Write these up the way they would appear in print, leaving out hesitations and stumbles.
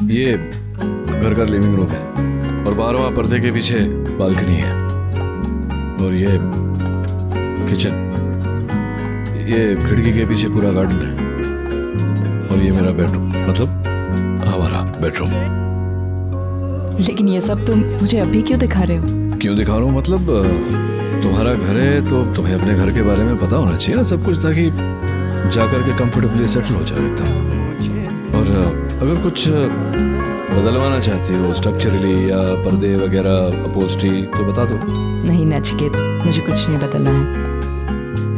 ये घर का लिविंग रूम है और बारहवां पर्दे के पीछे बालकनी है और ये किचन, ये खिड़की के पीछे पूरा गार्डन है और ये मेरा बेडरूम, मतलब हमारा बेडरूम। लेकिन ये सब तुम मुझे अभी क्यों दिखा रहे हो? क्यों दिखा रहा हूँ मतलब तुम्हारा घर है तो तुम्हें अपने घर के बारे में पता होना चाहिए ना सब कुछ, ताकि जाकर के कंफर्टेबली सेटल हो जाओ एकदम। और अगर कुछ बदलवाना चाहती हो स्ट्रक्चरली या पर्दे वगैरह अपहोल्स्ट्री तो बता दो। नहीं नचिकेत, मुझे कुछ नहीं बदलना है।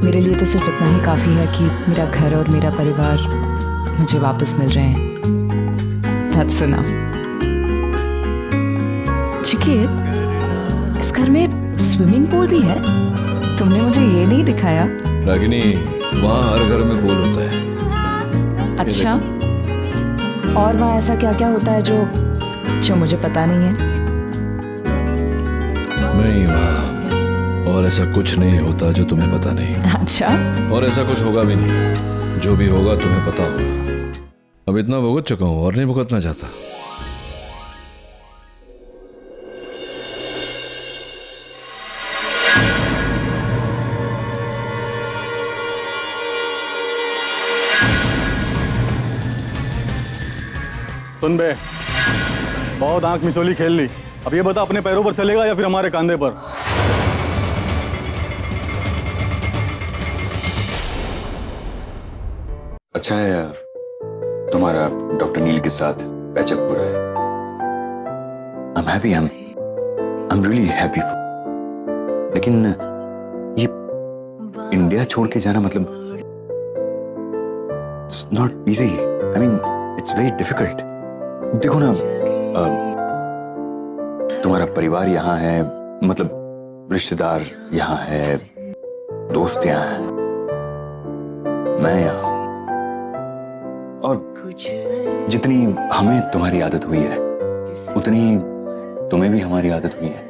मेरे लिए तो सिर्फ इतना ही काफ़ी है कि मेरा घर और मेरा परिवार मुझे वापस मिल रहे हैं। That's enough। चिकेत, इस घर में स्विमिंग पूल भी है? तुमने मुझे ये नहीं दिखाया। रागिनी, वहाँ हर घर में पूल होता है। अच्छा, और वहाँ ऐसा क्या क्या होता है जो मुझे पता नहीं है? नहीं, वहाँ और ऐसा कुछ नहीं होता जो तुम्हें पता नहीं। अच्छा, और ऐसा कुछ होगा भी नहीं, जो भी होगा तुम्हें पता होगा। अब इतना भुगत चुका हूँ और नहीं भुगतना चाहता। सुन बे, बहुत आंख मिचोली खेल ली। अब ये बता, अपने पैरों पर चलेगा या फिर हमारे कंधे पर? अच्छा है तुम्हारा डॉक्टर नील के साथ पैचअप हो रहा है। I'm happy, I'm really happy for। लेकिन ये इंडिया छोड़ के जाना मतलब it's not easy। I mean it's very difficult। देखो ना, तुम्हारा परिवार यहाँ है, मतलब रिश्तेदार यहाँ है, दोस्त यहाँ है, मैं यहाँ, और जितनी हमें तुम्हारी आदत हुई है उतनी तुम्हें भी हमारी आदत हुई है।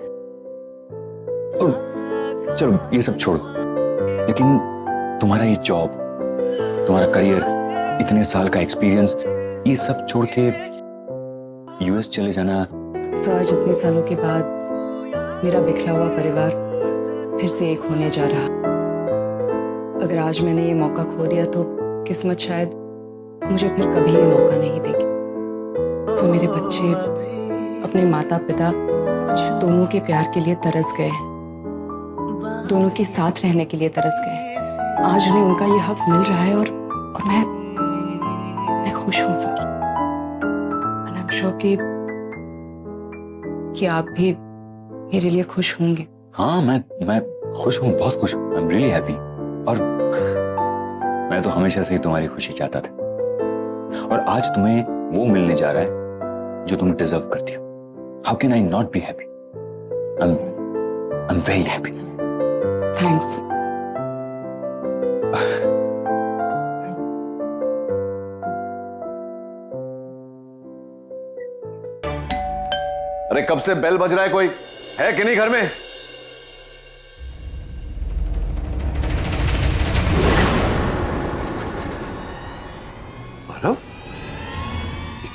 और चलो ये सब छोड़ दो, लेकिन तुम्हारा ये जॉब, तुम्हारा करियर, इतने साल का एक्सपीरियंस, ये सब छोड़ के यूएस चले जाना। आज इतने सालों के बाद मेरा बिखरा हुआ परिवार फिर से एक होने जा रहा। अगर आज मैंने ये मौका खो दिया तो किस्मत शायद मुझे फिर कभी ये मौका नहीं देगी। सो मेरे बच्चे अपने माता पिता दोनों के प्यार के लिए तरस गए, दोनों के साथ रहने के लिए तरस गए। आज उन्हें उनका ये हक मिल रहा है और मैं खुश हूं sir. And I am sure कि आप भी मेरे लिए खुश होंगे। हाँ, मैं खुश हूँ, बहुत खुश हूँ। I am really happy. और मैं तो हमेशा से ही तुम्हारी खुशी चाहता था, और आज तुम्हें वो मिलने जा रहा है जो तुम डिजर्व करती हो। How can I not be happy? I am very happy. Thanks. अरे कब से बेल बज रहा है, कोई है कि नहीं घर में?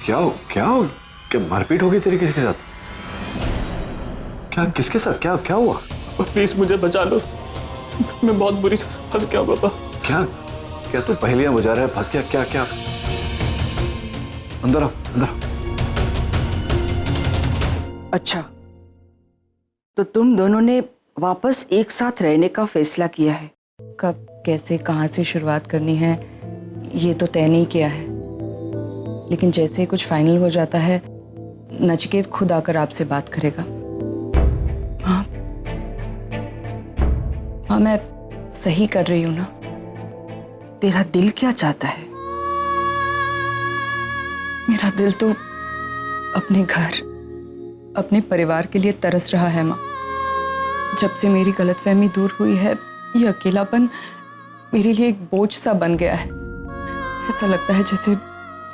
क्या क्या मारपीट हो गई तेरी किसी के साथ? क्या, किसके साथ? क्या क्या हुआ? प्लीज मुझे बचा लो, मैं बहुत बुरी फंस गया पापा। क्या क्या तू पहेलियां बुझा रहा है? फंस गया? क्या क्या? अंदर आओ, अंदर आओ। अच्छा, तो तुम दोनों ने वापस एक साथ रहने का फैसला किया है। कब, कैसे, कहाँ से शुरुआत करनी है ये तो तय नहीं किया है, लेकिन जैसे ही कुछ फाइनल हो जाता है नचिकेत खुद आकर आपसे बात करेगा। हाँ, मैं सही कर रही हूँ ना? तेरा दिल क्या चाहता है? मेरा दिल तो अपने घर, अपने परिवार के लिए तरस रहा है माँ। जब से मेरी गलतफहमी दूर हुई है, ये अकेलापन मेरे लिए एक बोझ सा बन गया है। ऐसा लगता है जैसे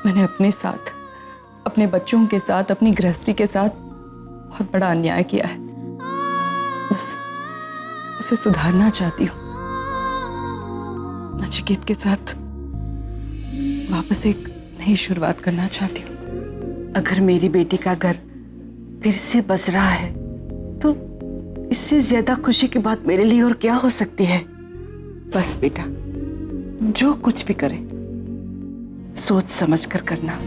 मैंने अपने साथ, अपने बच्चों के साथ, अपनी गृहस्थी के साथ बहुत बड़ा अन्याय किया है। बस उसे सुधारना चाहती हूँ, नचिकेत के साथ वापस एक नई शुरुआत करना चाहती हूँ। अगर मेरी बेटी का घर फिर से बस रहा है तो इससे ज्यादा खुशी की बात मेरे लिए और क्या हो सकती है। बस बेटा, जो कुछ भी करे सोच समझ कर करना,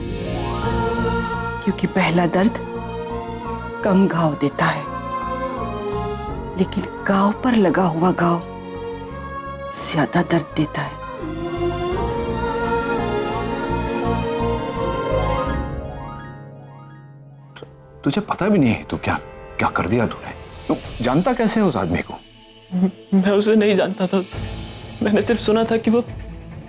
क्योंकि पहला दर्द कम घाव देता है, लेकिन घाव पर लगा हुआ घाव ज्यादा दर्द देता है। तुझे पता भी नहीं है तो क्या क्या कर दिया तूने? तू जानता कैसे है उस आदमी को? मैं उसे नहीं जानता था, मैंने सिर्फ सुना था कि वो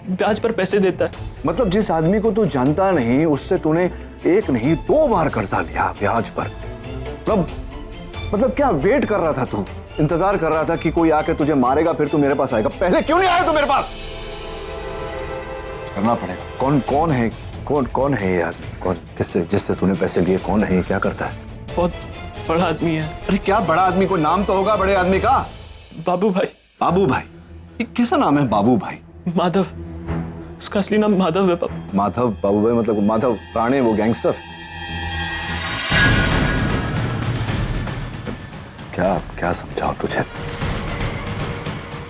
ब्याज पर पैसे देता है। मतलब जिस आदमी को तू जानता नहीं उससे तूने एक नहीं 2 बार कर्जा लिया ब्याज पर। मतलब क्या वेट कर रहा था तू? इंतजार कर रहा था कि कोई आके तुझे मारेगा फिर तू मेरे पास आएगा? पहले क्यों नहीं आया तू मेरे पास? करना पड़ेगा। कौन है ये आदमी? कौन जिससे तूने पैसे लिए? कौन है ये? क्या करता है? बहुत बड़ा आदमी है। अरे क्या बड़ा आदमी? कोई नाम तो होगा बड़े आदमी का। बाबू भाई। बाबू भाई? ये कैसा नाम है बाबू भाई? माधव, उसका असली नाम माधव है पापा। माधव? बाबू भाई मतलब माधव राणे, वो गैंगस्टर? क्या समझाओ तुझे?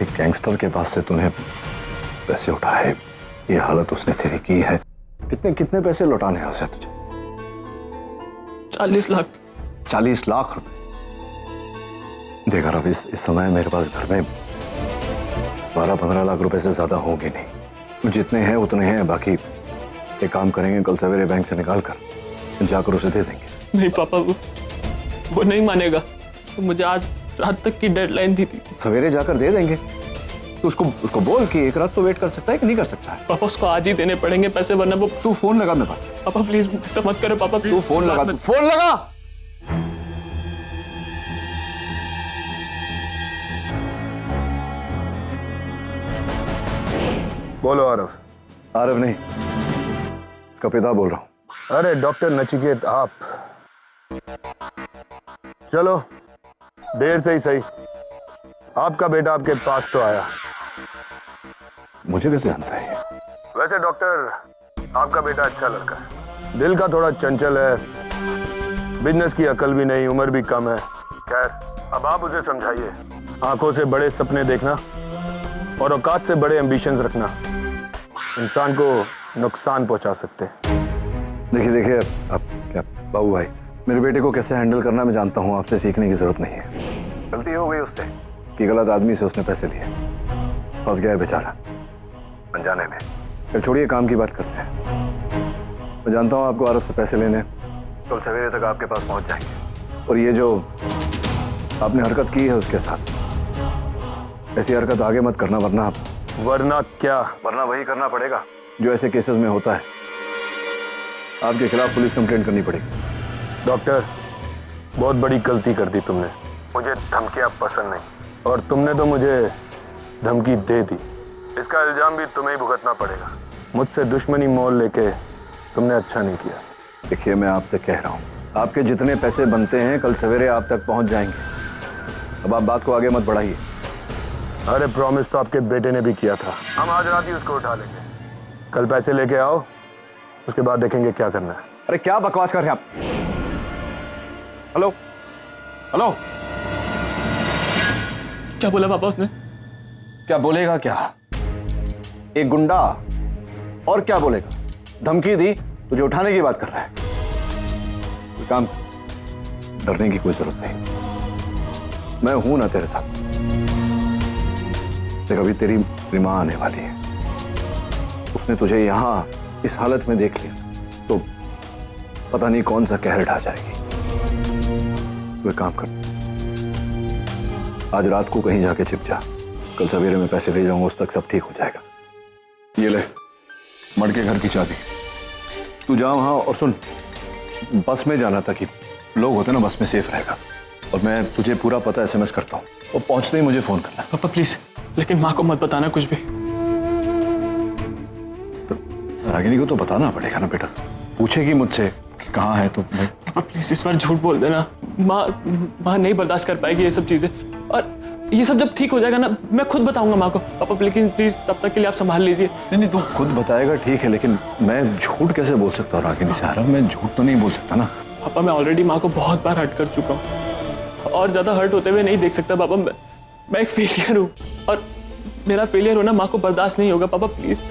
एक गैंगस्टर के पास से तूने पैसे उठाए, ये हालत उसने तेरी की है। कितने पैसे लौटाने हैं उसे तुझे? 40 लाख। 40 लाख रुपए? देखा रहा, इस समय मेरे पास घर में 12-15 लाख रुपए से ज्यादा होंगे नहीं। जितने हैं उतने हैं, बाकी एक काम करेंगे, कल सवेरे बैंक से निकाल कर जाकर उसे दे देंगे। नहीं पापा, वो नहीं मानेगा। तो मुझे आज रात तक की डेडलाइन दी थी। सवेरे जाकर दे देंगे। तो उसको बोल कि एक रात तो वेट कर सकता है कि नहीं कर सकता है? पापा उसको आज ही देने पड़ेंगे पैसे, वरना वो। तू फोन लगा मेरे पास। पापा प्लीज ऐसा मत करो पापा, तू फोन लगा, तू फोन लगा। बोलो आरव। आरव नहीं, उसका पिता बोल रहा हूँ। अरे डॉक्टर नचिकेत आप। चलो देर से ही सही, आपका बेटा आपके पास तो आया। मुझे कैसे जानता है ये? वैसे डॉक्टर आपका बेटा अच्छा लड़का है, दिल का थोड़ा चंचल है, बिजनेस की अकल भी नहीं, उम्र भी कम है। खैर अब आप उसे समझाइए, आंखों से बड़े सपने देखना और औकात से बड़े एम्बिशंस रखना इंसान को नुकसान पहुंचा सकते हैं। देखिए आप क्या बाबू भाई, मेरे बेटे को कैसे हैंडल करना मैं जानता हूँ, आपसे सीखने की जरूरत नहीं है। गलती हो गई उससे कि गलत आदमी से उसने पैसे लिए, फंस गया बेचारा अनजाने में। फिर छोड़िए, काम की बात करते हैं। मैं जानता हूँ आपको आरव से पैसे लेने, कल सवेरे तक आपके पास पहुंच जाएंगे। और ये जो आपने हरकत की है उसके साथ, ऐसी हरकत आगे मत करना, वरना क्या? वरना वही करना पड़ेगा जो ऐसे केसेस में होता है। आपके खिलाफ पुलिस कंप्लेंट करनी पड़ेगी। डॉक्टर बहुत बड़ी गलती कर दी तुमने, मुझे धमकियां पसंद नहीं, और तुमने तो मुझे धमकी दे दी, इसका इल्जाम भी तुम्हें ही भुगतना पड़ेगा। मुझसे दुश्मनी मोल लेके तुमने अच्छा नहीं किया। देखिए मैं आपसे कह रहा हूँ, आपके जितने पैसे बनते हैं कल सवेरे आप तक पहुंच जाएंगे। अब आप बात को आगे मत बढ़ाइए। अरे प्रॉमिस तो आपके बेटे ने भी किया था, हम आज रात ही उसको उठा लेंगे। कल पैसे लेके आओ, उसके बाद देखेंगे क्या करना है। अरे क्या बकवास कर रहे हैं आप? हेलो हेलो, क्या बोला पापा उसने? क्या बोलेगा? क्या एक गुंडा और क्या बोलेगा? धमकी दी, तुझे उठाने की बात कर रहा है। कोई काम, डरने की कोई जरूरत नहीं, मैं हूं ना तेरे साथ। देख अभी तेरी मां आने वाली है, उसने तुझे यहां इस हालत में देख लिया तो पता नहीं कौन सा कहर ढा जाएगी। तो एक काम कर, आज रात को कहीं जाके छिप जा, कल सवेरे में पैसे ले जाऊंगा, उस तक सब ठीक हो जाएगा। ये ले मड़के घर की चाबी, तू जा वहां। और सुन, बस में जाना था कि लोग होते ना बस में सेफ रहेगा। और मैं तुझे पूरा पता एसएमएस करता हूँ, और पहुंचते ही मुझे फोन करना। पापा प्लीज, लेकिन माँ को मत बताना कुछ भी। तो रागिनी को तो बताना पड़ेगा ना बेटा, पूछेगी मुझसे कि कहाँ है तो मैं। पापा प्लीज इस बार झूठ बोल देना, माँ नहीं बर्दाश्त कर पाएगी ये सब चीजें। और ये सब जब ठीक हो जाएगा ना मैं खुद बताऊंगा माँ को पापा, लेकिन प्लीज तब तक के लिए आप संभाल लीजिए। नहीं तू खुद बताएगा ठीक है, लेकिन मैं झूठ कैसे बोल सकता हूँ रागिनी से? आरव, मैं झूठ तो नहीं बोल सकता ना। पापा मैं ऑलरेडी माँ को बहुत बार हर्ट कर चुका हूँ और ज्यादा हर्ट होते हुए नहीं देख सकता पापा। मैं एक फेलियर हूँ और मेरा फेलियर होना माँ को बर्दाश्त नहीं होगा। पापा प्लीज,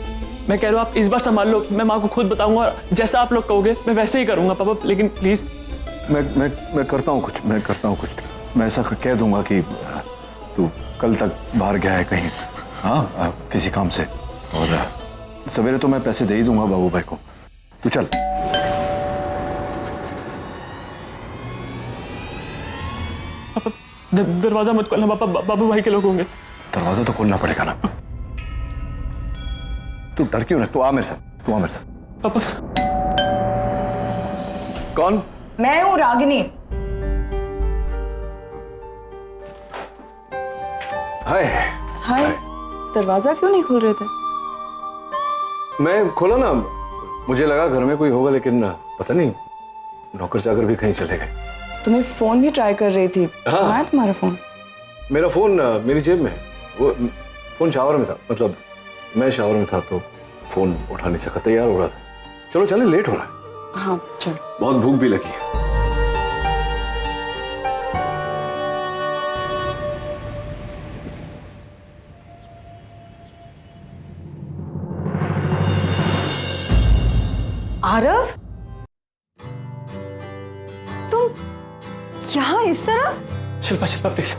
मैं कह रहा हूँ आप इस बार संभाल लो, मैं माँ को खुद बताऊंगा और जैसा आप लोग कहोगे मैं वैसे ही करूंगा पापा, लेकिन प्लीज। मैं करता हूँ कुछ, मैं ऐसा कह दूंगा कि तू कल तक बाहर गया है कहीं, हाँ किसी काम से, और सवेरे तो मैं पैसे दे ही दूंगा बाबू भाई को। तू चल। पापा दरवाजा मत खोलना पापा, बाबू भाई के लोग होंगे। दरवाजा तो खोलना पड़ेगा ना। तू डर क्यों रहा? तू आ मेरे साथ, पापा कौन? मैं हूँ रागिनी। हाय। हाय, दरवाजा क्यों नहीं खोल रहे थे? मैं खोला ना, मुझे लगा घर में कोई होगा, लेकिन पता नहीं नौकर चाकर भी कहीं चले गए। तुम्हें फोन भी ट्राई कर रही थी। हाँ। कहाँ है तुम्हारा फोन? मेरा फोन मेरी जेब में है। वो फोन शावर में था, मतलब मैं शावर में था तो फोन उठा नहीं सका, तैयार हो रहा था। चलो चले, लेट हो रहा है। हाँ चलो। बहुत भूख भी लगी है। आरव, तुम यहाँ इस तरह? शिल्पा प्लीज,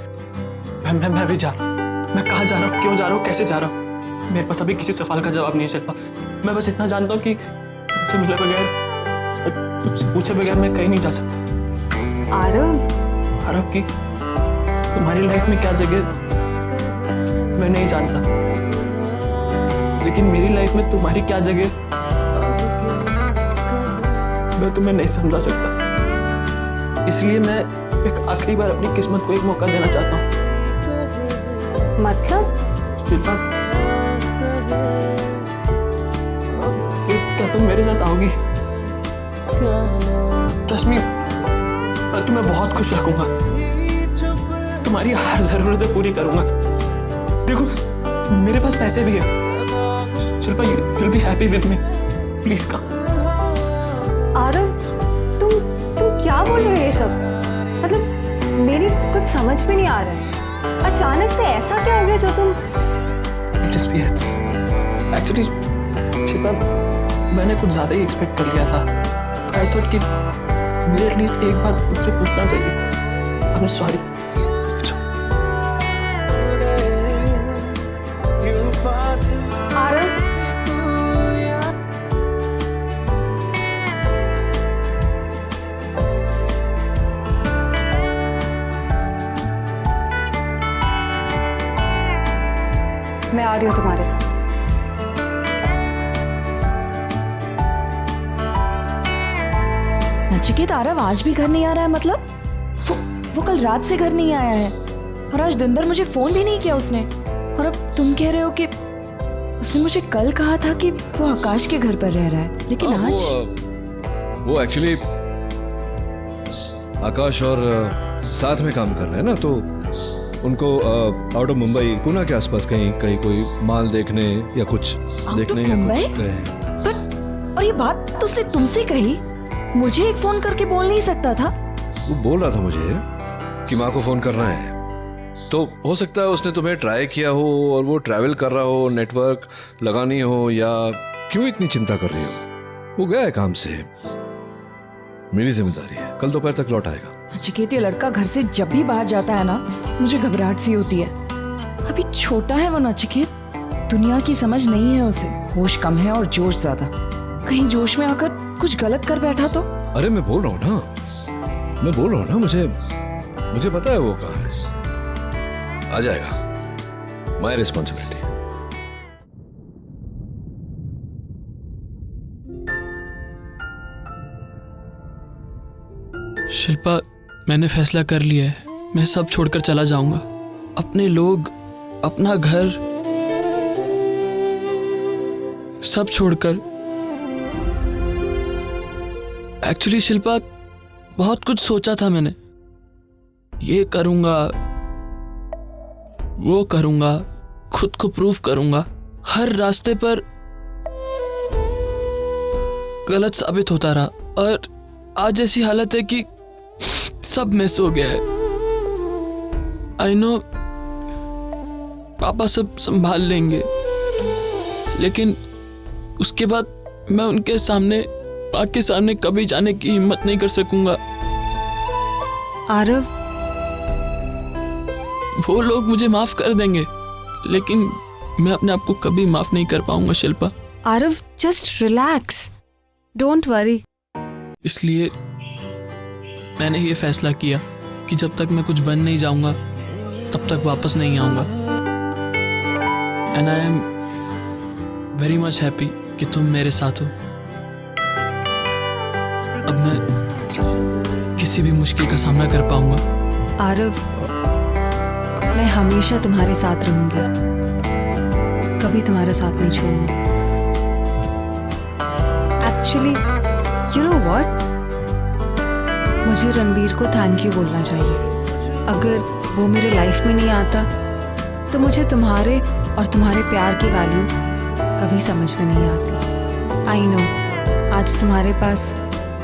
मैं भी जा रहा हूँ। मैं कहाँ जा रहा हूँ, क्यों जा रहा हूँ, कैसे जा रहा हूँ, मेरे पास अभी किसी सवाल का जवाब नहीं है शिल्पा। मैं बस इतना जानता हूँ कि तुमसे मिले बगैर, तुमसे पूछे बगैर मैं कहीं नहीं जा सकता। आरव की तुम्हारी लाइफ में क्या जगह मैं नहीं जानता, लेकिन मेरी लाइफ में तुम्हारी क्या जगह मैं तुम्हें नहीं समझा सकता। इसलिए मैं एक आखिरी बार अपनी किस्मत को एक मौका देना चाहता हूँ। मतलब? शिल्पा, क्या तुम मेरे साथ आओगी? ट्रस्ट मी, मैं तुम्हें बहुत खुश रखूंगा, तुम्हारी हर जरूरतें पूरी करूंगा। देखो मेरे पास पैसे भी हैं। Shilpa, you will be happy with me, please come. Aarav, तुम क्या बोल रहे हो ये सब? मतलब मेरी कुछ समझ में नहीं आ रहा है। अचानक से ऐसा क्या हो गया जो तुम? It is weird actually. Shilpa, मैंने कुछ ज्यादा ही एक्सपेक्ट कर लिया था। आई थॉट कि मुझे एटलीस्ट एक बार तुमसे पूछना चाहिए। I am sorry. आरव, मैं आ रही हूँ तुम्हारे साथ। नचिकेत, आरव आज भी घर नहीं आ रहा है? मतलब वो कल रात से घर नहीं आया है और आज दिन भर मुझे फोन भी नहीं किया उसने। और अब तुम कह रहे हो कि उसने मुझे कल कहा था कि वो आकाश के घर पर रह रहा है, लेकिन आज वो एक्चुअली आकाश और साथ में काम कर रहे हैं ना, तो उनको आउट ऑफ मुंबई, पुणे के आसपास कहीं कोई माल देखने या कुछ देखने या कुछ गए हैं। पर और ये बात तो उसने तुमसे कही, मुझे एक फोन करके बोल नहीं सकता था? वो बोल रहा था मुझे कि माँ को फोन करना है, तो हो सकता है उसने तुम्हें ट्राई किया हो और वो ट्रैवल कर रहा हो, नेटवर्क लगानी हो, या क्यों इतनी चिंता कर रही हो? वो गया है काम से, मेरी जिम्मेदारी है, कल दोपहर तक लौट आएगा। नचिकेत, ये लड़का घर से जब भी बाहर जाता है ना, मुझे घबराहट सी होती है। अभी छोटा है वो नचिकेत, दुनिया की समझ नहीं है उसे, होश कम है और जोश ज्यादा। कहीं जोश में आकर कुछ गलत कर बैठा तो? अरे मैं बोल रहा हूँ ना, मुझे पता है वो कहाँ है, आ जाएगा। My responsibility. शिल्पा, मैंने फैसला कर लिया है, मैं सब छोड़कर चला जाऊंगा। अपने लोग, अपना घर, सब छोड़कर। एक्चुअली शिल्पा, बहुत कुछ सोचा था मैंने, ये करूंगा वो करूंगा, खुद को प्रूव करूंगा। हर रास्ते पर गलत साबित होता रहा और आज ऐसी हालत है कि सब मिस हो गया है। आई नो पापा सब संभाल लेंगे, लेकिन उसके बाद मैं उनके सामने, माँ के सामने कभी जाने की हिम्मत नहीं कर सकूंगा। आरव, वो लोग मुझे माफ कर देंगे, लेकिन मैं अपने आप को कभी माफ नहीं कर पाऊंगा Shilpa. Aarav, just relax, don't worry. इसलिए मैंने ये फैसला किया कि जब तक मैं कुछ बन नहीं जाऊंगा तब तक वापस नहीं आऊंगा। And I am very much happy कि तुम मेरे साथ हो। अब मैं किसी भी मुश्किल का सामना कर पाऊंगा। आरव, मैं हमेशा तुम्हारे साथ रहूंगी, कभी तुम्हारा साथ नहीं छोड़ूंगी। एक्चुअली यू नो व्हाट, मुझे रणबीर को थैंक यू बोलना चाहिए। अगर वो मेरे लाइफ में नहीं आता तो मुझे तुम्हारे और तुम्हारे प्यार की वैल्यू कभी समझ में नहीं आती। आई नो आज तुम्हारे पास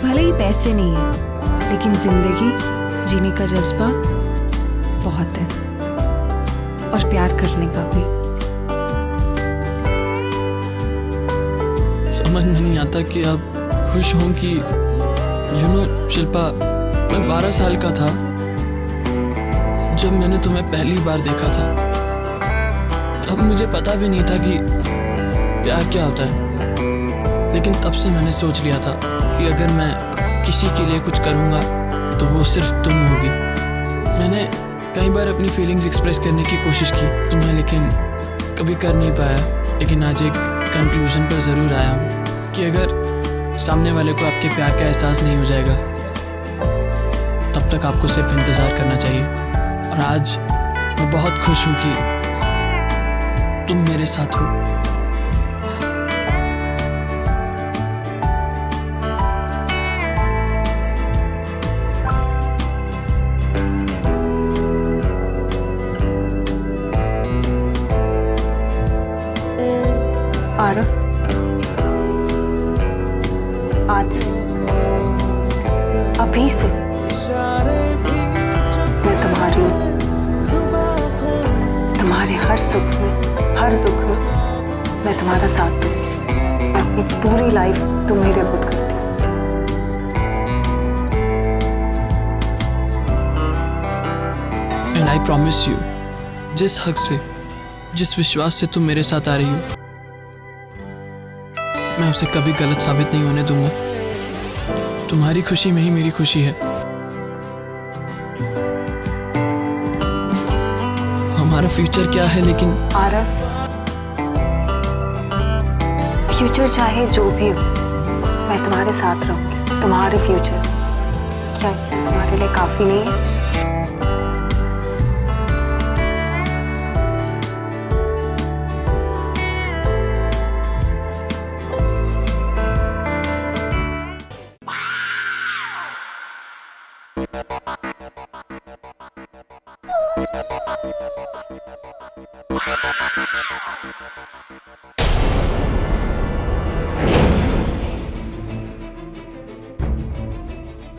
भले ही पैसे नहीं है, लेकिन जिंदगी जीने का जज्बा बहुत है, और प्यार करने का भी। समझ में नहीं आता कि आप खुश हों कि यू नो शिल्पा, मैं 12 साल का था जब मैंने तुम्हें पहली बार देखा था। तब मुझे पता भी नहीं था कि प्यार क्या होता है, लेकिन तब से मैंने सोच लिया था कि अगर मैं किसी के लिए कुछ करूँगा तो वो सिर्फ तुम होगी। मैंने कई बार अपनी फीलिंग्स एक्सप्रेस करने की कोशिश की तुम्हें, लेकिन कभी कर नहीं पाया। लेकिन आज एक कंक्लूजन पर ज़रूर आया हूँ कि अगर सामने वाले को आपके प्यार का एहसास नहीं हो जाएगा तब तक आपको सिर्फ इंतज़ार करना चाहिए। और आज मैं बहुत खुश हूँ कि तुम मेरे साथ हो। आरव, आज से, अभी से मैं तुम्हारी हूँ। तुम्हारे हर सुख में, हर दुख में मैं तुम्हारा साथ दूँ। मैं अपनी पूरी लाइफ तुम्हें डेवोट करती हूँ। एंड आई प्रॉमिस यू, जिस हक से, जिस विश्वास से तुम मेरे साथ आ रही हो, मैं उसे कभी गलत साबित नहीं होने दूंगा। तुम्हारी खुशी में ही मेरी खुशी है। हमारा फ्यूचर क्या है, लेकिन आरव, फ्यूचर चाहे जो भी हो, मैं तुम्हारे साथ रहूंगी। तुम्हारे फ्यूचर क्या तुम्हारे लिए काफी नहीं है?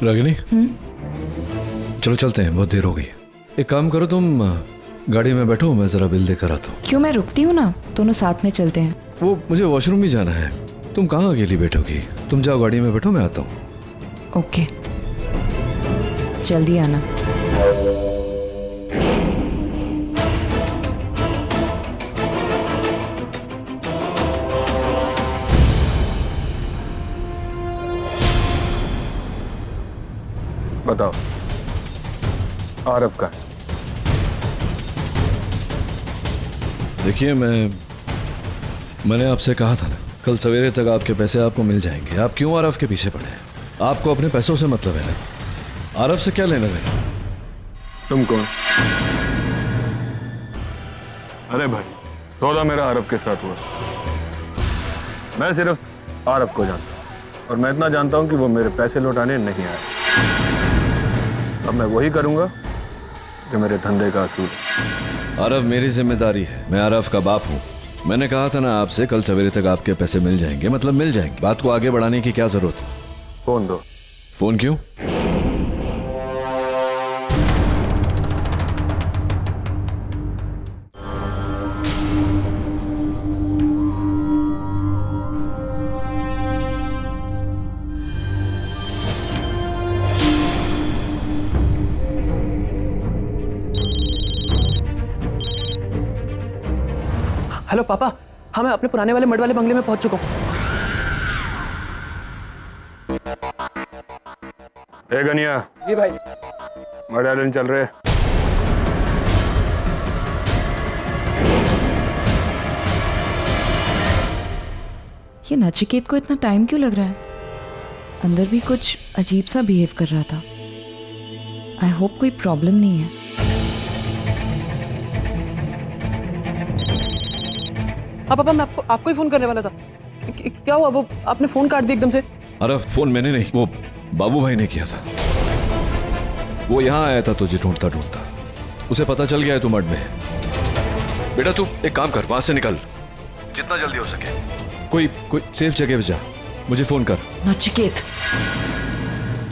रागिनी, चलो चलते हैं, बहुत देर हो गई। एक काम करो, तुम गाड़ी में बैठो, मैं जरा बिल देकर आता हूँ। क्यों, मैं रुकती हूँ ना, दोनों साथ में चलते हैं। वो मुझे वॉशरूम भी जाना है। तुम कहाँ अकेली बैठोगी? तुम जाओ गाड़ी में बैठो, मैं आता हूँ। ओके, जल्दी आना। बताओ, आरव का? देखिए, मैंने आपसे कहा था ना, कल सवेरे तक आपके पैसे आपको मिल जाएंगे। आप क्यों आरव के पीछे पड़े हैं? आपको अपने पैसों से मतलब है ना, आरव से क्या लेना देना? तुम कौन? अरे भाई, सौदा मेरा आरव के साथ हुआ। मैं सिर्फ आरव को जानता हूं, और मैं इतना जानता हूं कि वो मेरे पैसे लौटाने नहीं आए। अब मैं वही करूंगा ये मेरे धंधे का असूल है। आरव मेरी जिम्मेदारी है, मैं आरव का बाप हूँ। मैंने कहा था ना आपसे, कल सवेरे तक आपके पैसे मिल जाएंगे, मतलब मिल जाएंगे। बात को आगे बढ़ाने की क्या जरूरत है? फोन दो। फोन क्यों? हेलो पापा, हाँ मैं अपने पुराने वाले मड वाले बंगले में पहुंच चुका हूँ। ए गनिया। जी भाई। मर्डर आइलैंड चल रहे। ये नचिकेत को इतना टाइम क्यों लग रहा है? अंदर भी कुछ अजीब सा बिहेव कर रहा था। आई होप कोई प्रॉब्लम नहीं है। हाँ पापा, मैं आपको ही फोन करने वाला था। क्या हुआ? वो आपने फोन काट दिया एकदम से। अरे फोन मैंने नहीं, वो बाबू भाई ने किया था। वो यहाँ आया था तुझे ढूंढता ढूंढता, उसे पता चल गया है तू मड में है। बेटा तू एक काम कर, वहां से निकल जितना जल्दी हो सके। कोई सेफ जगह पे जा, मुझे फोन कर। नचिकेत,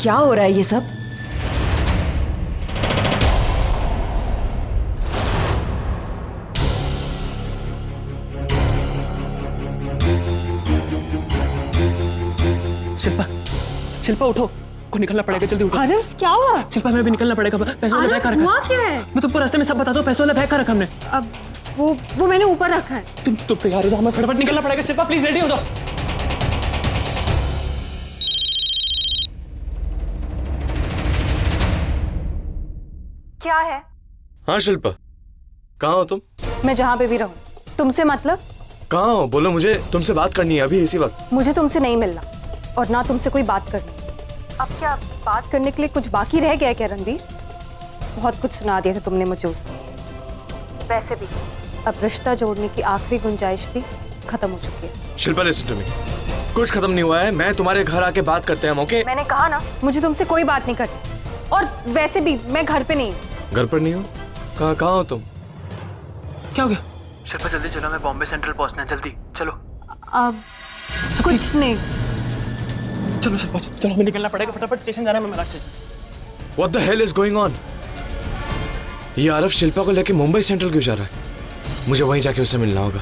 क्या हो रहा है ये सब? शिल्पा उठो, को निकलना पड़ेगा, जल्दी उठो। अरे क्या हुआ? शिल्पा मैं भी निकलना पड़ेगा, पैसों वाला बैग का रखा। हुआ क्या है? मैं तुमको रास्ते में सब बताता हूँ, पैसों वाला बैग का रखा हमने। अब वो मैंने ऊपर रखा है। तुम तैयार हो जाओ, हमें फटाफट निकलना पड़ेगा। शिल्पा प्लीज रेडी हो जाओ। क्या है? हाँ शिल्पा, कहाँ हो तुम? मैं जहाँ पे भी रहूँ, तुमसे मतलब? कहाँ हो बोलो, मुझे तुमसे बात करनी है अभी इसी वक्त। मुझे तुमसे नहीं मिलना और ना तुमसे कोई बात करनी। अब क्या बात करने के लिए कुछ बाकी रह गया क्या रणबीर? बहुत कुछ सुना दिया था तुमने मुझे उस दिन। वैसे भी अब रिश्ता जोड़ने की आखिरी गुंजाइश भी खत्म हो चुकी है। शिल्पा लिसन टू मी, कुछ खत्म नहीं हुआ है। मैं तुम्हारे घर आके बात करते हैं, ओके? मैंने कहा ना, मुझे तुमसे कोई बात नहीं करनी। और वैसे भी मैं घर पे नहीं हूँ। घर पर नहीं हो? कहाँ हो तुम? क्या हो गया? शिल्पा जल्दी चलो, हमें बॉम्बे सेंट्रल पहुंचना है, जल्दी चलो। अब कुछ नहीं। चलो शिल्पा चलो, हमें निकलना पड़ेगा, फटाफट स्टेशन जाना है हमें Meenakshi. What the hell is going on? ये आरव शिल्पा को लेके मुंबई सेंट्रल क्यों जा रहा है? मुझे वहीं जाके उससे मिलना होगा।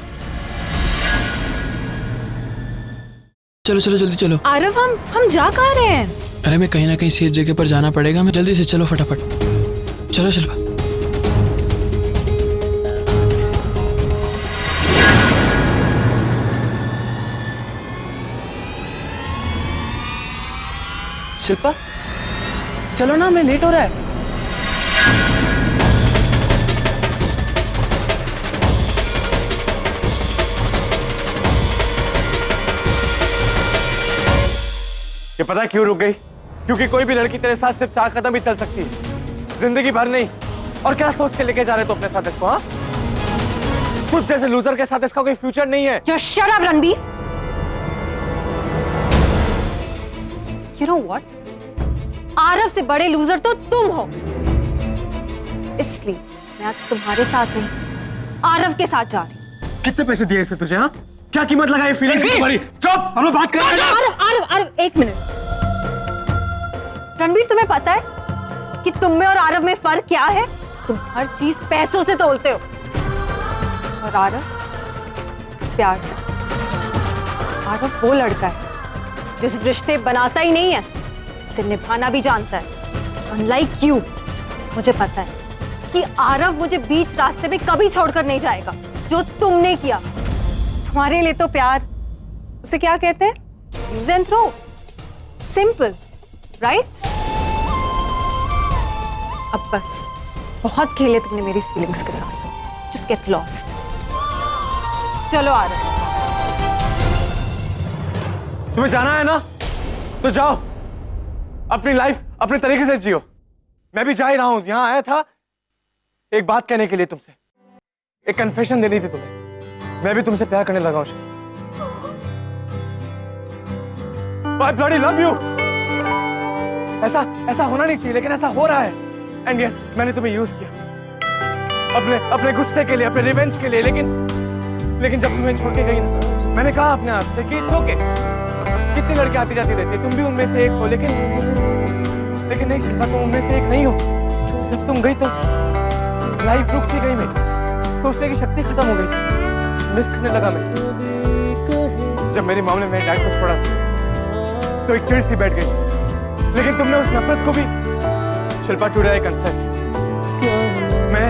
चलो चलो जल्दी चलो। आरव, हम जा कहाँ रहे हैं? अरे मैं कहीं ना कहीं सेफ जगह पर जाना पड़ेगा, मैं जल्दी से चलो फटाफट। चलो शिल्पा। शिल्पा चलो ना, मैं लेट हो रहा है। ये पता है क्यों रुक गई? क्योंकि कोई भी लड़की तेरे साथ सिर्फ 4 कदम ही चल सकती है, जिंदगी भर नहीं। और क्या सोच के लेके जा रहे तो अपने साथ इसको? हाँ, खुद जैसे लूजर के साथ इसका कोई फ्यूचर नहीं है। Just shut up, Ranbir. You know what? Aarav से बड़े लूजर तो तुम हो। इसलिए मैं आज तुम्हारे साथ नहीं, आरव के साथ जा रही हूँ। कितने पैसे दिए इसने तुझे? हाँ, क्या कीमत लगाई फीलिंग्स की तुम्हारी? चुप, हम लोग बात कर रहे हैं। आरव, एक मिनट। रणबीर, तुम्हें पता है कि तुम में और आरव में फर्क क्या है? तुम हर चीज पैसों से तोलते हो और आरव प्यार से। आरव वो लड़का है जो सिर्फ रिश्ते बनाता ही नहीं है, उसे निभाना भी जानता है। अनलाइक यू, मुझे पता है कि आरव मुझे बीच रास्ते में कभी छोड़कर नहीं जाएगा, जो तुमने किया। तुम्हारे लिए तो प्यार, उसे क्या कहते हैं? Use and throw. Simple, right? अब बस, बहुत खेले तुमने मेरी फीलिंग्स के साथ। Just get lost. चलो आरव। तुम्हें जाना है ना, तो जाओ, अपनी लाइफ अपने तरीके से जियो। मैं भी जा ही रहा हूं। यहां आया था एक बात कहने के लिए तुमसे, एक कन्फेशन देनी थी तुम्हें। मैं भी तुमसे प्यार करने लगा हूं। I bloody love you। ऐसा होना नहीं चाहिए, लेकिन ऐसा हो रहा है। एंड यस, मैंने तुम्हें यूज किया। अपने अपने गुस्से के लिए, अपने रिवेंज के लिए, लेकिन जब तुम्हें छोड़ के गई ना, मैंने कहा अपने आप से कि ओके, कितनी लड़कियां आती जाती रहती है, तुम भी उनमें से एक हो, लेकिन नहीं शिल्पा, तुम उनमें से एक नहीं हो। जब तुम गई तो लाइफ रुक सी गई, मेरी सोचने की शक्ति खत्म हो गई, मिस करने लगा मैं। जब मेरी मॉम ने मेरे डैड को छोड़ा तो एक चिड़ सी बैठ गई, लेकिन तुमने उस नफरत को भी, शिल्पा टुडे आई कन्फेस, मैं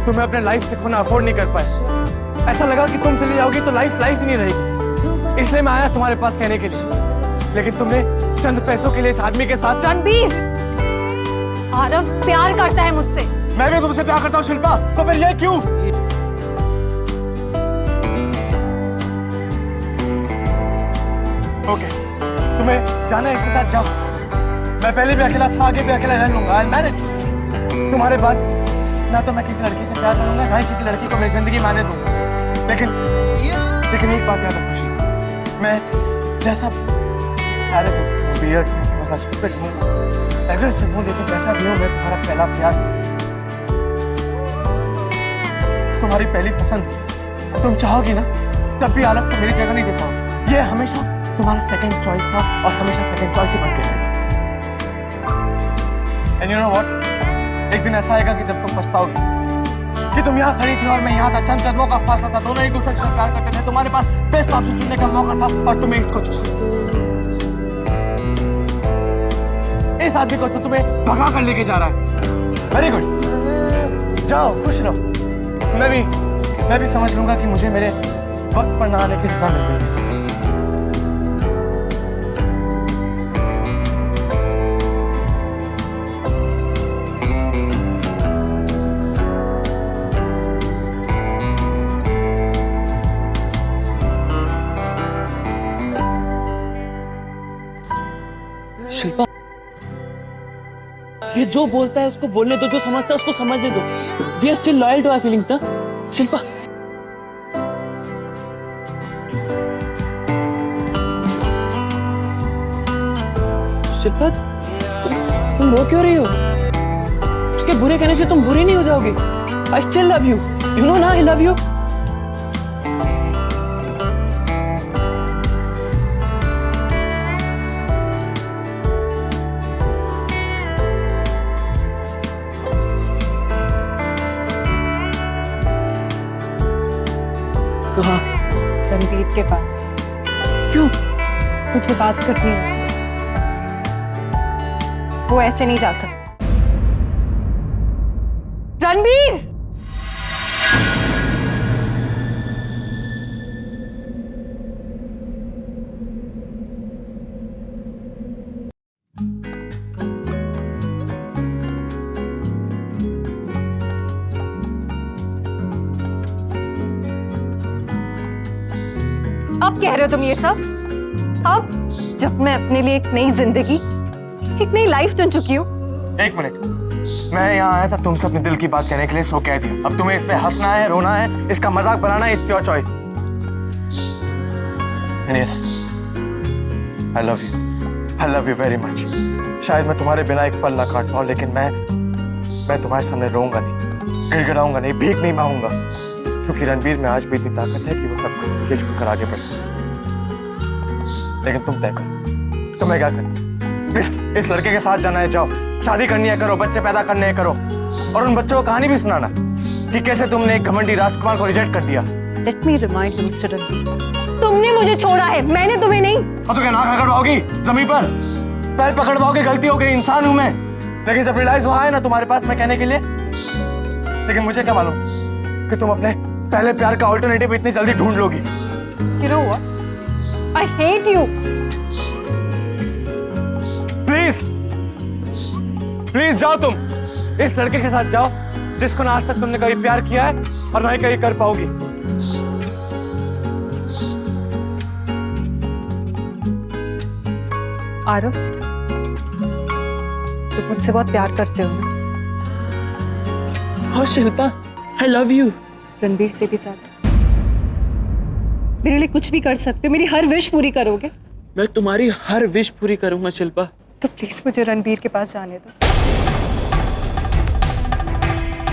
तुम्हें अपने लाइफ से खोना अफोर्ड नहीं कर पाया। ऐसा लगा कि तुम चली जाओगी तो लाइफ ही नहीं रहेगी, इसलिए मैं आया तुम्हारे पास कहने के लिए, लेकिन तुमने चंद पैसों के लिए इस आदमी के साथ। रणबीर, आरव प्यार करता है मुझसे। मैं भी तुमसे प्यार करता हूँ शिल्पा, तो फिर ये क्यों? ओके, तुम्हें जाना है इसके साथ, जाओ। मैं पहले भी अकेला था, आगे भी अकेला रह लूंगा, I'll manage। तुम्हारे बाद ना तो मैं किसी लड़की से प्यार करूंगा, ना ही किसी लड़की को मेरी जिंदगी में आने दूंगा, लेकिन एक बात याद रखो शिल्पा, मैं जैसा एग्रेसिव हूँ, लेकिन जैसा भी हूँ, मैं तुम्हारा पहला प्यार, तुम्हारी पहली पसंद। तुम चाहोगी ना तब भी आलफ को मेरी जगह नहीं दे पाओगे। ये हमेशा तुम्हारा सेकंड चॉइस था और हमेशा सेकंड चॉइस ही बन के रहेगा। एंड यू नो व्हाट, एक दिन ऐसा आएगा कि जब तुम पछताओगे कि तुम यहाँ खड़ी थी और मैं यहाँ था, चंद कदमों का फासला था, दोनों एक दूसरे से प्यार करते थे, तुम्हारे पास बेस्ट ऑप्शन चुनने का मौका था और तुम्हें इसको चुना। इस आदमी को तो तुम्हें भगा कर लेके जा रहा है। वेरी गुड, जाओ खुश रहो। मैं भी समझ लूंगा कि मुझे मेरे वक्त पर ना आने की सजा मिल गई। शिल्पा, ये जो बोलता है उसको बोलने दो, जो समझता है उसको समझने दो। We are still loyal to our feelings ना शिल्पा। शिल्पा, तुम रो क्यों रही हो? उसके बुरे कहने से तुम बुरी नहीं हो जाओगी। I still love you, you know ना, आई लव यू। कहाँ? रणबीर के पास। क्यों? मुझे बात करनी है उससे, वो ऐसे नहीं जा सकता। रणबीर! अब कह रहे हो तुम ये सब? अब जब मैं अपने लिए एक नई जिंदगी, एक नई लाइफ चुन चुकी हूँ। एक मिनट, मैं यहाँ आया था तुमसे अपने दिल की बात कहने के लिए, सो कह दिया। अब तुम्हें इस पे हंसना है, रोना है, इसका मजाक बनाना है, it's your choice. Yes, I love you very much. शायद मैं तुम्हारे बिना एक पल ना काट पाऊँ, लेकिन मैं तुम्हारे सामने रोऊंगा नहीं, गिड़गिड़ाऊंगा नहीं, भीख नहीं मांगूंगा, क्योंकि रणबीर में आज भी इतनी ताकत है कि वो सबको नीचे झुककर आगे बढ़ सकता है। लेकिन तुम तय करो, तुम्हें क्या करना? इस लड़के के साथ जाना है, जाओ। शादी करनी है, करो। बच्चे पैदा करने हैं, करो। और उन बच्चों को कहानी भी सुनाना कि कैसे तुमने एक घमंडी राजकुमार को रिजेक्ट कर दिया। Let me remind you, Mr. Ranbir, तुमने मुझे छोड़ा है, मैंने तुम्हें नहीं। तो क्या नाक रगड़वाओगी जमीन पर, पैर पकड़वाओगी? गलती हो गई, इंसान हूं मैं। लेकिन जब रियलाइज हुआ है ना तुम्हारे पास मैं कहने के लिए, लेकिन मुझे क्या मालूम कि तुम अपने पहले प्यार का ऑल्टरनेटिव इतनी जल्दी ढूंढ लोगी। You know what? I hate you. Please जाओ, तुम इस लड़के के साथ जाओ जिसको ना आज तक तुमने कभी प्यार किया है और ना ही कभी कर पाओगी। आरव, तुम मुझसे बहुत प्यार करते हो ना? हाँ Shilpa, I love you. Ranbir से भी ज्यादा। मेरे लिए कुछ भी कर सकते हो, मेरी हर विश पूरी करोगे? मैं तुम्हारी हर विश पूरी करूंगा शिल्पा। तो प्लीज मुझे रणबीर के पास जाने दो।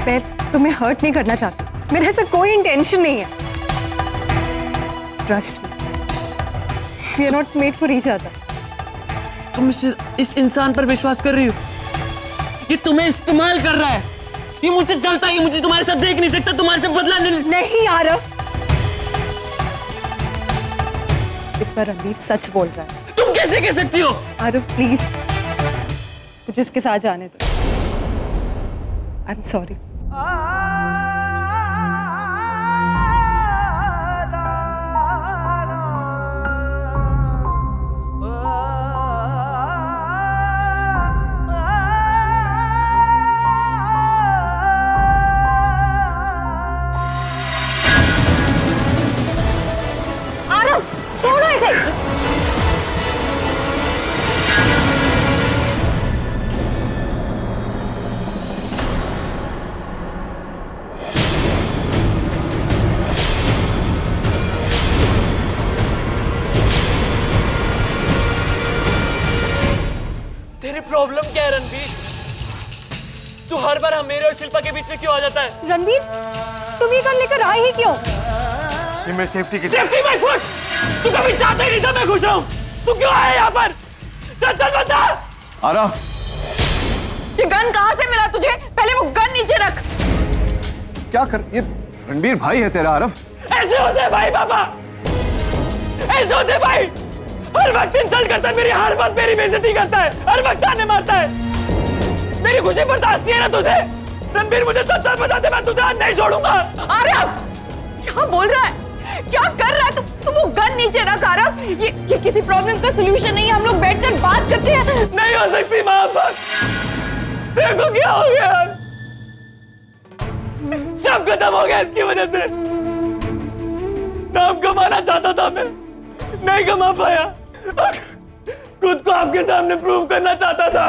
मैं तुम्हें हर्ट नहीं करना चाहती, मेरे ऐसा कोई इंटेंशन नहीं है। Trust me, we are not made for each other. तुम इस इंसान पर विश्वास कर रही हो? ये तुम्हें इस्तेमाल कर रहा है, ये मुझसे जलता है, ये मुझे तुम्हारे साथ देख नहीं सकता, तुम्हारे से बदला नहीं आरव, इस बार रणवीर सच बोल रहा है। तुम कैसे कह सकती हो? आरव प्लीज, मुझे इसके साथ जाने दो। I am sorry. आरव छोड़ो इसे। तेरी प्रॉब्लम क्या है रणवीर? तू हर बार हम मेरे और शिल्पा के बीच में क्यों आ जाता है? रणवीर, तुम ये कर लेकर आए ही क्यों? ये मेरी सेफ्टी की सेफ्टी माय फुट! तू कभी चाहता ही नहीं था मैं खुश रहूं। तू क्यों आया यहाँ पर? सच बता। आरव, ये गन कहाँ से मिला तुझे? पहले वो गन नीचे रख। क्या कर, ये रणबीर भाई है तेरा आरव। ऐसे होते हैं भाई पापा, ऐसे होते हैं भाई। हर वक्त इंसल्ट करता है मेरी, हर वक्त मेरी बेइज्जती करता है, हर वक्त ताने मारता है। मेरी खुशी बर्दाश्त नहीं है ना तुझे? रणबीर मुझे सच बता दे, मैं तुझे आज नहीं छोड़ूंगा। आरव, क्या बोल रहा है? क्या कर रहा है तू? तू वो गन नीचे रख आरव। ये किसी प्रॉब्लम का सलूशन नहीं है, हम लोग बैठकर बात करते हैं। नहीं हो सकती माँ बाप, देखो क्या हो गया, सब खत्म हो गया इसकी वजह से। नाम कमाना चाहता था मैं, नहीं कमा पाया। खुद को आपके सामने प्रूव करना चाहता था।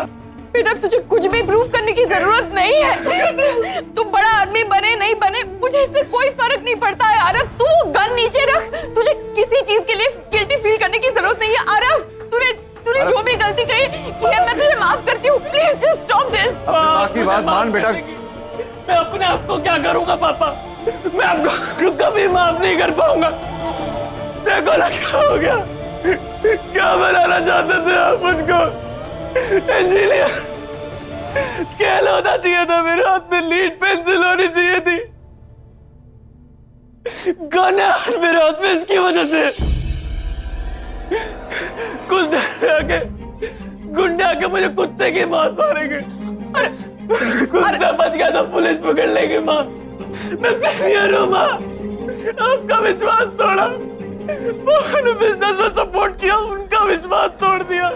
बेटा तुझे कुछ भी प्रूव करने की जरूरत नहीं है। तू बड़ा आदमी बने नहीं बने मुझे इससे कोई फर्क नहीं पड़ता है आरव। तू गन नीचे रख, तुझे किसी चीज के लिए गिल्टी फील करने की जरूरत नहीं है आरव। तूने जो भी गलती की है मैं तुझे माफ करती हूँ। Please just stop this. बाकी बात मान बेटा। मैं अपने आप को क्या करूंगा पापा, मैं आपको कभी माफ नहीं कर पाऊंगा। देखो ना क्या हो गया, क्या बनाना चाहते थे आप मुझको? इंजीनियर, स्केल होना चाहिए था मेरे हाथ में, लीड पेंसिल होनी चाहिए थी। गन है आज मेरे हाथ में इसकी वजह से। कुछ देर आके गुंडे आके मुझे कुत्ते की मौत मारेंगे। खुद से बच गया तो पुलिस पकड़ लेगी माँ। मैं फेलियर हूँ माँ, आपका विश्वास तोड़ा। मैंने बिजनेस में सपोर्ट किया, उनका विश्वास तोड़ दिया।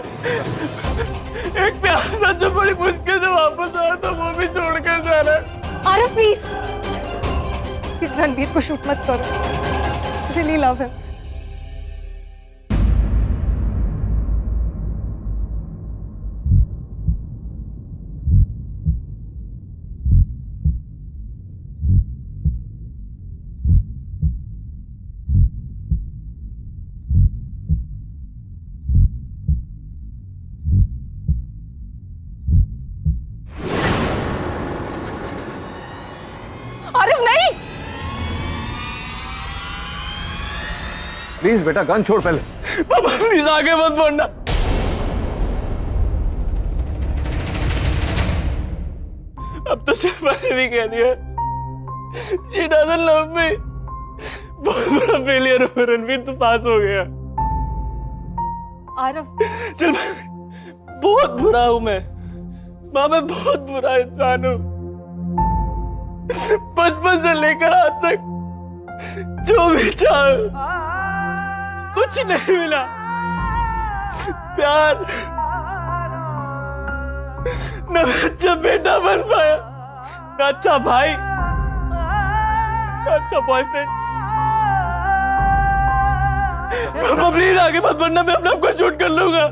एक प्यार था जो बड़ी मुश्किल से वापस आया था, वो भी छोड़ कर जा रहा है। आरव प्लीज, इस रणबीर को शूट मत करो। Really love him. आरव नहीं, प्लीज बेटा गन छोड़ पहले। पापा प्लीज आगे मत बढ़ना। अब तो शिल्पा ने भी कह दिया she doesn't love me। बहुत बड़ा फेलियर हो रणवीर, तू पास हो गया। आरव शिल्पा, बहुत बुरा हूं मैं माँ, मैं बहुत बुरा इंसान हूं। बचपन से लेकर आज तक जो भी चाहा कुछ नहीं मिला। प्यार, न अच्छा बेटा बन पाया, न अच्छा भाई, न अच्छा बॉयफ्रेंड। पापा प्लीज आगे मत बढ़ना, मैं अपने आप को शूट कर लूंगा।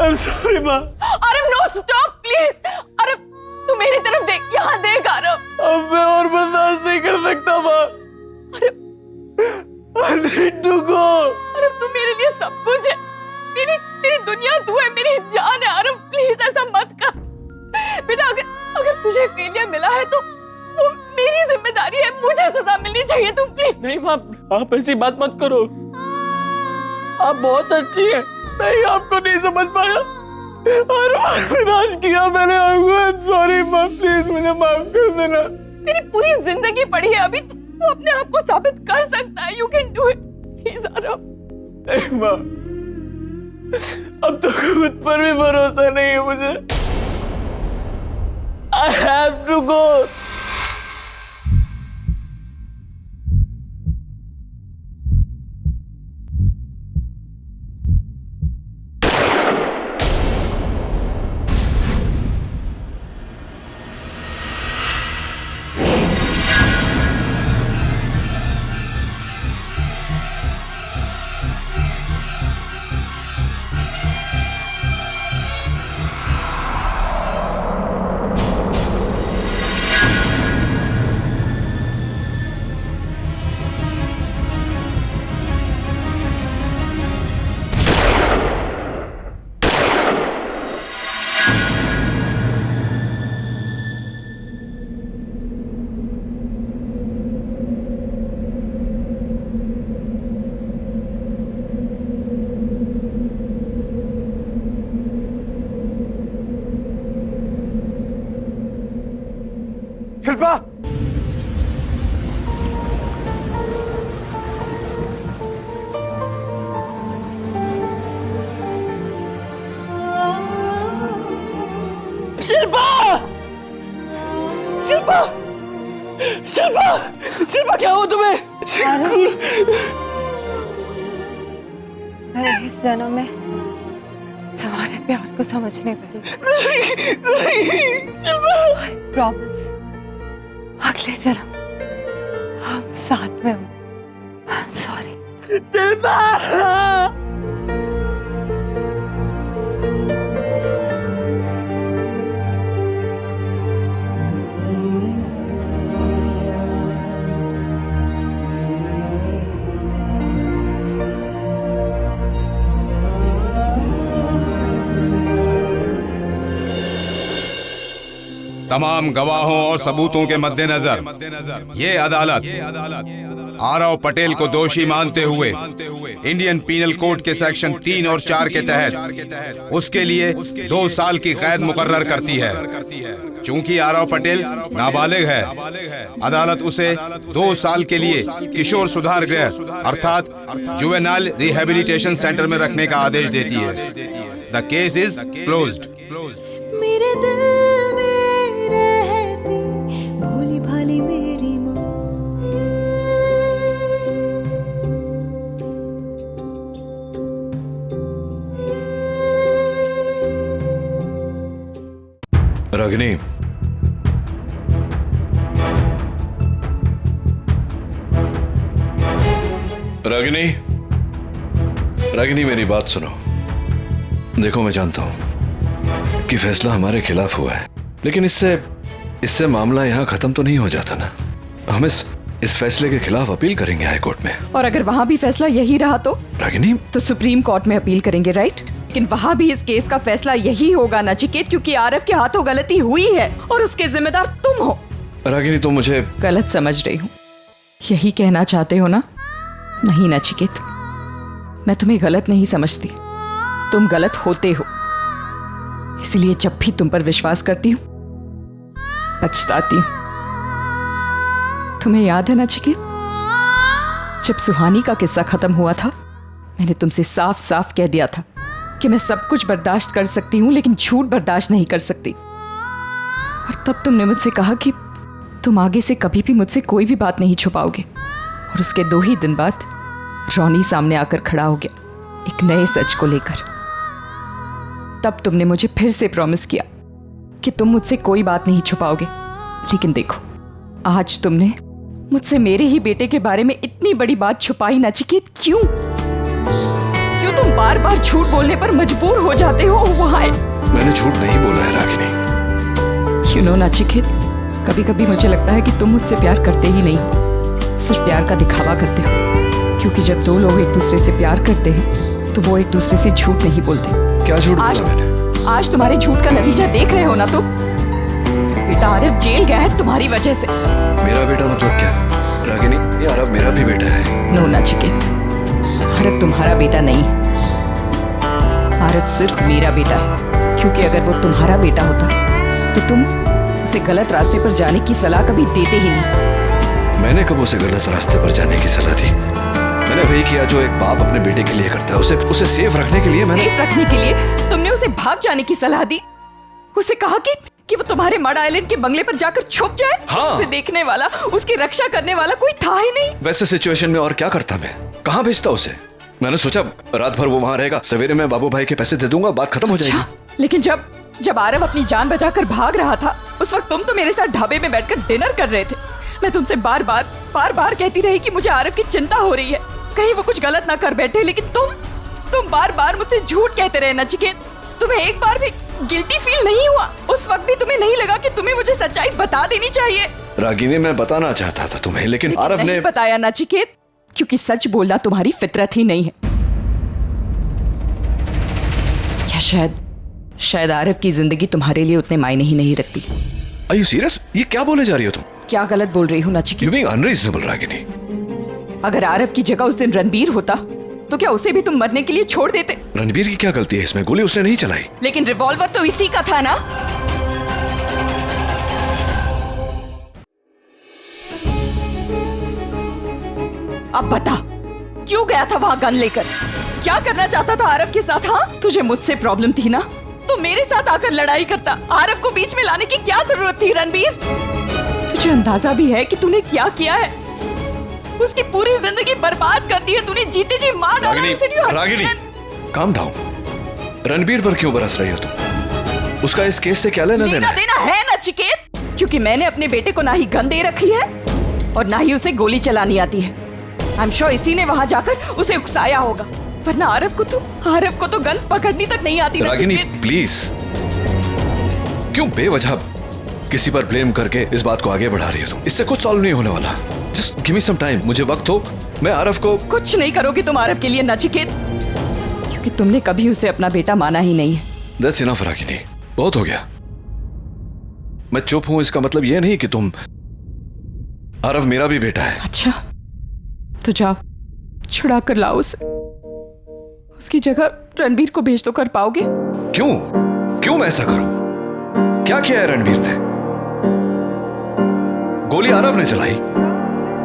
I'm sorry माँ। Aarav no stop please. Aarav तू मेरी तरफ देख, यहाँ देख आरव। अब मैं और बर्दाश्त नहीं कर सकता माँ। I need to go। Aarav तू मेरे लिए सब कुछ है, तेरी दुनिया तू है, मेरी जान है। आरव प्लीज ऐसा मत कर बेटा। अगर तुझे फेलियर मिला है तो वो मेरी जिम्मेदारी है, मुझे सजा मिलनी चाहिए। तुम प्लीज। नहीं माँ, आप ऐसी बात मत करो। आप बहुत अच्छी है, मैं आपको नहीं समझ पाया और निराश किया मैंने आपको। सॉरी माँ, प्लीज मुझे माफ कर देना। तेरी पूरी जिंदगी पड़ी है अभी, तू अपने आप को साबित कर सकता है। You can do it, please Aarav. नहीं माँ, अब तो खुद पर भी भरोसा नहीं है मुझे। I have to go. Shilpa, Shilpa, Shilpa, Shilpa, Shilpa, क्या हुआ तुम्हें? मैं इस जन्म में तुम्हारे प्यार को समझने पड़ी। I promise, अगले जन्म हम साथ में होंगे। I'm sorry। शिल्पा, तमाम गवाहों और सबूतों के मद्देनजर ये अदालत आरव पटेल को दोषी मानते हुए इंडियन पीनल कोड के सेक्शन 3 और 4 के तहत उसके लिए 2 साल की कैद मुकर्रर करती है। चूंकि आरव पटेल नाबालिग है, अदालत उसे 2 साल के लिए किशोर सुधार गृह अर्थात जुवेनाइल रिहेबिलिटेशन सेंटर में रखने का आदेश देती है। The case is closed. मेरे दिल में रहती भोली भाली मेरी माँ। रागिनी, रागिनी, रागिनी, मेरी बात सुनो। देखो, मैं जानता हूं कि फैसला हमारे खिलाफ हुआ है, लेकिन इससे मामला यहां खत्म तो नहीं हो जाता ना। हम इस फैसले के खिलाफ अपील करेंगे हाई कोर्ट में। और अगर वहाँ भी फैसला यही रहा तो रागिनी, तो सुप्रीम कोर्ट में अपील करेंगे, राइट? लेकिन वहाँ भी इस केस का फैसला यही होगा नचिकेत, क्योंकि आरव के हाथों गलती हुई है और उसके जिम्मेदार तुम हो। रागिनी, तुम मुझे गलत समझ रही हूँ, यही कहना चाहते हो ना? नहीं नचिकेत, मैं तुम्हें गलत नहीं समझती, तुम गलत होते हो। इसलिए जब भी तुम पर विश्वास करती हूँ पछताती हूँ। तुम्हें याद है नचिकेत, जब सुहानी का किस्सा खत्म हुआ था, मैंने तुमसे साफ साफ कह दिया था कि मैं सब कुछ बर्दाश्त कर सकती हूँ लेकिन झूठ बर्दाश्त नहीं कर सकती। और तब तुमने मुझसे कहा कि तुम आगे से कभी भी मुझसे कोई भी बात नहीं छुपाओगे। और उसके 2 ही दिन बाद रॉनी सामने आकर खड़ा हो गया एक नए सच को लेकर। तब तुमने मुझे फिर से प्रॉमिस किया कि तुम मुझसे कोई बात नहीं छुपाओगे। लेकिन देखो, आज तुमने मुझसे मेरे ही बेटे के बारे में इतनी बड़ी बात छुपाई। नचिकेत, क्यों तुम बार बार झूठ बोलने पर मजबूर हो जाते हो? वहां मैंने झूठ नहीं बोला है रागिनी। यू नो नचिकेत, कभी कभी मुझे लगता है कि तुम मुझसे प्यार करते ही नहीं, सिर्फ प्यार का दिखावा करते हो। क्योंकि जब 2 लोग एक दूसरे से प्यार करते हैं तो वो एक दूसरे से झूठ नहीं बोलते। क्या झूठ बोला मैंने? आज तुम्हारे झूठ का नतीजा देख रहे हो ना तुम? बेटा आरिफ जेल गया है तुम्हारी वजह से। मेरा बेटा मतलब क्या? रागिनी, ये आरव मेरा भी बेटा है। नो नचिकेत, आरिफ तुम्हारा बेटा नहीं है। आरिफ सिर्फ मेरा बेटा है, क्योंकि अगर वो तुम्हारा बेटा होता तो तुम उसे गलत रास्ते पर जाने की सलाह कभी देते ही नहीं। मैंने कब उसे गलत रास्ते पर जाने की सलाह दी? मैंने वही किया जो एक बाप अपने बेटे के लिए करता है। उसे सेफ रखने के लिए मैंने सेफ रखने के लिए तुमने उसे भाग जाने की सलाह दी। उसे कहा कि वो तुम्हारे मड आइलैंड के बंगले पर जाकर छुप जाए। हाँ। उसे देखने वाला, उसकी रक्षा करने वाला कोई था ही नहीं। वैसे सिचुएशन में और क्या करता मैं? कहाँ भेजता उसे? मैंने सोचा रात भर वो वहां रहेगा, सवेरे मैं बाबू भाई के पैसे दे दूंगा, बात खत्म हो जाएगी। लेकिन जब आरव अपनी जान बचाकर भाग रहा था, उस वक्त तुम तो मेरे साथ ढाबे में बैठकर डिनर कर रहे थे। मैं तुमसे बार बार कहती रही कि मुझे आरव की चिंता हो रही है, कहीं वो कुछ गलत ना कर बैठे। लेकिन तुम बार बार मुझसे झूठ कहते रहे नचिकेत। तुम्हें एक बार भी गिल्टी फील नहीं हुआ? उस वक्त भी तुम्हें नहीं लगा कि तुम्हें मुझे सच्चाई बता देनी चाहिए? रागिनी, मैं बताना चाहता था तुम्हें, लेकिन आरव ने बताया नचिकेत, क्योंकि सच बोलना तुम्हारी फितरत ही नहीं है। या शायद आरव की जिंदगी तुम्हारे लिए उतने मायने ही नहीं रखती। Are you serious? ये क्या बोले जा रही हो तुम? क्या गलत बोल रही हो Nachiket? You're being unreasonable, Ragini. अगर आरव की जगह उस दिन रणबीर होता तो क्या उसे भी तुम मरने के लिए छोड़ देते? रणबीर की क्या गलती है इसमें? गोली उसने नहीं चलाई। लेकिन रिवॉल्वर तो इसी का था ना। अब बता, क्यों गया था वहां गन लेकर? क्या करना चाहता था आरव के साथ? हाँ, तुझे मुझसे प्रॉब्लम थी ना, तो मेरे साथ आकर लड़ाई करता। आरव को बीच में लाने की क्या जरूरत थी रणबीर? तुझे अंदाजा भी है कि तूने क्या किया है? उसकी पूरी जिंदगी बर्बाद कर दी है तूने, जीते जी मार डाला उसे। Ragini, calm down. रणबीर पर क्यों बरस रही हो तुम? उसका इस केस से क्या लेना देना है नचिकेत? क्योंकि मैंने अपने बेटे को ना ही गन दे रखी है और ना ही उसे गोली चलानी आती है। आई एम श्योर इसी ने वहां जाकर उसे उकसाया होगा, वरना आरव को तो गन पकड़नी तक नहीं आती। रागिनी प्लीज, क्यों बेवजह किसी पर ब्लेम करके इस बात को आगे बढ़ा रही हो तुम? इससे कुछ सॉल्व नहीं होने वाला। Just give me some time, मुझे वक्त हो, मैं आरव को। कुछ नहीं करोगे तुम आरव के लिए नचिकेत, क्योंकि तुमने कभी उसे अपना बेटा माना ही नहीं है। That's enough रागिनी, बहुत हो गया। मैं चुप हूं इसका मतलब यह नहीं कि तुम। आरव मेरा भी बेटा है। अच्छा, तो जाओ छुड़ा कर लाओ उसे। उसकी जगह रणबीर को भेज तो कर पाओगे? क्यों मैं ऐसा करूं? क्या किया है रणबीर ने? गोली आरव ने चलाई,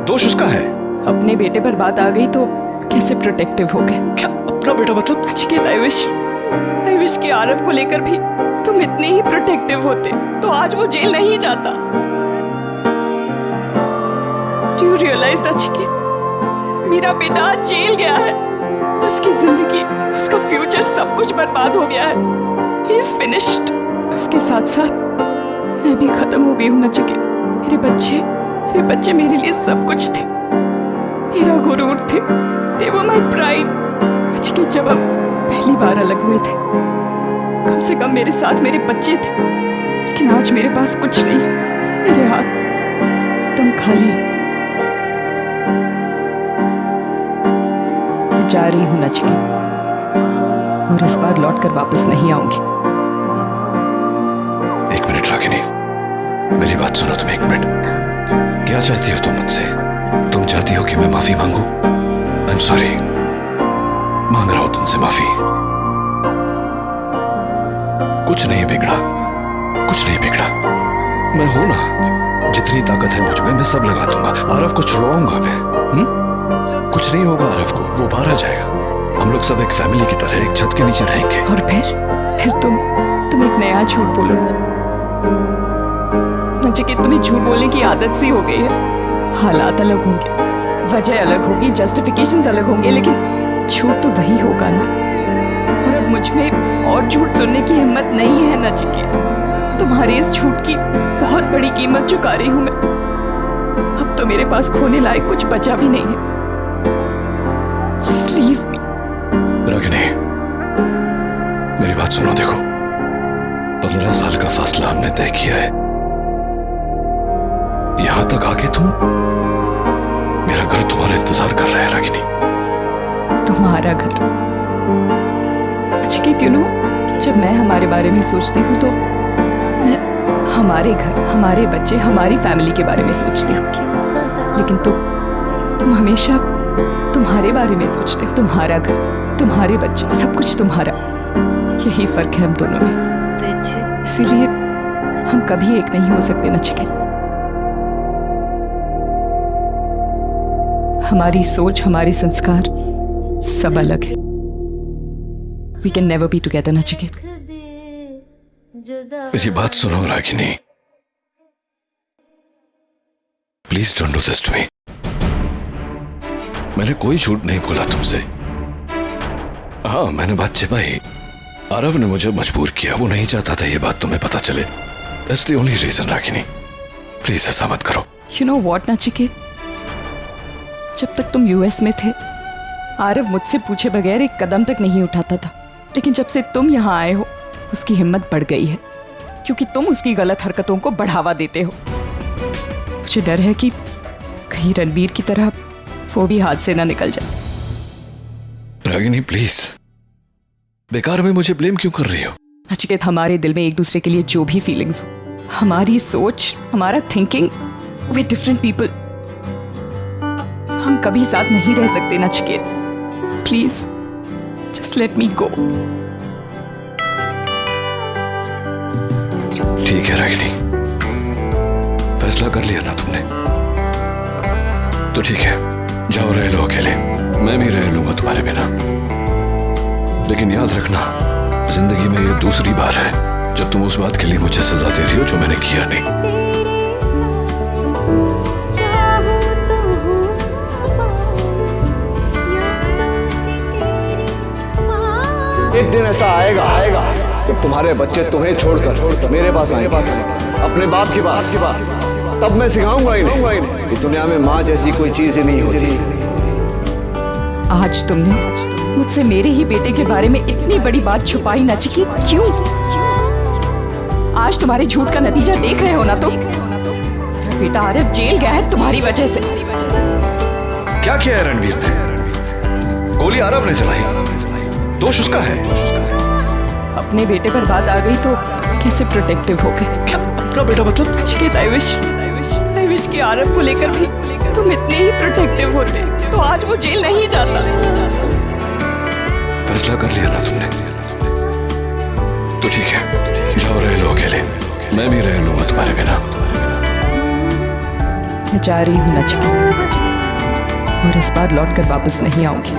दोष उसका है। अपने बेटे पर बात आ गई तो कैसे प्रोटेक्टिव हो गए? क्या अपना बेटा मतलब? नचिकेत, आई विश कि आरव को लेकर भी तुम इतने ही प्रोटेक्टिव होते तो आज वो जेल नहीं जाता। डू यू रियलाइज नचिकेत, मेरा बेटा आज जेल गया है। उसकी जिंदगी, उसका फ्यूचर सब कुछ बर्बाद हो गया है। He is finished. उसके साथ साथ मैं भी खत्म हो गई हूँ नचिकेत। मेरे बच्चे मेरे लिए सब कुछ थे, मेरा गुरूर थे। They were my pride। Nachiket, जब हम पहली बार अलग हुए थे, कम से कम मेरे साथ मेरे बच्चे थे, लेकिन आज मेरे पास कुछ नहीं है। मेरे हाथ एकदम खाली है। मैं जा रही हूँ नचिकेत, और इस बार लौटकर वापस नहीं आऊंगी। एक मिनट रागिनी, मेरी बात सुनो तुम एक मिनट। क्या चाहती हो तुम मुझसे? तुम चाहती हो कि मैं माफी मांगू? आई एम सॉरी, मांग रहा हूं तुमसे माफी। कुछ नहीं बिगड़ा। मैं हूं ना, जितनी ताकत है मुझ में मैं सब लगा दूंगा। आरव को छुड़वाऊंगा मैं। कुछ नहीं होगा आरव को, वो बाहर आ जाएगा। हम लोग सब एक फैमिली की तरह एक छत के नीचे रहेंगे। और फिर तुम एक नया झूठ बोलोगे नचिकेत। तुम्हें झूठ बोलने की आदत सी हो गई है। हालात अलग होंगे, वजह अलग होगी, जस्टिफिकेशंस अलग होंगे, लेकिन झूठ तो वही होगा ना। और अब मुझ में और झूठ सुनने की हिम्मत नहीं है नचिकेत। तुम्हारे इस झूठ की बहुत बड़ी कीमत चुका रही हूं मैं। अब तो मेरे पास खोने लायक कुछ बचा भी नहीं है। Just leave me। रागिनी, मेरी बात सुनो। देखो, 15 साल का फासला हमने तय किया है। यहां तक आके मेरा घर तुम्हारा इंतजार कर रहा है रागिनी। तुम्हारा घर? नचिकेत, यू नो, जब मैं हमारे बारे में सोचती हूँ तो मैं हमारे घर, हमारे बच्चे, हमारी फैमिली के बारे में सोचती हो, लेकिन तुम हमेशा तुम्हारे बारे में सोचते हो। तुम्हारा घर, तुम्हारे बच्चे, सब कुछ तुम्हारा। यही फर्क है हम दोनों में, इसीलिए हम कभी एक नहीं हो सकते नचिकेत। हमारी सोच, हमारे संस्कार सब अलग है। We can never be together, Nachiket. मेरी बात सुनो Ragini, please don't do this to me. मैंने कोई झूठ नहीं बोला तुमसे। हाँ, मैंने बात छिपाई। आरव ने मुझे मजबूर किया, वो नहीं चाहता था ये बात तुम्हें पता चले। That's the only reason, Ragini. Please ऐसा मत करो। You know what, Nachiket? जब तक तुम यूएस में थे, आरव मुझसे पूछे बगैर एक कदम तक नहीं उठाता था, लेकिन जब से तुम यहाँ आए हो, उसकी हिम्मत बढ़ गई है, क्योंकि तुम उसकी गलत हरकतों को बढ़ावा देते हो। मुझे डर है कि कहीं रणबीर की तरह वो भी हाथ से ना निकल जाए। रागिनी प्लीज, बेकार में मुझे ब्लेम क्यों कर रही हो? नचिकेत, हमारे दिल में एक दूसरे के लिए जो भी फीलिंग्स हो, हमारी सोच, हमारा थिंकिंग, वे डिफरेंट पीपल। हम कभी साथ नहीं रह सकते Nachiket. Please just let me go. ठीक है रागिनी, फैसला कर लिया ना तुमने, तो ठीक है, जाओ रह लो अकेले। मैं भी रह लूंगा तुम्हारे बिना, लेकिन याद रखना, जिंदगी में ये दूसरी बार है जब तुम उस बात के लिए मुझे सजा दे रही हो जो मैंने किया नहीं। एक दिन ऐसा आएगा जब तुम्हारे बच्चे तुम्हें छोड़कर मेरे पास आएंगे, अपने बाप के पास। तब मैं सिखाऊंगा इन्हें कि दुनिया में माँ जैसी कोई चीज ही नहीं होती। आज तुमने मुझसे मेरे ही बेटे के बारे में इतनी बड़ी बात छुपाई नचिकेत, क्यों? आज तुम्हारे झूठ का नतीजा देख रहे हो ना तुम। मेरा बेटा आरव जेल गया है तुम्हारी वजह से। क्या किया है रणवीर ने? गोली आरव ने चलाई, दोष उसका है। अपने बेटे पर बात आ गई तो कैसे प्रोटेक्टिव हो गए? क्या अपना बेटा मतलब? नचिकेत, आई विश कि आरव को लेकर भी तुम इतने ही प्रोटेक्टिव होते, तो आज वो जेल नहीं जाता। फैसला कर लिया ना तुमने, तो ठीक है, जाओ रह लो अकेले। मैं भी रह लूंगा तुम्हारे बिना। मैं जा रही हूँ नचिकेत, और इस बार लौट कर वापस नहीं आऊंगी।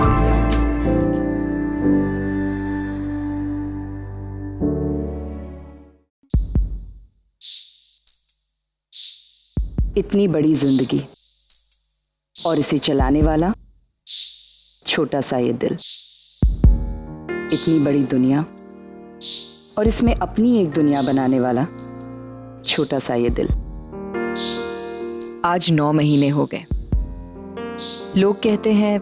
इतनी बड़ी जिंदगी और इसे चलाने वाला छोटा सा ये दिल। इतनी बड़ी दुनिया और इसमें अपनी एक दुनिया बनाने वाला छोटा सा ये दिल। आज 9 महीने हो गए। लोग कहते हैं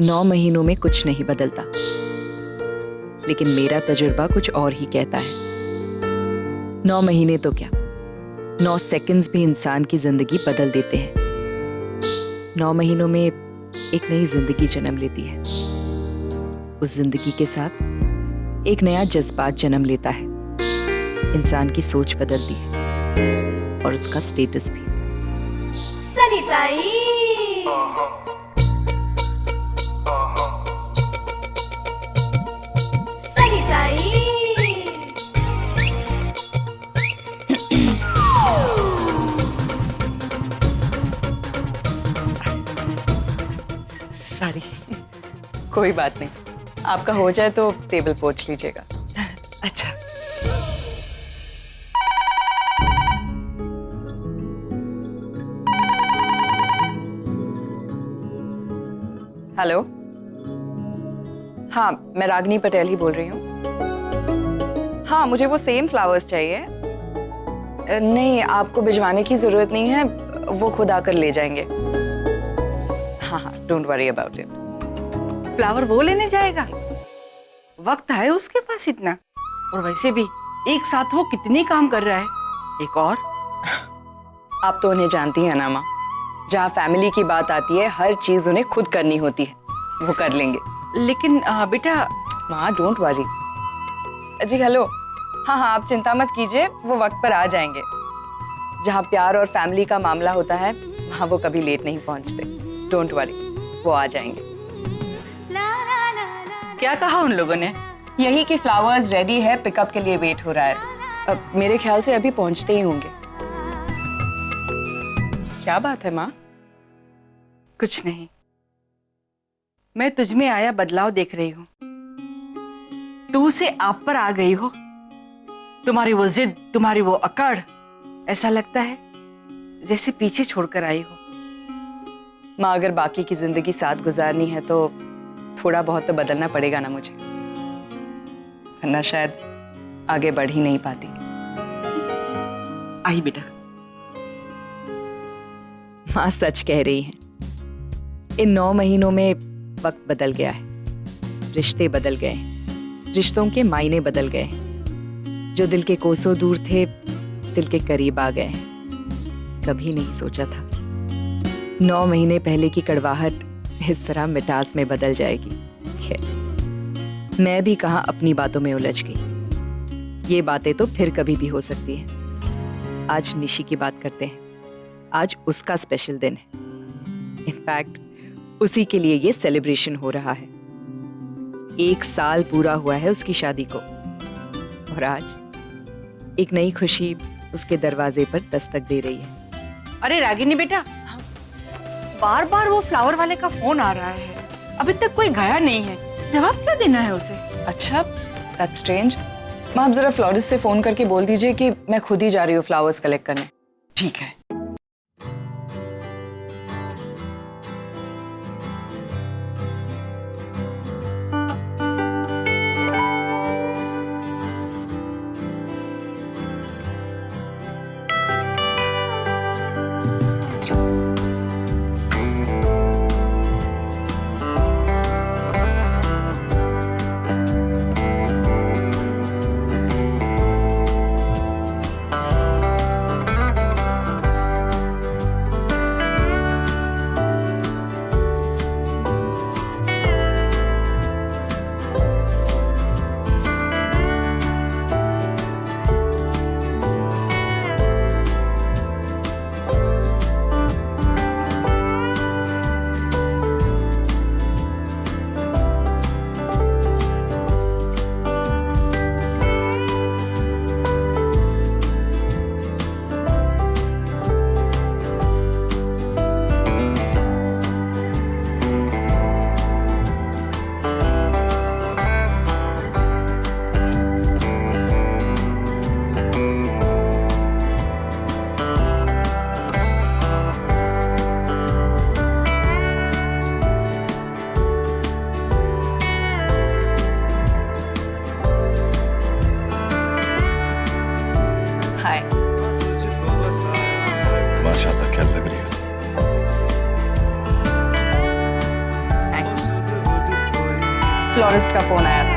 9 महीनों में कुछ नहीं बदलता, लेकिन मेरा तजुर्बा कुछ और ही कहता है। 9 महीने तो क्या, 9 सेकंड्स भी इंसान की जिंदगी बदल देते हैं। 9 महीनों में एक नई जिंदगी जन्म लेती है। उस जिंदगी के साथ एक नया जज्बात जन्म लेता है। इंसान की सोच बदलती है और उसका स्टेटस भी। सनिताई सॉरी। कोई बात नहीं, आपका हो जाए तो टेबल पोंछ लीजिएगा। अच्छा। हेलो, हाँ मैं रागिनी पटेल ही बोल रही हूँ। हाँ मुझे वो सेम फ्लावर्स चाहिए। नहीं, आपको भिजवाने की जरूरत नहीं है, वो खुद आकर ले जाएंगे। हाँ हाँ, don't worry about it. Flower वो लेने जाएगा? वक्त है उसके पास इतना? और वैसे भी एक साथ वो कितने काम कर रहा है। एक और आप तो उन्हें जानती हैं ना माँ, जहाँ फैमिली की बात आती है हर चीज उन्हें खुद करनी होती है, वो कर लेंगे। लेकिन बेटा। माँ डोंट वरी। जी हेलो, हाँ हाँ आप चिंता मत कीजिए, वो वक्त पर आ जाएंगे। जहाँ प्यार और फैमिली का मामला होता है वहाँ वो कभी लेट नहीं पहुँचते। डोंट वरी, वो आ जाएंगे। क्या कहा उन लोगों ने? यही कि फ्लावर्स रेडी है, पिकअप के लिए वेट हो रहा है। अब मेरे ख्याल से अभी पहुंचते ही होंगे। क्या बात है माँ? कुछ नहीं, मैं तुझ में आया बदलाव देख रही हूँ। तू से आप पर आ गई हो। तुम्हारी वो जिद, तुम्हारी वो अकड़, ऐसा लगता है जैसे पीछे छोड़कर आई हो। माँ, अगर बाकी की जिंदगी साथ गुजारनी है तो थोड़ा बहुत तो बदलना पड़ेगा ना मुझे, वरना शायद आगे बढ़ ही नहीं पाती। आई बेटा। माँ सच कह रही हैं। इन 9 महीनों में वक्त बदल गया है, रिश्ते बदल गए हैं, रिश्तों के मायने बदल गए हैं। जो दिल के कोसों दूर थे दिल के करीब आ गए हैं। कभी नहीं सोचा था 9 महीने पहले की कड़वाहट इस तरह मिठास में बदल जाएगी। खैर, मैं भी कहाँ अपनी बातों में उलझ गई। ये बातें तो फिर कभी भी हो सकती हैं। आज निशी की बात करते हैं। आज उसका स्पेशल दिन है। इनफैक्ट उसी के लिए ये सेलिब्रेशन हो रहा है। 1 साल पूरा हुआ है उसकी शादी को, और आज एक नई खुशी उसके दरवाजे पर दस्तक दे रही है। अरे रागिनी बेटा, बार बार वो फ्लावर वाले का फोन आ रहा है, अभी तक कोई गया नहीं है। जवाब क्या देना है उसे? अच्छा, दैट्स स्ट्रेंज। माँ, आप जरा फ्लोरिस्ट से फोन करके बोल दीजिए कि मैं खुद ही जा रही हूँ फ्लावर्स कलेक्ट करने। ठीक है। माशाल्लाह, क्या लग रही है। फ्लोरिस्ट का फोन आया था।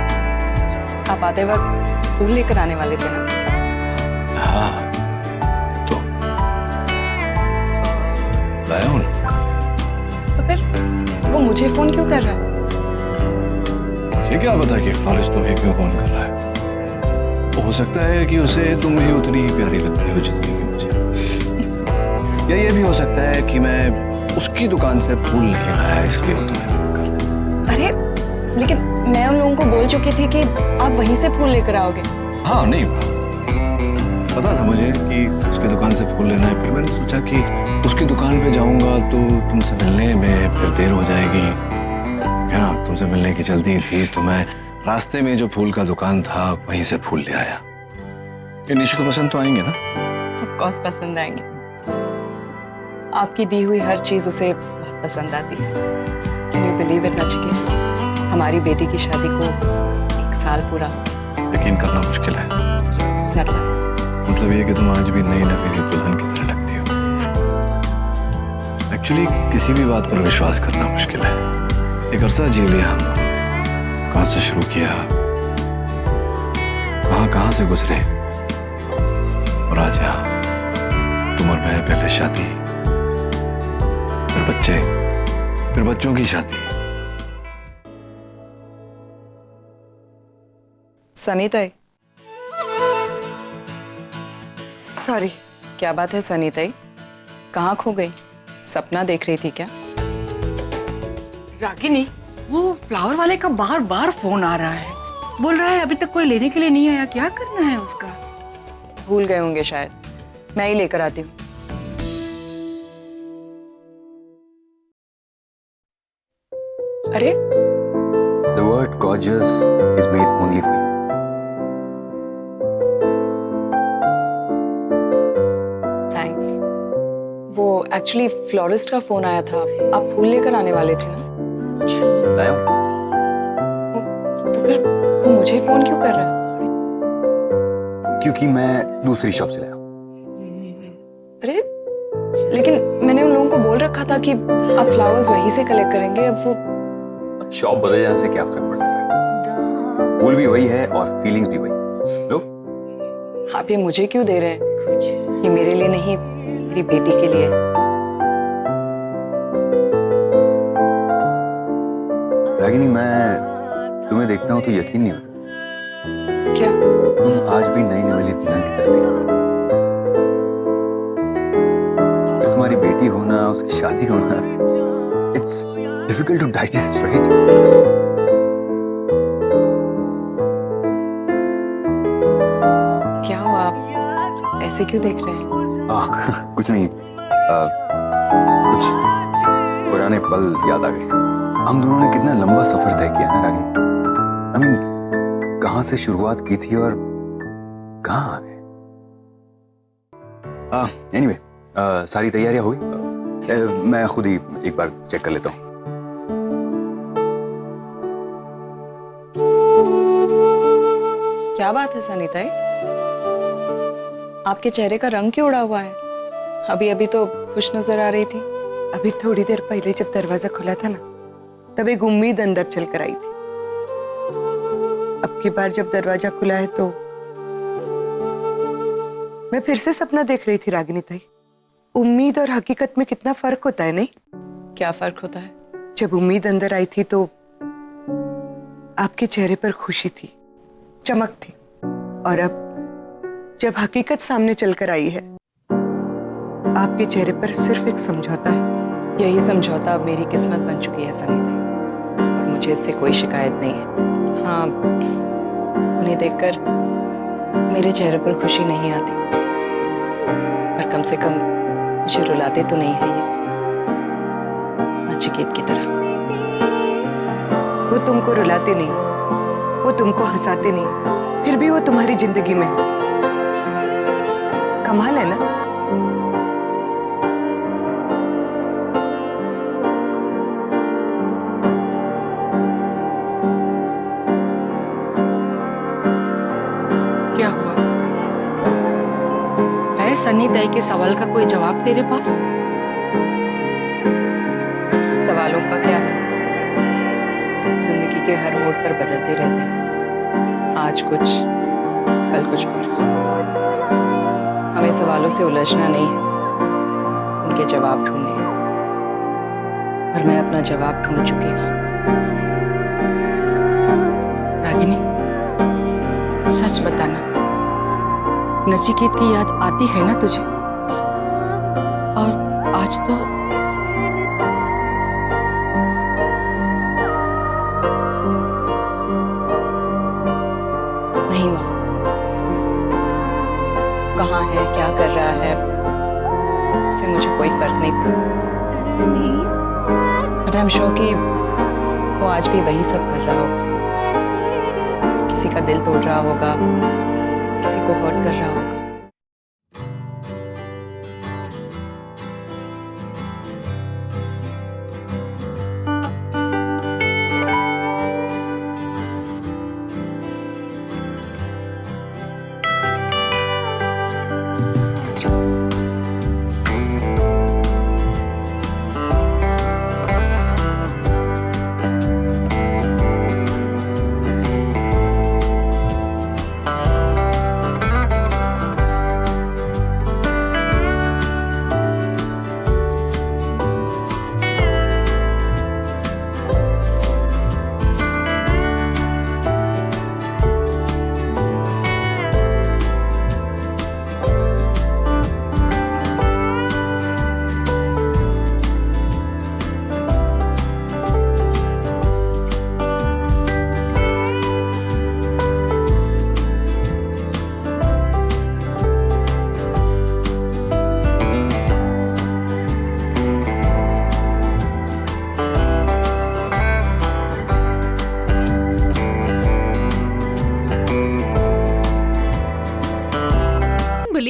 आप आते वक्त फूल लेकर आने वाले थे ना? हाँ, तो लाया हूँ ना। तो फिर वो मुझे फोन क्यों कर रहा है? ये क्या पता कि फ्लोरिस्ट तुम्हें क्यों फोन कर रहा है। हो सकता है कि उसे तुम भी उतनी ही प्यारी लगती हो जितनी कि मुझे। या ये भी हो सकता है कि मैं उसकी दुकान से फूल नहीं लाया इसलिए वो तुम्हें फोन कर रहा है। अरे लेकिन मैं उन लोगों को बोल चुकी थी कि आप वहीं से फूल लेकर आओगे। हाँ, नहीं पता था मुझे कि उसकी दुकान से फूल लेना है। फिर मैंने सोचा कि उसकी दुकान पे जाऊंगा तो तुमसे मिलने में फिर देर हो जाएगी, है ना। तुमसे मिलने की जल्दी थी तो मैं रास्ते में जो फूल का दुकान था वहीं से फूल ले आया। ये निशी को पसंद तो आएंगे ना? ऑफ कोर्स पसंद आएंगे। आपकी दी हुई हर चीज उसे बहुत पसंद आती है। Can you believe it Nachiket, हमारी बेटी की शादी को 1 साल पूरा। यकीन करना मुश्किल है। मतलब ये कि तुम आज भी नई नवेली दुल्हन की तरह लगती हो। एक्चुअली किसी भी बात पर विश्वास करना मुश्किल है। एक अरसा जी लिया हम, कहाँ से शुरू किया, कहाँ से गुजरे, और आज यहाँ तुम और मैं, पहले शादी, फिर बच्चे, फिर बच्चों की शादी। सनी ताई, सॉरी, क्या बात है सनीताई, कहाँ खो गई? सपना देख रही थी क्या? रागिनी, वो फ्लावर वाले का बार बार फोन आ रहा है। बोल रहा है अभी तक कोई लेने के लिए नहीं आया। क्या करना है उसका? भूल गए होंगे शायद, मैं ही लेकर आती हूँ। अरे The word gorgeous is made only for you. Thanks. वो एक्चुअली फ्लोरिस्ट का फोन आया था, आप फूल लेकर आने वाले थे ना? लाया हूं। तो फिर वो मुझे फोन क्यों कर रहा है? क्योंकि मैं दूसरी शॉप से लाया हूं। अरे लेकिन मैंने उन लोगों को बोल रखा था कि आप फ्लावर्स वहीं से कलेक्ट करेंगे। अब वो अब शॉप बदल जाने से क्या फर्क पड़ता है? फूल भी वही है और फीलिंग्स भी वही। लो। आप ये मुझे क्यों दे रहे हैं? ये मेरे लिए नहीं, मेरी बेटी के लिए। रागिनी, मैं तुम्हें देखता हूँ तो यकीन नहीं होता। क्या? तुम आज भी नई नवेली दुल्हन की तरह दिखती हो। तुम्हारी बेटी होना, उसकी शादी होना, it's difficult to digest, right? क्या हुआ, आप ऐसे क्यों देख रहे हैं? कुछ नहीं, कुछ पुराने पल याद आ गए। हम दोनों ने कितना लंबा सफर तय किया ना रागिनी। I mean, कहाँ से शुरुआत की थी और कहाँ आ गए। एनीवे, सारी तैयारियां हो गई। मैं खुद ही एक बार चेक कर लेता हूँ। क्या बात है सनीताई, आपके चेहरे का रंग क्यों उड़ा हुआ है? अभी अभी तो खुश नजर आ रही थी। अभी थोड़ी देर पहले जब दरवाजा खुला था ना, तब एक उम्मीद अंदर चल कर आई थी। अब की बार जब दरवाजा खुला है तो मैं फिर से सपना देख रही थी रागिनी ताई। उम्मीद और हकीकत में कितना फर्क होता है, नहीं? क्या फर्क होता है? जब उम्मीद अंदर आई थी तो आपके चेहरे पर खुशी थी, चमक थी, और अब जब हकीकत सामने चलकर आई है, आपके चेहरे पर सिर्फ एक समझौता है। यही समझौता अब मेरी किस्मत बन चुकी है सनीताई, और मुझे इससे कोई शिकायत नहीं है। हाँ, उन्हें देखकर मेरे चेहरे पर खुशी नहीं आती, पर कम से कम मुझे रुलाते तो नहीं है ये, नचिकेत की तरह। वो तुमको रुलाते नहीं, वो तुमको हंसाते नहीं, फिर भी वो तुम्हारी जिंदगी में है। कमाल है ना? क्या हुआ है? सनीताई के सवाल का कोई जवाब तेरे पास? सवालों का क्या है, जिंदगी के हर मोड़ पर बदलते रहते हैं। आज कुछ, कल कुछ और। हमें सवालों से उलझना नहीं है, उनके जवाब ढूंढने हैं, और मैं अपना जवाब ढूंढ चुकी हूँ। रागिनी, सच बताना, नचिकेत की याद आती है ना तुझे? और आज तो नहीं माँ, कहाँ है, क्या कर रहा है, इससे मुझे कोई फर्क नहीं पड़ता। बट आई एम श्योर कि वो आज भी वही सब कर रहा होगा, किसी का दिल तोड़ रहा होगा, किसी को हर्ट कर रहा होगा।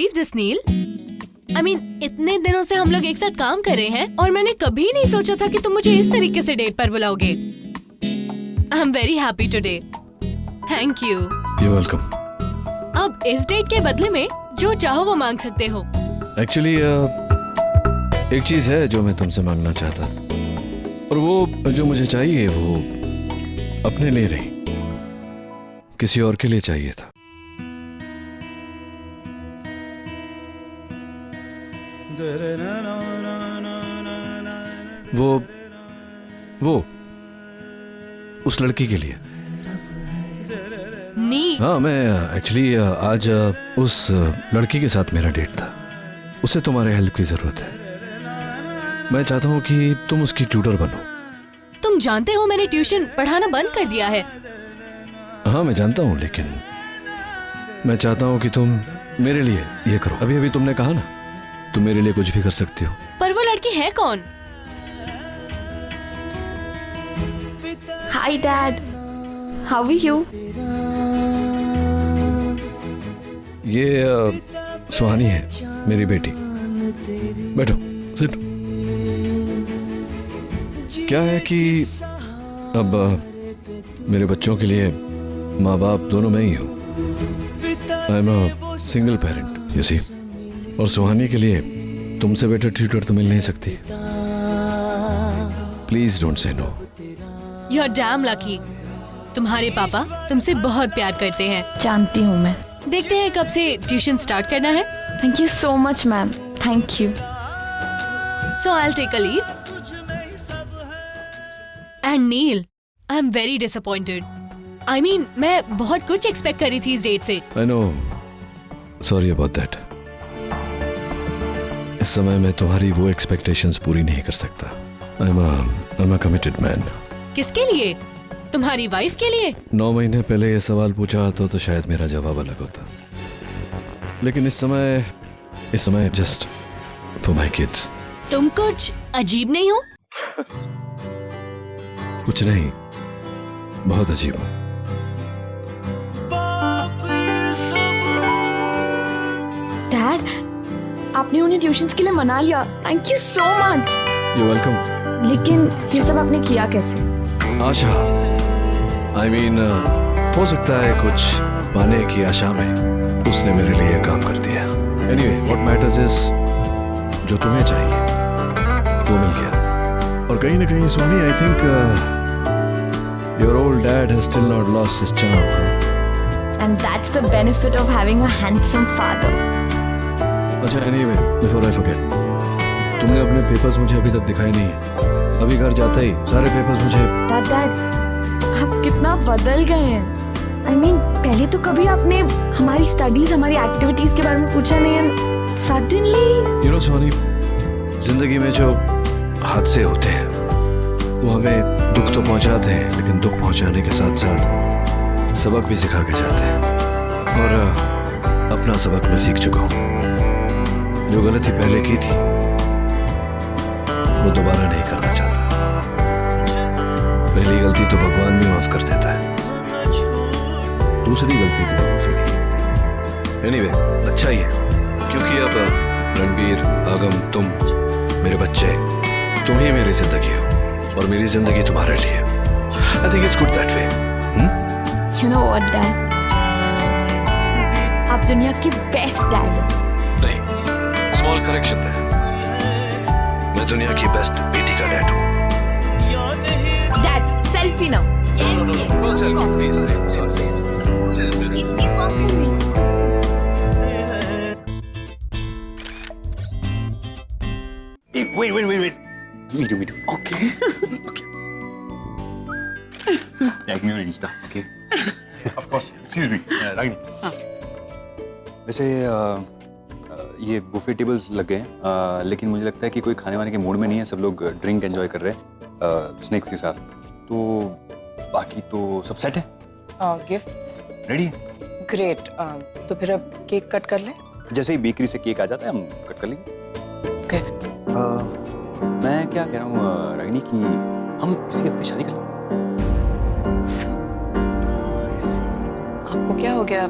Believe this Neel? I mean, इतने दिनों से हम लोग एक साथ काम कर रहे हैं और मैंने कभी नहीं सोचा था कि तुम मुझे इस तरीके से डेट पर बुलाओगे। I am very happy today. Thank you. You're welcome. अब इस डेट के बदले में जो चाहो वो मांग सकते हो। एक्चुअली एक चीज है जो मैं तुमसे मांगना चाहता, और वो जो मुझे चाहिए वो अपने लिए नहीं, किसी और के लिए चाहिए था। वो उस लड़की के लिए। नी हाँ, मैं एक्चुअली आज उस लड़की के साथ मेरा डेट था। उसे तुम्हारे हेल्प की जरूरत है। मैं चाहता हूँ कि तुम उसकी ट्यूटर बनो। तुम जानते हो मैंने ट्यूशन पढ़ाना बंद कर दिया है। हाँ मैं जानता हूँ, लेकिन मैं चाहता हूँ कि तुम मेरे लिए ये करो। अभी अभी तुमने कहा ना, तुम मेरे लिए कुछ भी कर सकती हो। पर वो लड़की है कौन? Hi dad, how are you? ये सुहानी है, मेरी बेटी। बैठो, सिट। क्या है कि अब मेरे बच्चों के लिए माँ बाप दोनों मैं ही हूँ। I am a single parent, you see. और सुहानी के लिए तुमसे बेटर ट्यूटर तो मिल नहीं सकती। Please don't say no. You are damn lucky. तुम्हारे पापा तुमसे बहुत प्यार करते हैं। जानती हूँ मैं। देखते हैं कब से ट्यूशन स्टार्ट करना है। Thank you so much ma'am, thank you. So I will take a leave. And Neel, I am very disappointed. I mean, मैं बहुत कुछ एक्सपेक्ट करी थी इस डेट से। I know, sorry about that. इस समय मैं तुम्हारी वो एक्सपेक्टेशंस पूरी नहीं कर सकता। आई एम अ कमिटेड मैन। किसके लिए? तुम्हारी वाइफ के लिए? 9 महीने पहले ये सवाल पूछा होता तो शायद मेरा जवाब अलग होता, लेकिन इस समय जस्ट फॉर माय किड्स। तुम कुछ अजीब नहीं हो? कुछ नहीं, बहुत अजीब हूँ। डैड, आपने उन्हें ट्यूशंस के लिए मना लिया। Thank you so much. You welcome. लेकिन ये सब आपने किया कैसे? आशा, आई मीन, हो सकता है कुछ पाने की आशा में उसने मेरे लिए काम कर दिया। एनीवे, व्हाट मैटर्स इज जो तुम्हें चाहिए वो मिल गया। और कहीं ना कहीं Soni, I think your old dad has still not lost his charm. And that's the benefit of having a handsome father. अच्छा, एनीवे, बिफोर आई फॉरगेट, तुमने अपने पेपर्स मुझे अभी तक दिखाए नहीं है। अभी घर जाते ही सारे पेपर्स मुझे। डैड, आप कितना बदल गए हैं। I mean, पहले तो कभी आपने हमारी स्टडीज, हमारी एक्टिविटीज के बारे में पूछा नहीं है। सडनली, यू नो सोनी, जिंदगी में जो हादसे होते हैं वो हमें दुख तो पहुंचाते हैं, लेकिन दुख पहुंचाने के साथ साथ सबक भी सिखा के जाते हैं। और अपना सबक मैं सीख चुका हूँ। जो गलती पहले की थी वो दोबारा नहीं करना चाहता। पहली गलती तो भगवान भी माफ कर देता है, दूसरी गलती की माफी नहीं। एनीवे, अच्छा ही है, क्योंकि अब रणबीर, आगम, तुम मेरे बच्चे, तुम ही मेरी जिंदगी हो और मेरी जिंदगी तुम्हारे लिए। I think it's good that way. you know what, Dad? आप दुनिया के बेस्ट डैड हो। नहीं, स्मॉल करेक्शन है, मैं दुनिया की बेस्ट बेटी का डैड हूँ। डैड, सेल्फी ना। Wait. Me too. Okay. Tag me on Insta, okay? Of course. Excuse me, Ragini. वैसे ये बुफे टेबल्स लग गए हैं, लेकिन मुझे लगता है कि कोई खाने वाने के मूड में नहीं है। सब लोग ड्रिंक एंजॉय कर रहे हैं स्नैक्स के साथ। तो बाकी तो सब सेट है। गिफ्ट्स रेडी है? ग्रेट। तो फिर अब केक कट कर ले। जैसे ही बेकरी से केक आ जाता है हम कट कर लेंगे। ओके। मैं क्या कह रहा हूँ रागिनी कि हम इसी हफ्ते शादी कर लें। आपको क्या हो गया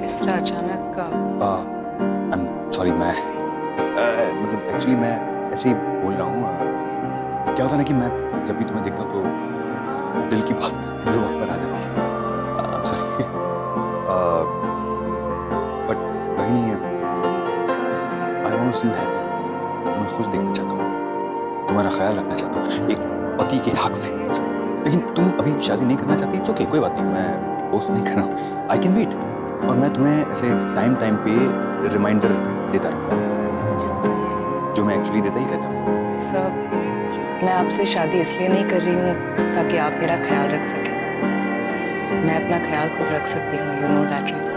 इस तरह अचानक का? सॉरी मैं मतलब एक्चुअली मैं ऐसे ही बोल रहा हूँ। क्या होता है ना कि मैं जब भी तुम्हें देखता हूँ तो दिल की बात जुबान पर आ जाती है। सॉरी बट वही नहीं है। I want to see you happy. मैं खुश देखना चाहता हूँ, तुम्हारा ख्याल रखना चाहता हूँ एक पति के हक से। लेकिन तुम अभी शादी नहीं करना चाहती, ओके कोई बात नहीं, मैं फोर्स नहीं कर रहा हूँ। I can wait. और मैं तुम्हें ऐसे टाइम टाइम पे रिमाइंडर देता रहूँगा, जो मैं एक्चुअली देता ही रहता हूँ। सर, मैं आपसे शादी इसलिए नहीं कर रही हूँ ताकि आप मेरा ख्याल रख सकें। मैं अपना ख्याल खुद रख सकती हूँ, you know that right?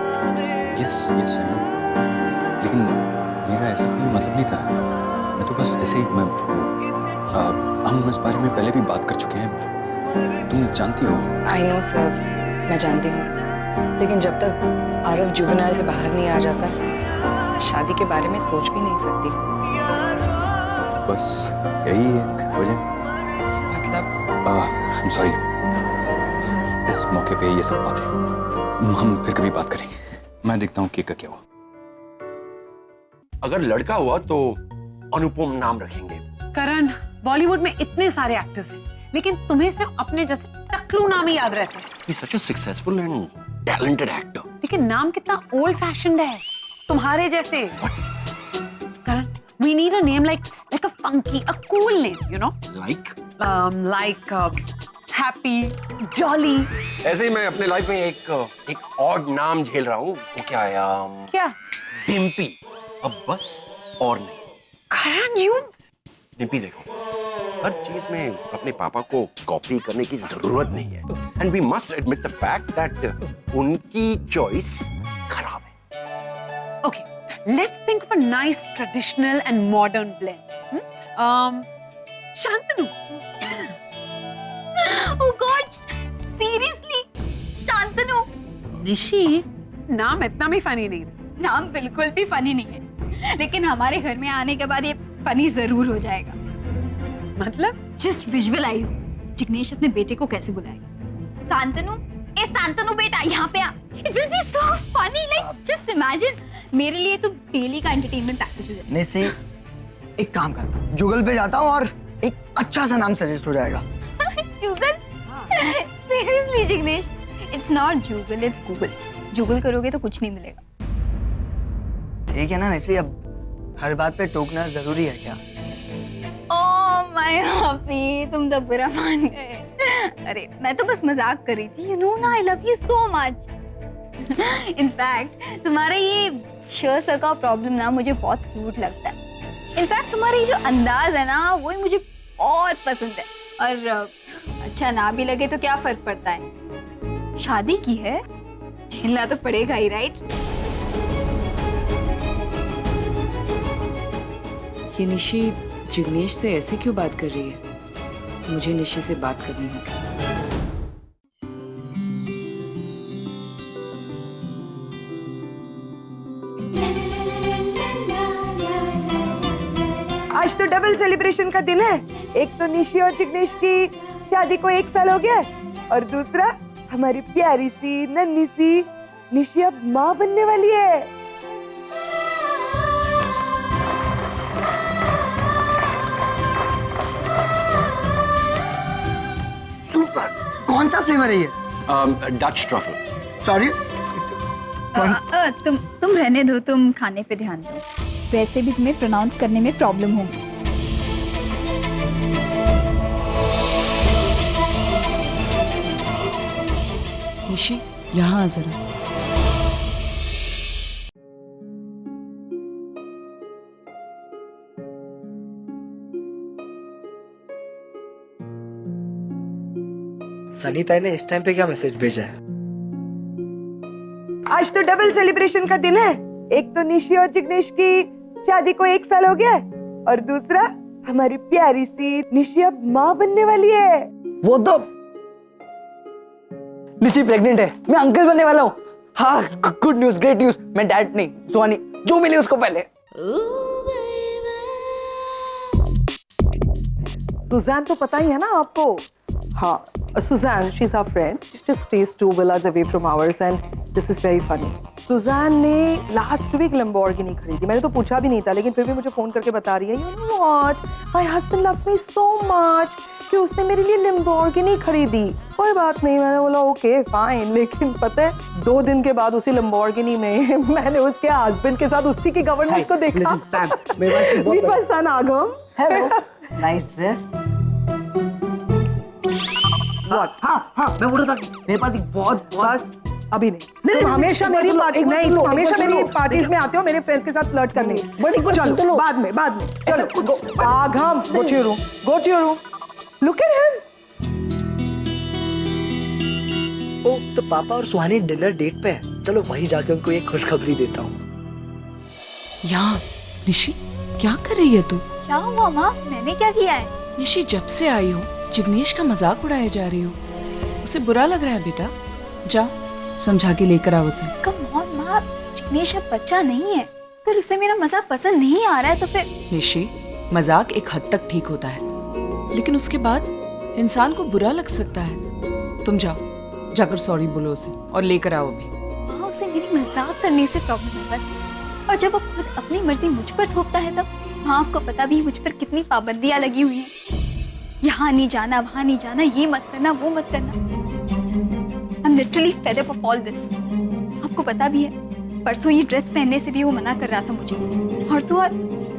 Yes yes I know. लेकिन मेरा ऐसा कोई मतलब नहीं था। मैं तो बस ऐसे ही हम इस बारे में पहले भी बात कर चुके हैं, तुम जानती हो। आई नो सर, मैं जानती हूँ, लेकिन जब तक आरव जुवेनाइल से बाहर नहीं आ जाता, मैं शादी के बारे में सोच भी नहीं सकती। बस यही एक वजह। मतलब सॉरी, इस मौके पे ये सब बात है, हम फिर कभी बात करेंगे। मैं देखता हूँ केक का क्या हुआ। अगर लड़का हुआ तो अनुपम नाम रखेंगे। करण, बॉलीवुड में इतने सारे एक्टर्स हैं, लेकिन तुम्हें सिर्फ अपने जैसे टकलू नाम ही याद रहते हैं। He's such a successful and talented actor. लेकिन नाम कितना ओल्ड फैशन्ड है, तुम्हारे जैसे। करण, we need a name like a funky, a cool name, you know? Like happy, jolly. ऐसे ही मैं अपने लाइफ में एक ऑड नाम झेल रहा हूँ। वो क्या है? क्या? डिम्पी। अब बस और नहीं। करण, you? डिम्पी देखो, हर चीज में अपने पापा को कॉपी करने की जरूरत नहीं है। And we must admit the fact that उनकी चॉइस खराब है। Okay, let's think of a nice traditional and modern blend. Shantanu. Oh God, seriously, Shantanu. Nishi, नाम इतना भी फनी नहीं था। नाम बिल्कुल भी फनी नहीं है, लेकिन हमारे घर में आने के बाद ये फनी जरूर हो जाएगा। मतलब? जस्ट विजुअलाइज जिग्नेश अपने बेटे को कैसे बुलाएगा। शांतनु, ए शांतनु बेटा, यहाँ पे आ। It will be so funny, like just imagine मेरे लिए तो डेली का एंटरटेनमेंट पैकेज हो जाएगा। नहीं से एक काम करता हूँ, गूगल पे जाता हूँ और एक अच्छा सा नाम सजेस्ट हो जाएगा। Google? Seriously Jignesh, it's not Jugal, it's Google. Jugal करोगे तो कुछ नहीं मिलेगा। ठीक है ना, नहीं अब हर बात पे टोकना जरूरी है क्या? ओह माय हैप्पी, तुम तो बुरा मान गए। अरे मैं तो बस मजाक कर रही थी, यू नो ना, I love you so much. In fact तुम्हारा ये श स का प्रॉब्लम ना मुझे बहुत क्यूट लगता है। इनफैक्ट तुम्हारी जो अंदाज है ना, वो ही मुझे बहुत पसंद है। और अच्छा ना भी लगे तो क्या फर्क पड़ता है, शादी की है, झेलना तो पड़ेगा ही, राइट? ये निशी जिग्नेश से ऐसे क्यों बात कर रही है? मुझे निशी से बात करनी होगी। आज तो डबल सेलिब्रेशन का दिन है। एक तो निशी और जिग्नेश की शादी को 1 साल हो गया, और दूसरा हमारी प्यारी सी नन्ही सी निशी अब माँ बनने वाली है। सुपर। कौन सा फ्लेवर है ये? Dutch truffle. सॉरी। तुम रहने दो, तुम खाने पे ध्यान दो। वैसे भी तुम्हें प्रोनाउंस करने में प्रॉब्लम होगी। निशी, यहाँ आ जरा। सनीता ने इस टाइम पे क्या मैसेज भेजा है? आज तो डबल सेलिब्रेशन का दिन है। एक तो निशी और जिग्नेश की शादी को 1 साल हो गया, और दूसरा हमारी प्यारी सी निशी अब माँ बनने वाली है। वो तो निशी प्रेग्नेंट है, मैं अंकल बनने वाला हूँ। हाँ, गुड न्यूज, ग्रेट न्यूज। मैं डैड नहीं, सुहानी, जो मिले उसको पहले। सुजान तो पता ही है ना आपको? हाँ, Suzanne, she's our friend. She just stays 2 villas away from ours, and this is very funny. Sujan ने लास्ट वीक लैम्बोर्गिनी खरीदी। मैंने तो पूछा भी नहीं था, लेकिन फिर भी मुझे फोन करके बता रही है, you know what, my husband loves me so much कि उसने मेरे लिए लैम्बोर्गिनी खरीदी। कोई बात नहीं, मैंने बोला ओके फाइन। लेकिन पता है 2 दिन के बाद उसी लैम्बोर्गिनी में मैंने उसके हस्बैंड के साथ उसी की गवर्नेंस को देखा। मीट माय सन आगम। Hello, nice dress. हाँ, मैं बोल रहा था मेरे पास एक बहुत बस अभी नहीं, तुम हमेशा मेरी पार्टी नहीं, तुम हमेशा मेरी पार्टीज में आते हो मेरे फ्रेंड्स के साथ फ्लर्ट करने। चलो बाद में चलो Aagam, go to your room, look at him. ओ तो पापा और सुहानी डिनर डेट पे है, चलो वहीं जाके उनको एक खुशखबरी देता हूँ। यहाँ निशी, क्या कर रही है तू? क्या हुआ माँ, मैंने क्या किया है? निशी, जब से आई हो जिग्नेश का मजाक उड़ाए जा रही हो, उसे बुरा लग रहा है बेटा। जा समझा के लेकर आओ उसे। कम ऑन माँ, जिग्नेश अब बच्चा नहीं है, अगर उसे मेरा मजाक पसंद नहीं आ रहा है तो फिर। निशी, मजाक एक हद तक ठीक होता है, लेकिन उसके बाद इंसान को बुरा लग सकता है। तुम जाओ, जाकर सॉरी बोलो उसे और लेकर आओ अभी। हाँ, उसे मेरी मजाक करने से प्रॉब्लम है बस, और जब वो खुद अपनी मर्जी मुझ पर थोपता है तब। हाँ, आपको पता भी मुझ पर कितनी पाबंदियां लगी हुई हैं, यहाँ नहीं जाना, वहाँ नहीं जाना, ये मत करना, वो मत करना। I'm literally fed up of all this. आपको पता भी है, परसों ये ड्रेस पहनने से भी वो मना कर रहा था मुझे, और तो और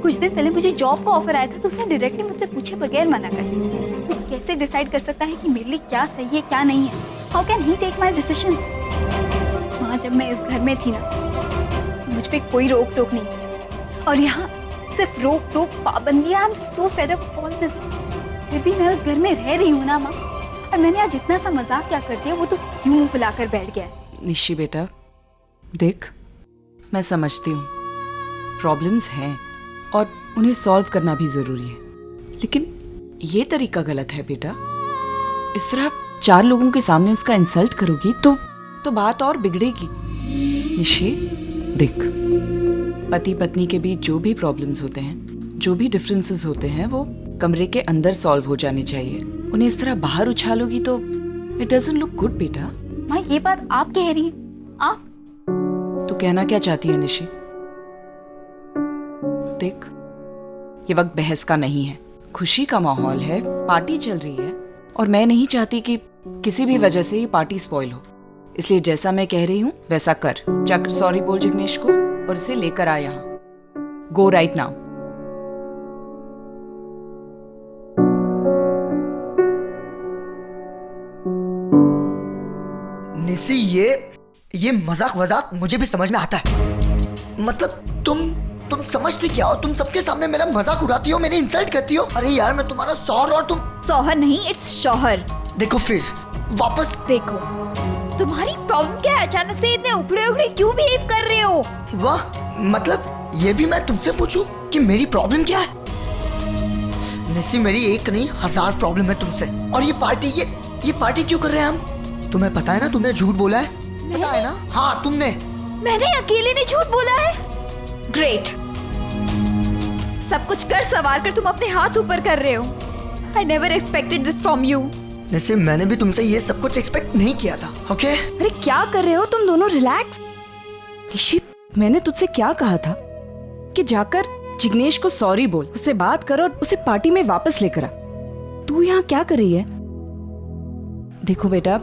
कुछ दिन पहले मुझे जॉब का ऑफर आया था तो उसने डायरेक्टली मुझसे पूछे बगैर मना कर दिया। वो कैसे डिसाइड कर सकता है कि मेरे लिए क्या सही है क्या नहीं है? How can he take my decisions? वहाँ जब मैं इस घर में थी ना, तो मुझ पे कोई रोक टोक नहीं थी, और यहाँ सिर्फ रोक टोक, पाबंदियां। I'm so fed up of all this. फिर भी मैं उस घर में रह रही हूँ ना माँ, और मैंने आज इतना सा मजाक क्या कर दिया, वो तो यूं मुंह फुलाकर बैठ गया। निशी बेटा, देख मैं समझती हूँ प्रॉब्लम्स हैं और उन्हें सॉल्व करना भी जरूरी है, लेकिन ये तरीका गलत है बेटा। इस तरह 4 लोगों के सामने उसका इंसल्ट करोगी तो बात और बिगड़ेगी। निशी देख, पति पत्नी के बीच जो भी प्रॉब्लम्स होते हैं, जो भी डिफरेंसेस होते हैं, वो कमरे के अंदर सॉल्व हो जाने चाहिए। उन्हें इस तरह बाहर उछालोगी तो इट डजंट लुक गुड बेटा। माँ, ये बात आप कह रही हैं? आप तो कहना क्या चाहती है निशी? देख, ये वक्त बहस का नहीं है, खुशी का माहौल है, पार्टी चल रही है, और मैं नहीं चाहती कि किसी भी वजह से ये पार्टी स्पॉइल हो। इसलिए जैसा मैं कह रही हूँ वैसा कर। जाकर सॉरी बोल जिग्नेश को और उसे लेकर आ यहाँ। Go right now. निसी, ये मजाक मुझे भी समझ में आता है। मतलब तुम समझती क्या हो? तुम सबके सामने मेरा मजाक उड़ाती हो, मेरी इंसल्ट करती हो। अरे यार, मैं तुम्हारा शौहर और तुम। शौहर नहीं, इट्स शौहर। देखो फिर वापस देखो, तुम्हारी प्रॉब्लम क्या है? अचानक से इतने उखड़े क्यों बिहेव कर रहे हो? वाह, मतलब ये भी मैं तुमसे पूछूं कि मेरी प्रॉब्लम क्या है? निसी, मेरी एक नहीं 1000 प्रॉब्लम है तुमसे। और ये पार्टी क्यों कर रहे हैं हम? तुम्हें पता है ना, तुमने झूठ बोला है। पता है ना? हाँ, मैंने अकेले ने झूठ बोला है? ग्रेट, सब कुछ कर सवार कर तुम अपने हाथ ऊपर कर रहे हो। I never expected this from you. निसी, मैंने भी तुमसे ये सब कुछ एक्सपेक्ट नहीं किया था। ओके? अरे क्या कर रहे हो तुम दोनों? रिलैक्स। ऋषि, मैंने तुझसे क्या कहा था कि जाकर जिग्नेश को सॉरी बोल, उससे बात कर और उसे पार्टी में वापस लेकर आ। तू यहाँ क्या कर रही है? देखो बेटा,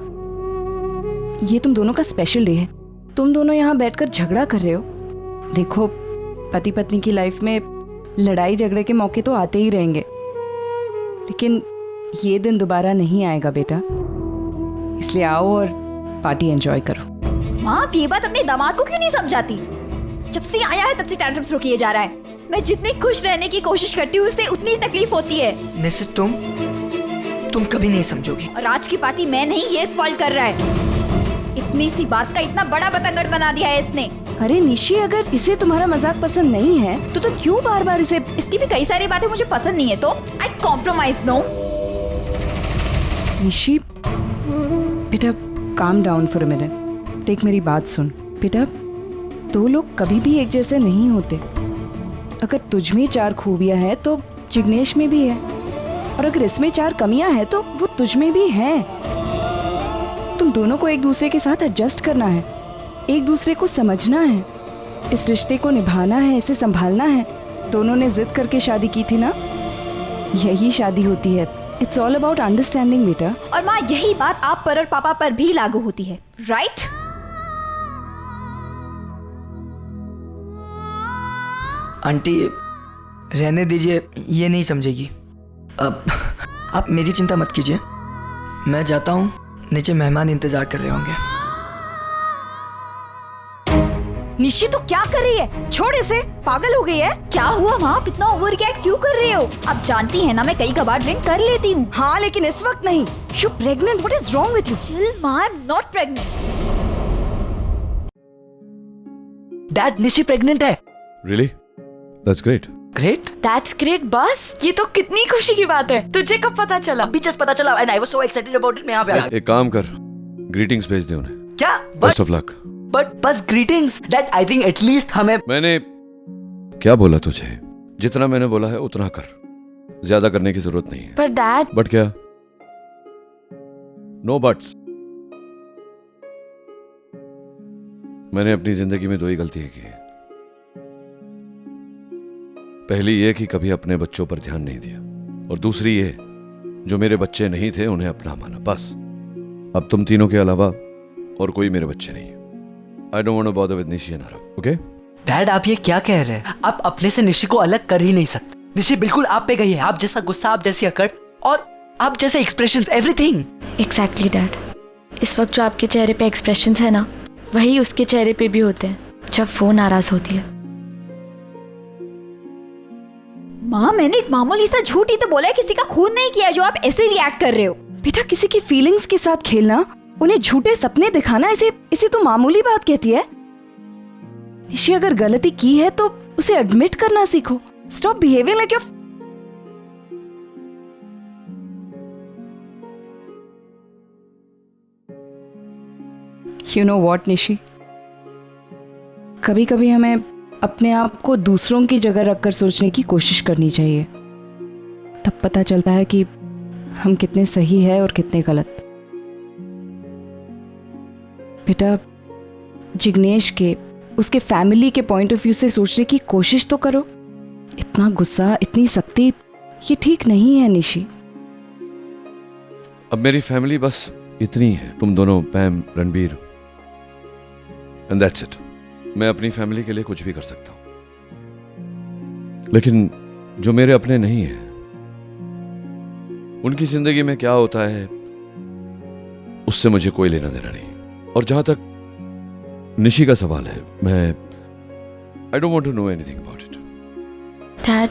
ये तुम दोनों का स्पेशल डे है, तुम दोनों यहाँ बैठकर झगड़ा कर रहे हो। देखो, पति पत्नी की लाइफ में लड़ाई झगड़े के मौके तो आते ही रहेंगे, लेकिन ये दिन दोबारा नहीं आएगा बेटा। इसलिए आओ और पार्टी एंजॉय करो। माँ, आप ये बात अपने दामाद को क्यों नहीं समझाती? जब से आया है तब से टैंट्रम थ्रो किए जा रहा है। मैं जितनी खुश रहने की कोशिश करती हूँ उसे उतनी तकलीफ होती है। निसी, तुम कभी नहीं समझोगी। और आज की पार्टी मैं नहीं, ये स्पॉइल कर रहा है। इतनी सी बात का इतना बड़ा बतंगड़ बना दिया है इसने। अरे निशी, अगर इसे तुम्हारा मजाक पसंद नहीं है तो तुम क्यों बार बार इसे? इसकी भी कई सारी बातें मुझे पसंद नहीं है, तो आई कॉम्प्रोमाइज। नो निशी बेटा, calm down for a minute. देख, मेरी बात सुन बेटा, 2 लोग कभी भी एक जैसे नहीं होते। अगर तुझ में 4 खूबियां हैं तो जिग्नेश में भी है, और अगर इसमें 4 कमियां हैं तो वो तुझ में भी हैं। तुम दोनों को एक दूसरे के साथ एडजस्ट करना है, एक दूसरे को समझना है, इस रिश्ते को निभाना है, इसे संभालना है। दोनों ने जिद करके शादी की थी ना, यही शादी होती है। इट्स ऑल अबाउट अंडरस्टैंडिंग बेटा। और माँ यही बात आप पर और पापा पर भी लागू होती है, राइट? आंटी रहने दीजिए, ये नहीं समझेगी। अब आप मेरी चिंता मत कीजिए, मैं जाता हूँ, नीचे मेहमान इंतजार कर रहे होंगे। निशी तो क्या कर रही है? छोड़ इसे, पागल हो गई है। क्या हुआ माँ, इतना ओवर रिएक्ट क्यों कर रहे हो? आप जानती हैं ना मैं कई कबार ड्रिंक कर लेती हूँ। हाँ लेकिन इस वक्त नहीं। You pregnant, what is wrong with you? Chill माँ, I am not pregnant. Dad, Nishi pregnant है। Really? That's great. Great? That's great बस, ये तो कितनी खुशी की बात है। तुझे कब पता चला? अभी जस्ट पता चला and I was so excited about it. मैं यहाँ पे आ गया। एक काम कर, ग्रीटिंग्स भेज दे उन्हें। क्या? Best of luck. बट बस greetings dad, I think at least हमें। मैंने क्या बोला तुझे? जितना मैंने बोला है उतना कर, ज्यादा करने की जरूरत नहीं है। पर डैड। बट क्या? No buts. मैंने अपनी जिंदगी में 2 ही गलतियां की हैं। पहली ये कि कभी अपने बच्चों पर ध्यान नहीं दिया, और दूसरी ये जो मेरे बच्चे नहीं थे उन्हें अपना माना। बस अब तुम तीनों के अलावा और कोई मेरे बच्चे नहीं है। I don't want to bother with Nishi and Arav, okay? Dad आप ये क्या कह रहे हैं? आप अपने से निशी को अलग कर ही नहीं सकते। निशी बिल्कुल आप पे गई है, आप जैसा गुस्सा, आप जैसी अकड़ और आप जैसे एक्सप्रेशंस, एवरीथिंग। एग्जैक्टली डैड, इस वक्त जो आपके चेहरे पे एक्सप्रेशंस है ना, वही उसके चेहरे पे भी होते हैं जब वो नाराज होती है। माँ मैंने एक मामूली सा झूठ ही तो बोला है, किसी का खून नहीं किया जो आप ऐसे रिएक्ट कर रहे हो। बेटा किसी की फीलिंग्स के साथ खेलना, उन्हें झूठे सपने दिखाना, इसे तो मामूली बात कहती है। निशी अगर गलती की है तो उसे एडमिट करना सीखो। Stop behaving like your. You know what Nishi, कभी कभी हमें अपने आप को दूसरों की जगह रखकर सोचने की कोशिश करनी चाहिए। तब पता चलता है कि हम कितने सही है और कितने गलत। बेटा जिग्नेश के, उसके फैमिली के पॉइंट ऑफ व्यू से सोचने की कोशिश तो करो। इतना गुस्सा, इतनी सख्ती, ये ठीक नहीं है निशी। अब मेरी फैमिली बस इतनी है, तुम दोनों, पैम, रणबीर, एंड दैट्स इट। मैं अपनी फैमिली के लिए कुछ भी कर सकता हूं, लेकिन जो मेरे अपने नहीं है, उनकी जिंदगी में क्या होता है उससे मुझे कोई लेना देना नहीं। और जहां तक निशी का सवाल है, मैं I don't want to know anything about it. Dad,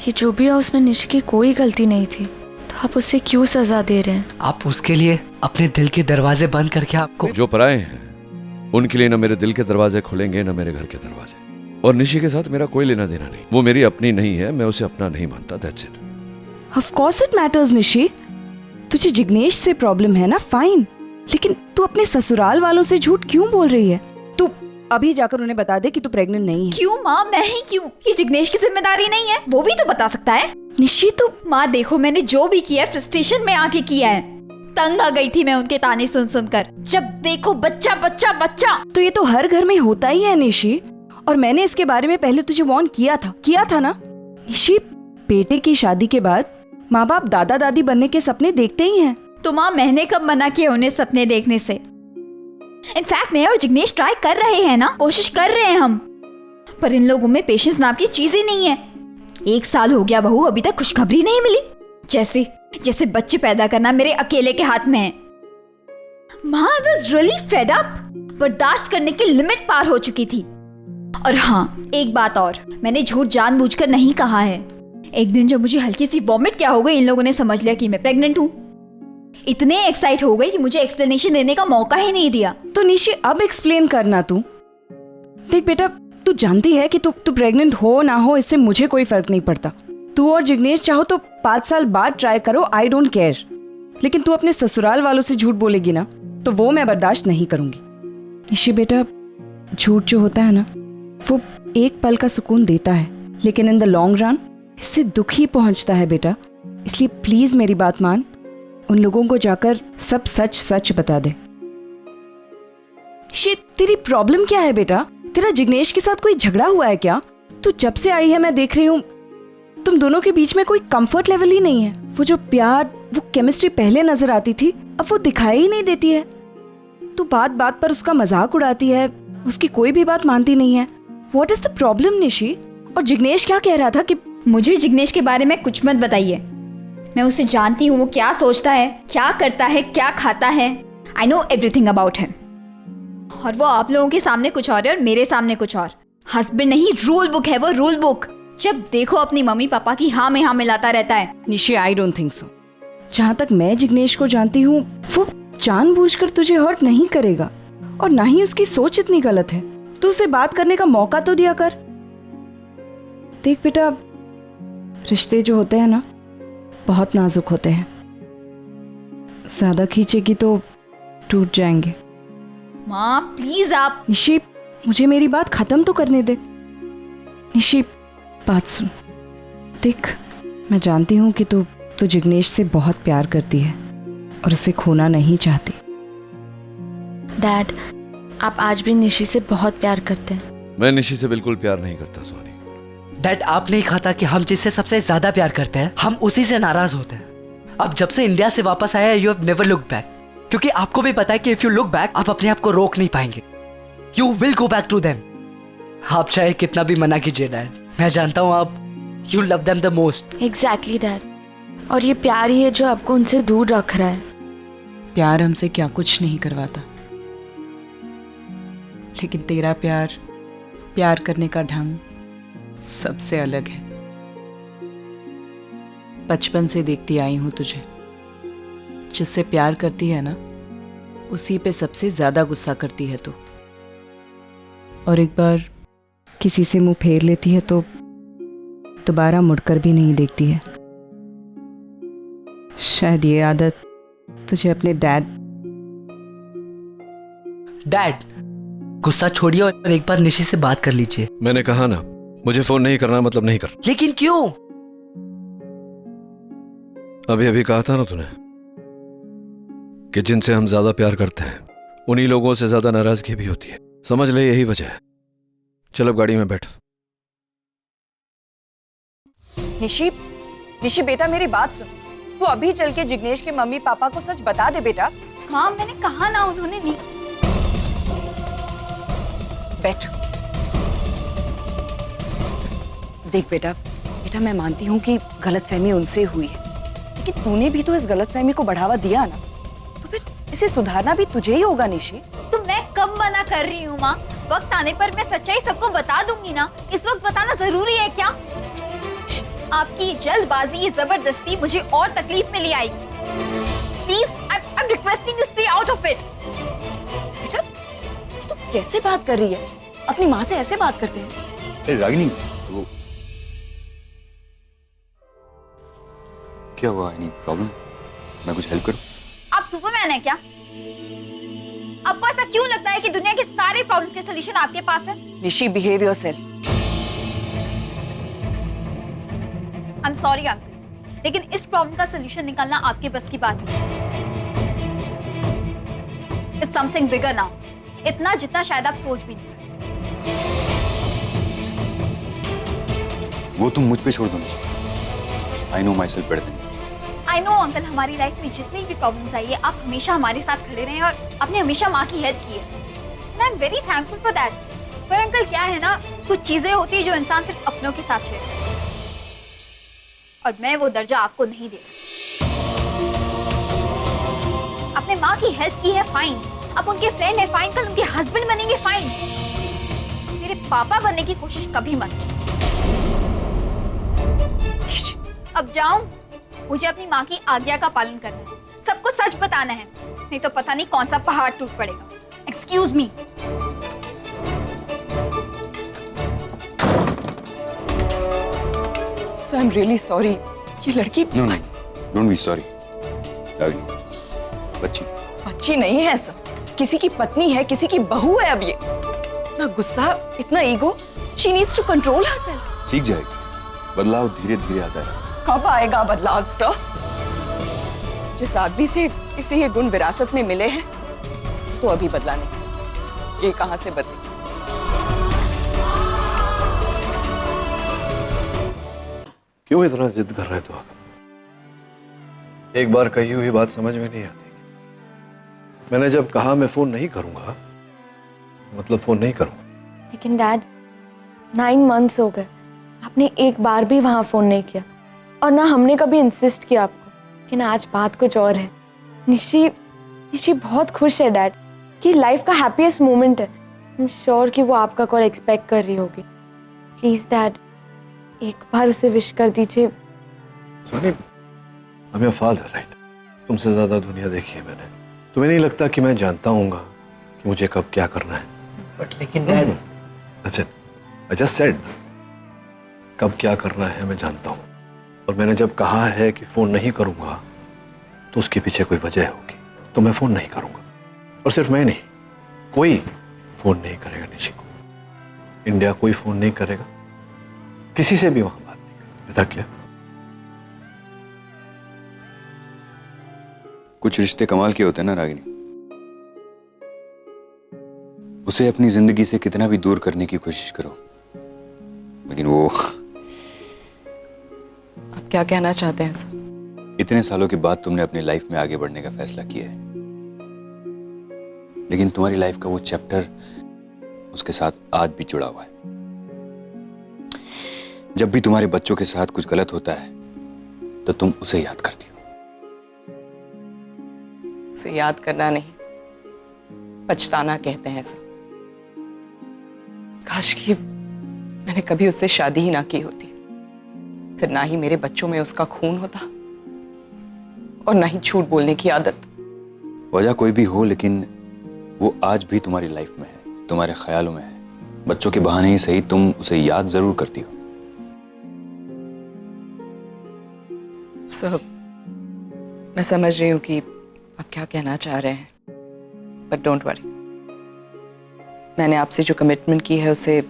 ये जो भी है उसमें निशी की कोई गलती नहीं थी, तो आप उससे क्यों सजा दे रहे हैं? आप उसके लिए अपने दिल के दरवाजे बंद करके आपको। जो पराए हैं उनके लिए ना मेरे दिल के दरवाजे खुलेंगे ना मेरे घर के दरवाजे। और निशी के साथ मेरा कोई लेना देना नहीं, वो मेरी अपनी नहीं है, मैं उसे अपना नहीं मानता। That's it. Of course it matters Nishi. तुझे जिग्नेश से प्रॉब्लम है ना, फाइन, लेकिन तू अपने ससुराल वालों से झूठ क्यों बोल रही है? तू अभी जाकर उन्हें बता दे कि तू प्रेग्नेंट नहीं है। क्यों माँ, मैं ही क्यों? ये जिग्नेश की जिम्मेदारी नहीं है? वो भी तो बता सकता है। निशी तो माँ देखो, मैंने जो भी किया है फ्रस्ट्रेशन में आके किया है। तंग आ गई थी मैं उनके ताने सुन सुनकर। जब देखो बच्चा बच्चा बच्चा। तो ये तो हर घर में होता ही है निशी, और मैंने इसके बारे में पहले तुझे वार्न किया था ना निशी। बेटे की शादी के बाद माँ बाप दादा दादी बनने के सपने देखते ही हैं। तो माँ मैंने कब मना किया उन्हें सपने देखने से? इनफैक्ट मैं और जिग्नेश ट्राई कर रहे हैं ना, कोशिश कर रहे हैं हम, पर इन लोगों में पेशेंस नाम की चीज ही नहीं है। 1 साल हो गया बहू, अभी तक खुशखबरी नहीं मिली। जैसे बच्चे पैदा करना मेरे अकेले के हाथ में है। माँ I was really fed up. बर्दाश्त करने की लिमिट पार हो चुकी थी। और हाँ, एक बात और, मैंने झूठ जानबूझकर नहीं कहा है। एक दिन जब मुझे हल्की सी वॉमिट क्या हो गई, इन लोगों ने समझ लिया कि मैं प्रेग्नेंट हूँ। इतने एक्साइट हो गए कि मुझे एक्सप्लेनेशन देने का मौका ही नहीं दिया। तो निशी अब एक्सप्लेन करना तू। देख बेटा, तू जानती है कि तू प्रेग्नेंट हो ना हो, इससे मुझे कोई फर्क नहीं पड़ता। तू और जिग्नेश चाहो तो 5 साल बाद ट्राई करो, आई डोंट केयर। लेकिन तू अपने ससुराल वालों से झूठ बोलेगी ना, तो वो मैं बर्दाश्त नहीं करूंगी। निशी बेटा, झूठ जो होता है ना, वो एक पल का सुकून देता है, लेकिन इन द लॉन्ग रन इससे दुख ही पहुंचता है बेटा। इसलिए प्लीज मेरी बात मान, उन लोगों को जाकर सब सच सच बता दे। शिट, तेरी प्रॉब्लम क्या है बेटा? तेरा जिग्नेश के साथ कोई झगड़ा हुआ है क्या? तू जब से आई है मैं देख रही हूँ तुम दोनों के बीच में कोई कंफर्ट लेवल ही नहीं है। वो जो प्यार, वो केमिस्ट्री पहले नजर आती थी, अब वो दिखाई ही नहीं देती है। तू बात बात पर उसका मजाक उड़ाती है, उसकी कोई भी बात मानती नहीं है। What is the problem Nishi? और जिग्नेश क्या कह रहा था कि मुझे जिग्नेश के बारे में कुछ मत बताइए। मैं उसे जानती हूँ, वो क्या सोचता है, क्या करता है, क्या खाता है। I know everything about him. और वो आप लोगों के सामने कुछ और है और मेरे सामने कुछ और। हस्बैंड नहीं, रूल बुक है वो, रूल बुक। जब देखो अपनी मम्मी पापा की हाँ में हाँ मिलाता रहता है। Nishi, I don't think so. जहाँ तक मैं जिग्नेश को जानती हूँ, वो जानबूझकर तुझे हर्ट नहीं करेगा और ना ही उसकी सोच इतनी गलत है। तू उसे बात करने का मौका तो दिया कर। देख बेटा, रिश्ते जो होते हैं ना, बहुत नाजुक होते हैं। ज्यादा खींचेगी तो टूट जाएंगे। माँ प्लीज आप। निशी, मुझे मेरी बात खत्म तो करने दे। निशी, बात सुन। देख, मैं जानती हूँ कि तू जिग्नेश से बहुत प्यार करती है और उसे खोना नहीं चाहती। डैड, आप आज भी निशी से बहुत प्यार करते हैं। मैं निशी से बिल्कुल प्यार नहीं करता सोनी। डैड, आप नहीं खाता कि हम जिससे सबसे ज्यादा प्यार करते हैं, हम उसी से नाराज होते हैं। अब जब से इंडिया से वापस आया, you have never look back. क्योंकि आपको भी पता है कि इफ यू लुक बैक, आप अपने आप को रोक नहीं पाएंगे। You will go back to them. आप चाहे कितना भी मना कीजिए डैड, मैं जानता हूँ आप you love them the most. Exactly dad, और ये प्यार ही है जो आपको उनसे दूर रख रहा है। प्यार हमसे क्या कुछ नहीं करवाता, लेकिन तेरा प्यार करने का ढंग सबसे अलग है। बचपन से देखती आई हूं तुझे। जिससे प्यार करती है ना, उसी पे सबसे ज्यादा गुस्सा करती है तू। और एक बार किसी से मुंह फेर लेती है तो दोबारा मुड़कर भी नहीं देखती है। शायद ये आदत तुझे अपने डैड गुस्सा छोड़िए और एक बार निशी से बात कर लीजिए। मैंने कहा ना, मुझे फोन नहीं करना मतलब नहीं कर। लेकिन क्यों? अभी अभी कहा था ना तूने कि जिनसे हम ज्यादा प्यार करते हैं उन्हीं लोगों से ज्यादा नाराजगी भी होती है। समझ ले, यही वजह है। चल अब गाड़ी में बैठ। निशी बेटा, मेरी बात सुन। तू अभी चल के जिग्नेश के मम्मी पापा को सच बता दे बेटा। हाँ, मैंने कहा ना, उन्होंने नहीं। बैठ। देख बेटा, मैं मानती हूँ कि गलतफहमी उनसे हुई है, लेकिन तूने भी तो इस गलतफहमी को बढ़ावा दिया ना, तो फिर इसे सुधारना भी तुझे ही होगा निशी। तो मैं कब मना कर रही हूँ माँ? वक्त आने पर मैं सच्चाई सबको बता दूंगी ना। इस वक्त बताना जरूरी है क्या? आपकी जल्दबाजी, ये जबरदस्ती मुझे और तकलीफ में ले आई। Please, I am requesting you stay out of it. बेटा, तू कैसे बात कर रही है? अपनी माँ से ऐसे बात करते हैं? रागिनी, वो क्या हुआ? Any problem? मैं कुछ हेल्प करूं? आप सुपरमैन है क्या? आपको ऐसा क्यों लगता है कि दुनिया के सारे प्रॉब्लम्स के सॉल्यूशन आपके पास है? Nishi, behave yourself. I am sorry uncle, लेकिन इस प्रॉब्लम का सॉल्यूशन निकालना आपके बस की बात नहीं। इट्स समथिंग बिगर नाउ, इतना जितना शायद आप सोच भी नहीं सकते। वो तुम मुझ पे छोड़ दो Nishi. I know my self better than. I know uncle, हमारी लाइफ में जितनी भी प्रॉब्लम्स आई है, आप हमेशा हमारे साथ खड़े रहे और आपने हमेशा माँ की हेल्प की है। आई am very thankful for that. पर अंकल क्या है ना, कुछ चीजें होती है जो इंसान सिर्फ अपनों के साथ शेयर कर सकता है, और मैं वो दर्जा आपको नहीं दे सकती। आपने माँ की हेल्प की है, फाइन। आप उनके फ्रेंड है, फाइन। कल उनके हस्बैंड बनेंगे, फाइन। मेरे पापा बनने की कोशिश कभी मत। अब जाऊं? मुझे अपनी माँ की आज्ञा का पालन करना है, सबको सच बताना है, नहीं तो पता नहीं कौन सा पहाड़ टूट पड़ेगा। Excuse me. So I'm really sorry. ये लड़की नो डोंट बी सॉरी। बच्ची नहीं है सर, किसी की पत्नी है, किसी की बहू है। अब ये इतना गुस्सा, इतना ego, she needs to control herself। सीख जाएगी, बदलाव धीरे धीरे आता है। कब आएगा बदलाव सर? जिस आदमी से इसे ये गुण विरासत में मिले हैं, तो अभी बदला नहीं। ये कहाँ से बदली? क्यों इतना जिद कर रहे हो आप? एक बार कही हुई बात समझ में नहीं आती। मैंने जब कहा मैं फोन नहीं करूंगा, मतलब फोन नहीं करूंगा। लेकिन डैड 9 मंथ्स हो गए, आपने एक बार भी वहां फोन नहीं किया और ना हमने कभी इंसिस्ट किया आपको। लेकिन आज बात कुछ और है। निशी बहुत खुश है डैड, कि लाइफ का हैप्पीएस्ट मोमेंट है। आई एम श्योर कि वो आपका कॉल एक्सपेक्ट कर रही होगी। प्लीज डैड एक बार उसे विश कर दीजिए। Soni, I am your father, right? तुमसे ज्यादा दुनिया देखी है मैंने। तुम्हें नहीं लगता कि मैं जानता हूँगा कि मुझे कब क्या करना है? बट लेकिन डैड, अच्छा, आई जस्ट सेड कब क्या करना है मैं जानता हूँ। और मैंने जब कहा है कि फोन नहीं करूंगा तो उसके पीछे कोई वजह होगी, तो मैं फोन नहीं करूंगा। और सिर्फ मैं नहीं, कोई फोन नहीं करेगा निशी को। इंडिया कोई फोन नहीं करेगा, किसी से भी वहां बात नहीं करेगा। Is that clear? कुछ रिश्ते कमाल के होते हैं ना रागिनी। उसे अपनी जिंदगी से कितना भी दूर करने की कोशिश करो, लेकिन वो आप क्या कहना चाहते हैं सर? इतने सालों के बाद तुमने अपनी लाइफ में आगे बढ़ने का फैसला किया है, लेकिन तुम्हारी लाइफ का वो चैप्टर उसके साथ आज भी जुड़ा हुआ है। जब भी तुम्हारे बच्चों के साथ कुछ गलत होता है तो तुम उसे याद करती हो। उसे याद करना नहीं, पछताना कहते हैं सर। काश कि मैंने कभी उससे शादी ही ना की होती, फिर ना ही मेरे बच्चों में उसका खून होता और ना ही झूठ बोलने की आदत। वजह कोई भी हो, लेकिन वो आज भी तुम्हारी लाइफ में है, तुम्हारे ख्यालों में है। बच्चों के बहाने ही सही, तुम उसे याद जरूर करती हो। सर, मैं समझ रही हूं कि आप क्या कहना चाह रहे हैं, बट डोंट वरी, मैंने आपसे जो कमिटमेंट की है उसे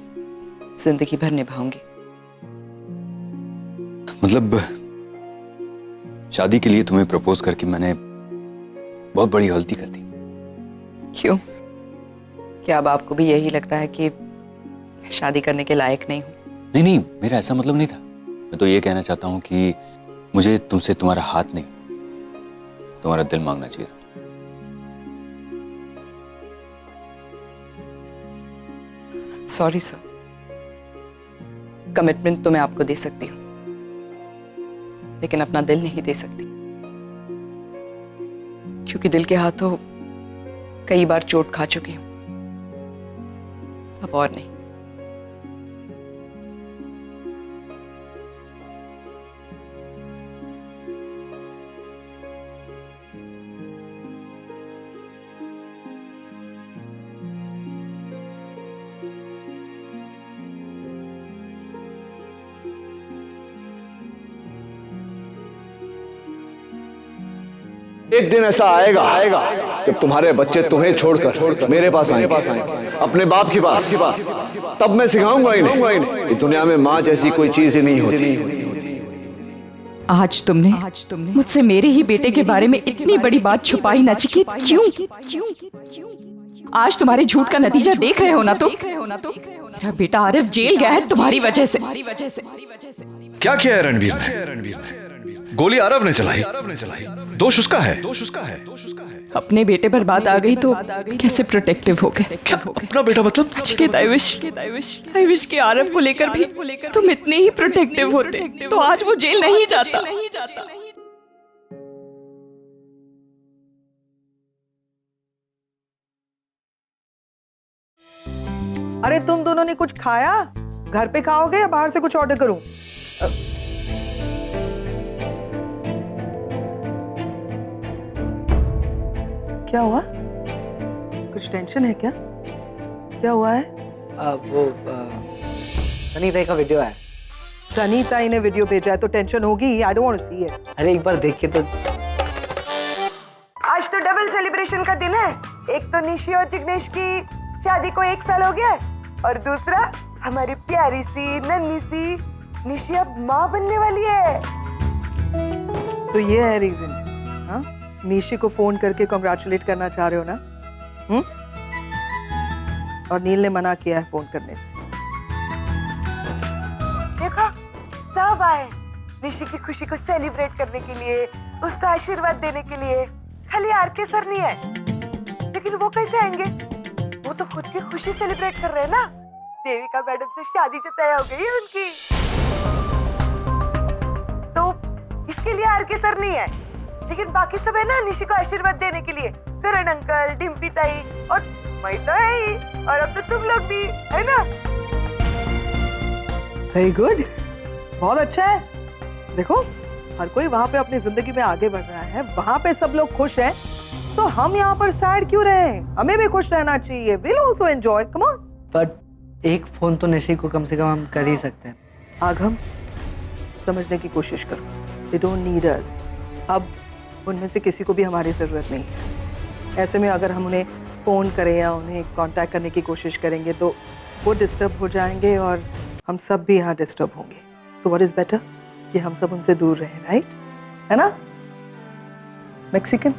जिंदगी भर निभाऊंगी। मतलब शादी के लिए तुम्हें प्रपोज करके मैंने बहुत बड़ी गलती कर दी। क्यों? क्या अब आपको भी यही लगता है कि शादी करने के लायक नहीं हूं? नहीं नहीं, मेरा ऐसा मतलब नहीं था। मैं तो ये कहना चाहता हूं कि मुझे तुमसे तुम्हारा हाथ नहीं, तुम्हारा दिल मांगना चाहिए था। सॉरी सर, कमिटमेंट तो मैं आपको दे सकती हूँ, लेकिन अपना दिल नहीं दे सकती, क्योंकि दिल के हाथों कई बार चोट खा चुकी हूं, अब और नहीं। एक दिन ऐसा आएगा जब तुम्हारे बच्चे तुम्हें छोड़कर मेरे पास आएंगे, अपने बाप के पास। तब मैं सिखाऊंगा इन्हें कि दुनिया में माँ जैसी कोई चीज ही नहीं होती। आज तुमने मुझसे मेरे ही बेटे के बारे में इतनी बड़ी बात छुपाई नचिकेत, क्यों? आज तुम्हारे झूठ का नतीजा देख रहे हो ना? तो मेरा बेटा आरिफ जेल गया है तुम्हारी वजह से। क्या किया है रणबीर ने? गोली आरव ने चलाई, दोष उसका है। अपने बेटे पर बात आ गई तो कैसे प्रोटेक्टिव हो गए? क्या अपना बेटा मतलब? नचिकेत, आई विश कि आरव को लेकर भी तुम इतने ही प्रोटेक्टिव होते तो आज वो जेल नहीं जाता। अरे तुम दोनों ने कुछ खाया? घर पे खाओगे या बाहर से कुछ ऑर्डर करूं? क्या हुआ? कुछ टेंशन है क्या? क्या हुआ है? वो सनी ताई का वीडियो है। सनी ताई ने वीडियो भेजा है तो टेंशन होगी। I don't want to see it. अरे एक बार देख के तो। आज तो डबल सेलिब्रेशन का दिन है। एक तो निशी और जिग्नेश की शादी को 1 साल हो गया है, और दूसरा हमारी प्यारी सी नन्ही सी निशी अब माँ बनने वाली है। तो ये है रीजन। हाँ, निशी को फोन करके कांग्रेचुलेट करना चाह रहे हो ना? और नील ने मना किया है फोन करने से। देखो सब आए निशी की खुशी को सेलिब्रेट करने के लिए, उसका आशीर्वाद देने के लिए। खाली आरके सर नहीं है, लेकिन वो कैसे आएंगे? वो तो खुद की खुशी सेलिब्रेट कर रहे हैं ना। देविका मैडम से शादी जो तय हो गई है उनकी, तो इसके लिए आरके सर नहीं है, लेकिन बाकी सब है ना निशी को आशीर्वाद देने के लिए। करण अंकल, डिम्पी ताई और मैं तो है ही, और अब तो तुम लोग भी है ना। वेरी गुड, बहुत अच्छा है। देखो हर कोई वहाँ पे अपनी जिंदगी में आगे बढ़ रहा है, वहाँ पे सब लोग खुश हैं, तो हम यहाँ पर सैड क्यों रहे? हमें भी खुश रहना चाहिए। We'll also enjoy. Come on. But एक फोन तो निशी को कम से कम हम कर ही सकते हैं। आगम, समझने की कोशिश करो। They don't need us. अब उनमें से किसी को भी हमारी जरूरत नहीं है। ऐसे में अगर हम उन्हें फोन करें या उन्हें कांटेक्ट करने की कोशिश करेंगे तो वो डिस्टर्ब हो जाएंगे और हम सब भी यहाँ डिस्टर्ब होंगे। So what is better? कि हम सब उनसे दूर रहें, राइट? है ना? मैक्सिकन।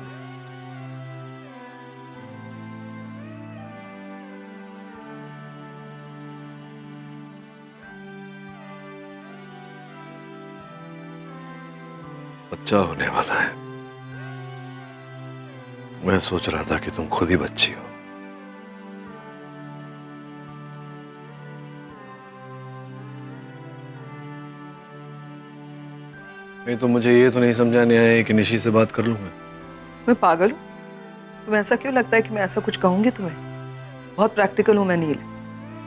बच्चा होने वाला है। मैं सोच रहा था कि तुम खुद ही बच्ची हो। नहीं तो मुझे ये तो नहीं समझाने आया कि निशी से बात कर लूं मैं पागल हूँ? तुम्हें ऐसा क्यों लगता है कि मैं ऐसा कुछ कहूंगी तुम्हें? बहुत प्रैक्टिकल हूँ मैं नील।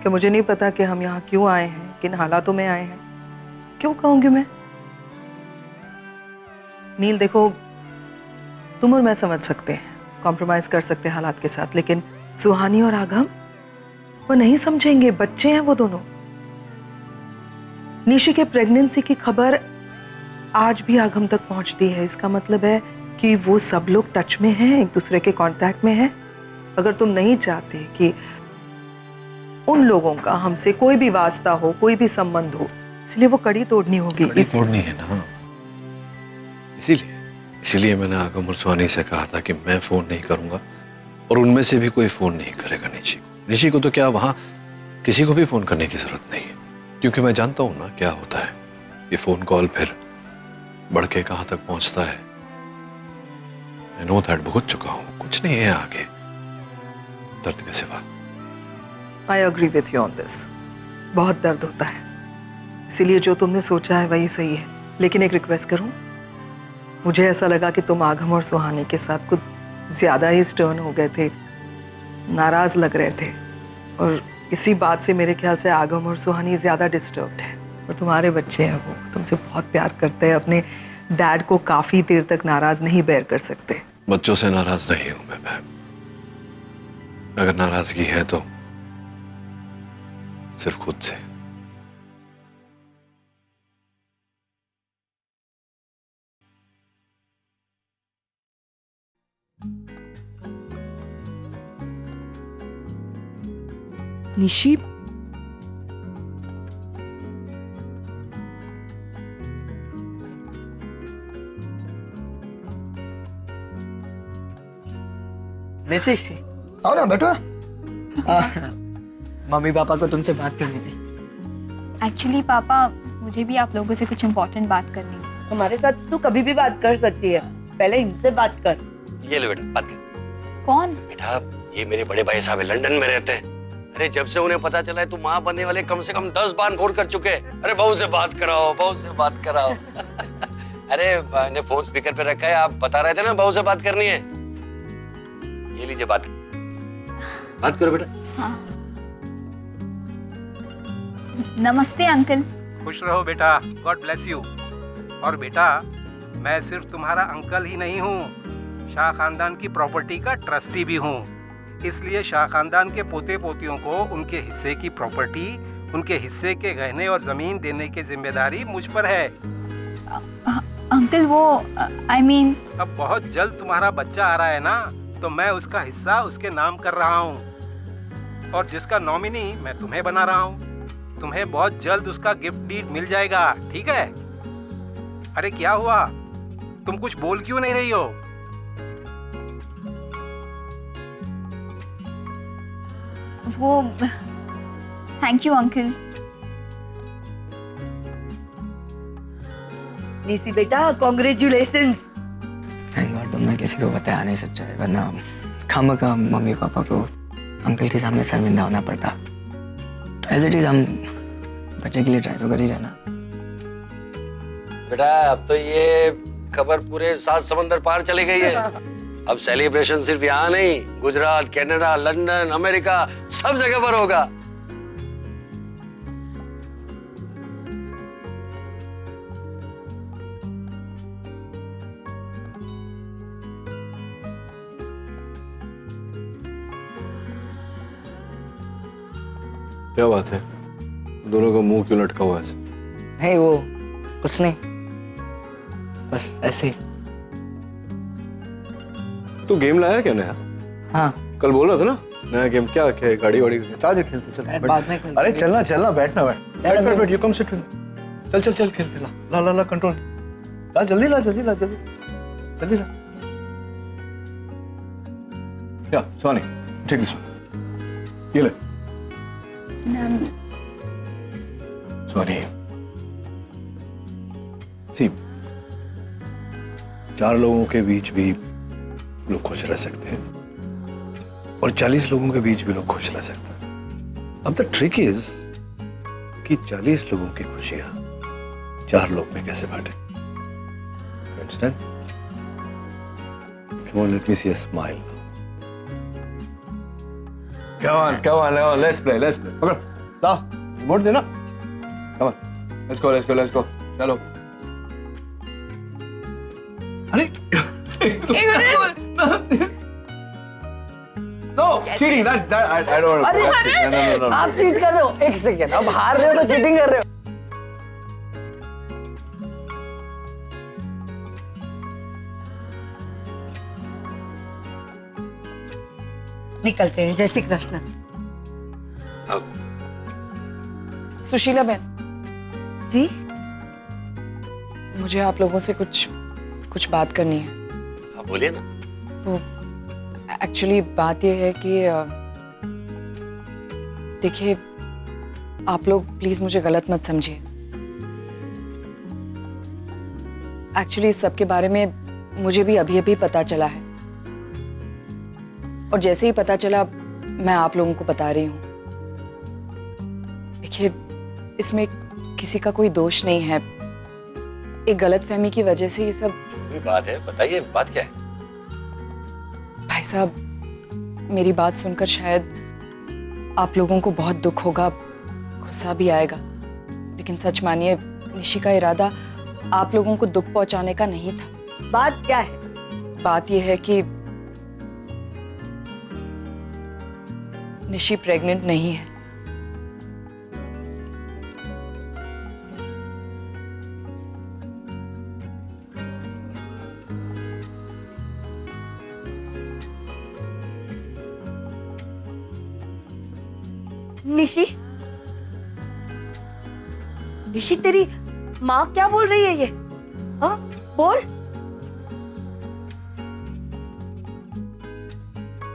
कि मुझे नहीं पता कि हम यहाँ क्यों आए हैं, किन हालातों में आए हैं। क्यों कहूंगी मैं? नील देखो, तुम और मैं समझ सकते हैं, कॉम्प्रोमाइज कर सकते हैं हालात के साथ, लेकिन सुहानी और आगम वो नहीं समझेंगे। बच्चे हैं वो दोनों। निशी के प्रेगनेंसी की खबर आज भी आगम तक पहुंचती है। इसका मतलब है कि वो सब लोग टच में हैं, एक दूसरे के कांटेक्ट में हैं। अगर तुम नहीं चाहते कि उन लोगों का हमसे कोई भी वास्ता हो, कोई भी संबंध हो, इसलिए वो कड़ी तोड़नी होगी। कड़ी तोड़नी है ना, इसीलिए मैंने आगम और सुहानी से कहा था कि मैं फोन नहीं करूंगा और उनमें से भी कोई फोन नहीं करेगा निशी को। निशी को तो क्या, वहां किसी को भी फोन करने की जरूरत नहीं है, क्योंकि मैं जानता हूं ना क्या होता है। ये फोन कॉल फिर बढ़ के कहां तक पहुंचता है। मैं नो दैट भुगत चुका हूं, कुछ नहीं है आगे दर्द के सिवा। I agree with you on this. बहुत दर्द होता है, इसीलिए जो तुमने सोचा है वही सही है। लेकिन एक रिक्वेस्ट करूं, मुझे ऐसा लगा कि तुम आगम और सुहानी के साथ कुछ ज्यादा ही स्टर्न हो गए थे, नाराज लग रहे थे, और इसी बात से मेरे ख्याल से आगम और सुहानी ज्यादा डिस्टर्ब्ड है। और तुम्हारे बच्चे हैं, वो तुमसे बहुत प्यार करते हैं, अपने डैड को काफी देर तक नाराज नहीं बेयर कर सकते। बच्चों से नाराज नहीं हूं मैं बहन। अगर नाराजगी है तो सिर्फ खुद से। निशी, निशी आओ ना बैठो। मम्मी पापा को तुमसे बात करनी थी। एक्चुअली पापा, मुझे भी आप लोगों से कुछ इम्पोर्टेंट बात करनी है। हमारे साथ तू कभी भी बात कर सकती है, पहले इनसे बात कर। ये लो बेटा, बात कर। कौन? बेटा ये मेरे बड़े भाई साहब है, लंदन में रहते हैं। अरे जब से उन्हें पता चला है तू माँ बनने वाले, कम से कम 10 बार फोन कर चुके हैं। अरे बहू से बात कराओ, बहू से बात कराओ। अरे मैंने फोन स्पीकर पे रखा है, आप बता रहे थे ना बहू से बात करनी है। ये लीजिए बात करो बेटा। हाँ। नमस्ते अंकल। खुश रहो बेटा, गॉड ब्लेस यू। और बेटा मैं सिर्फ तुम्हारा अंकल ही नहीं हूँ, शाह खानदान की प्रॉपर्टी का ट्रस्टी भी हूँ। इसलिए शाह खानदान के पोते पोतियों को उनके हिस्से की प्रॉपर्टी, उनके हिस्से के गहने और जमीन देने की जिम्मेदारी मुझ पर है। अंकल वो आई मीन अब बहुत जल्द तुम्हारा बच्चा आ रहा है ना, तो मैं उसका हिस्सा उसके नाम कर रहा हूँ, और जिसका नॉमिनी मैं तुम्हें बना रहा हूँ। तुम्हें बहुत जल्द उसका गिफ्ट डीड मिल जाएगा, ठीक है? अरे क्या हुआ, तुम कुछ बोल क्यों नहीं रही हो? वो थैंक यू अंकल। निसी बेटा कॉन्ग्रेचुलेशंस। थैंक गॉड तुमने किसी को बताया नहीं सच्चाई, वरना खामखा मम्मी पापा को अंकल के सामने शर्मिंदा होना पड़ता। एज इट इज हम बच्चे के लिए ट्राई तो कर ही रहना। बेटा अब तो ये खबर पूरे 7 समंदर पार चली गई है। अब सेलिब्रेशन सिर्फ यहाँ नहीं, गुजरात, कनाडा, लंदन, अमेरिका, सब जगह पर होगा। क्या बात है, दोनों का मुंह क्यों लटका हुआ है? नहीं वो कुछ नहीं, बस ऐसे ही। तू गेम लाया क्या नया? हाँ कल बोल रहा था ना नया गेम। क्या क्या गाड़ी वाड़ी चार्ज खेलते चल। बाद में खेलते। अरे चलना चलना, बैठना बैठ यू कम सिट। चल चल चल खेलते। ला ला ला कंट्रोल, ला जल्दी ला जल्दी ला जल्दी जल्दी ला। या सोनी टेक दिस वन, ये ले सोनी। सी 4 लोगों के बीच भी लोग खुश रह सकते हैं और 40 लोगों के बीच भी लोग खुश रह सकते हैं। अब द ट्रिक इज कि 40 लोगों की खुशियां 4 लोग में कैसे बांटे। Understand? Come on, let me see a smile. Come on, let's play. पकड़, ला, रिमोट देना। Come on, let's go. चलो। अरे No, cheating. That I don't. No. आप चीट कर रहे हो। एक सेकेंड, अब हार रहे हो तो चीटिंग कर रहे हो। निकलते हैं। जय श्री कृष्ण। सुशीला बहन जी, मुझे आप लोगों से कुछ बात करनी है। हाँ बोलिए ना। तो एक्चुअली बात यह है कि देखिए, आप लोग प्लीज मुझे गलत मत समझिए। एक्चुअली इस सब के बारे में मुझे भी अभी पता चला है, और जैसे ही पता चला मैं आप लोगों को बता रही हूँ। देखिए, इसमें किसी का कोई दोष नहीं है। एक गलतफहमी की वजह से ये सब। कोई बात है, बताइए बात क्या है? भाई साहब, मेरी बात सुनकर शायद आप लोगों को बहुत दुख होगा, गुस्सा भी आएगा, लेकिन सच मानिए निशी का इरादा आप लोगों को दुख पहुंचाने का नहीं था। बात क्या है? बात यह है कि निशी प्रेग्नेंट नहीं है। निशी तेरी माँ क्या बोल रही है ये? हाँ बोल।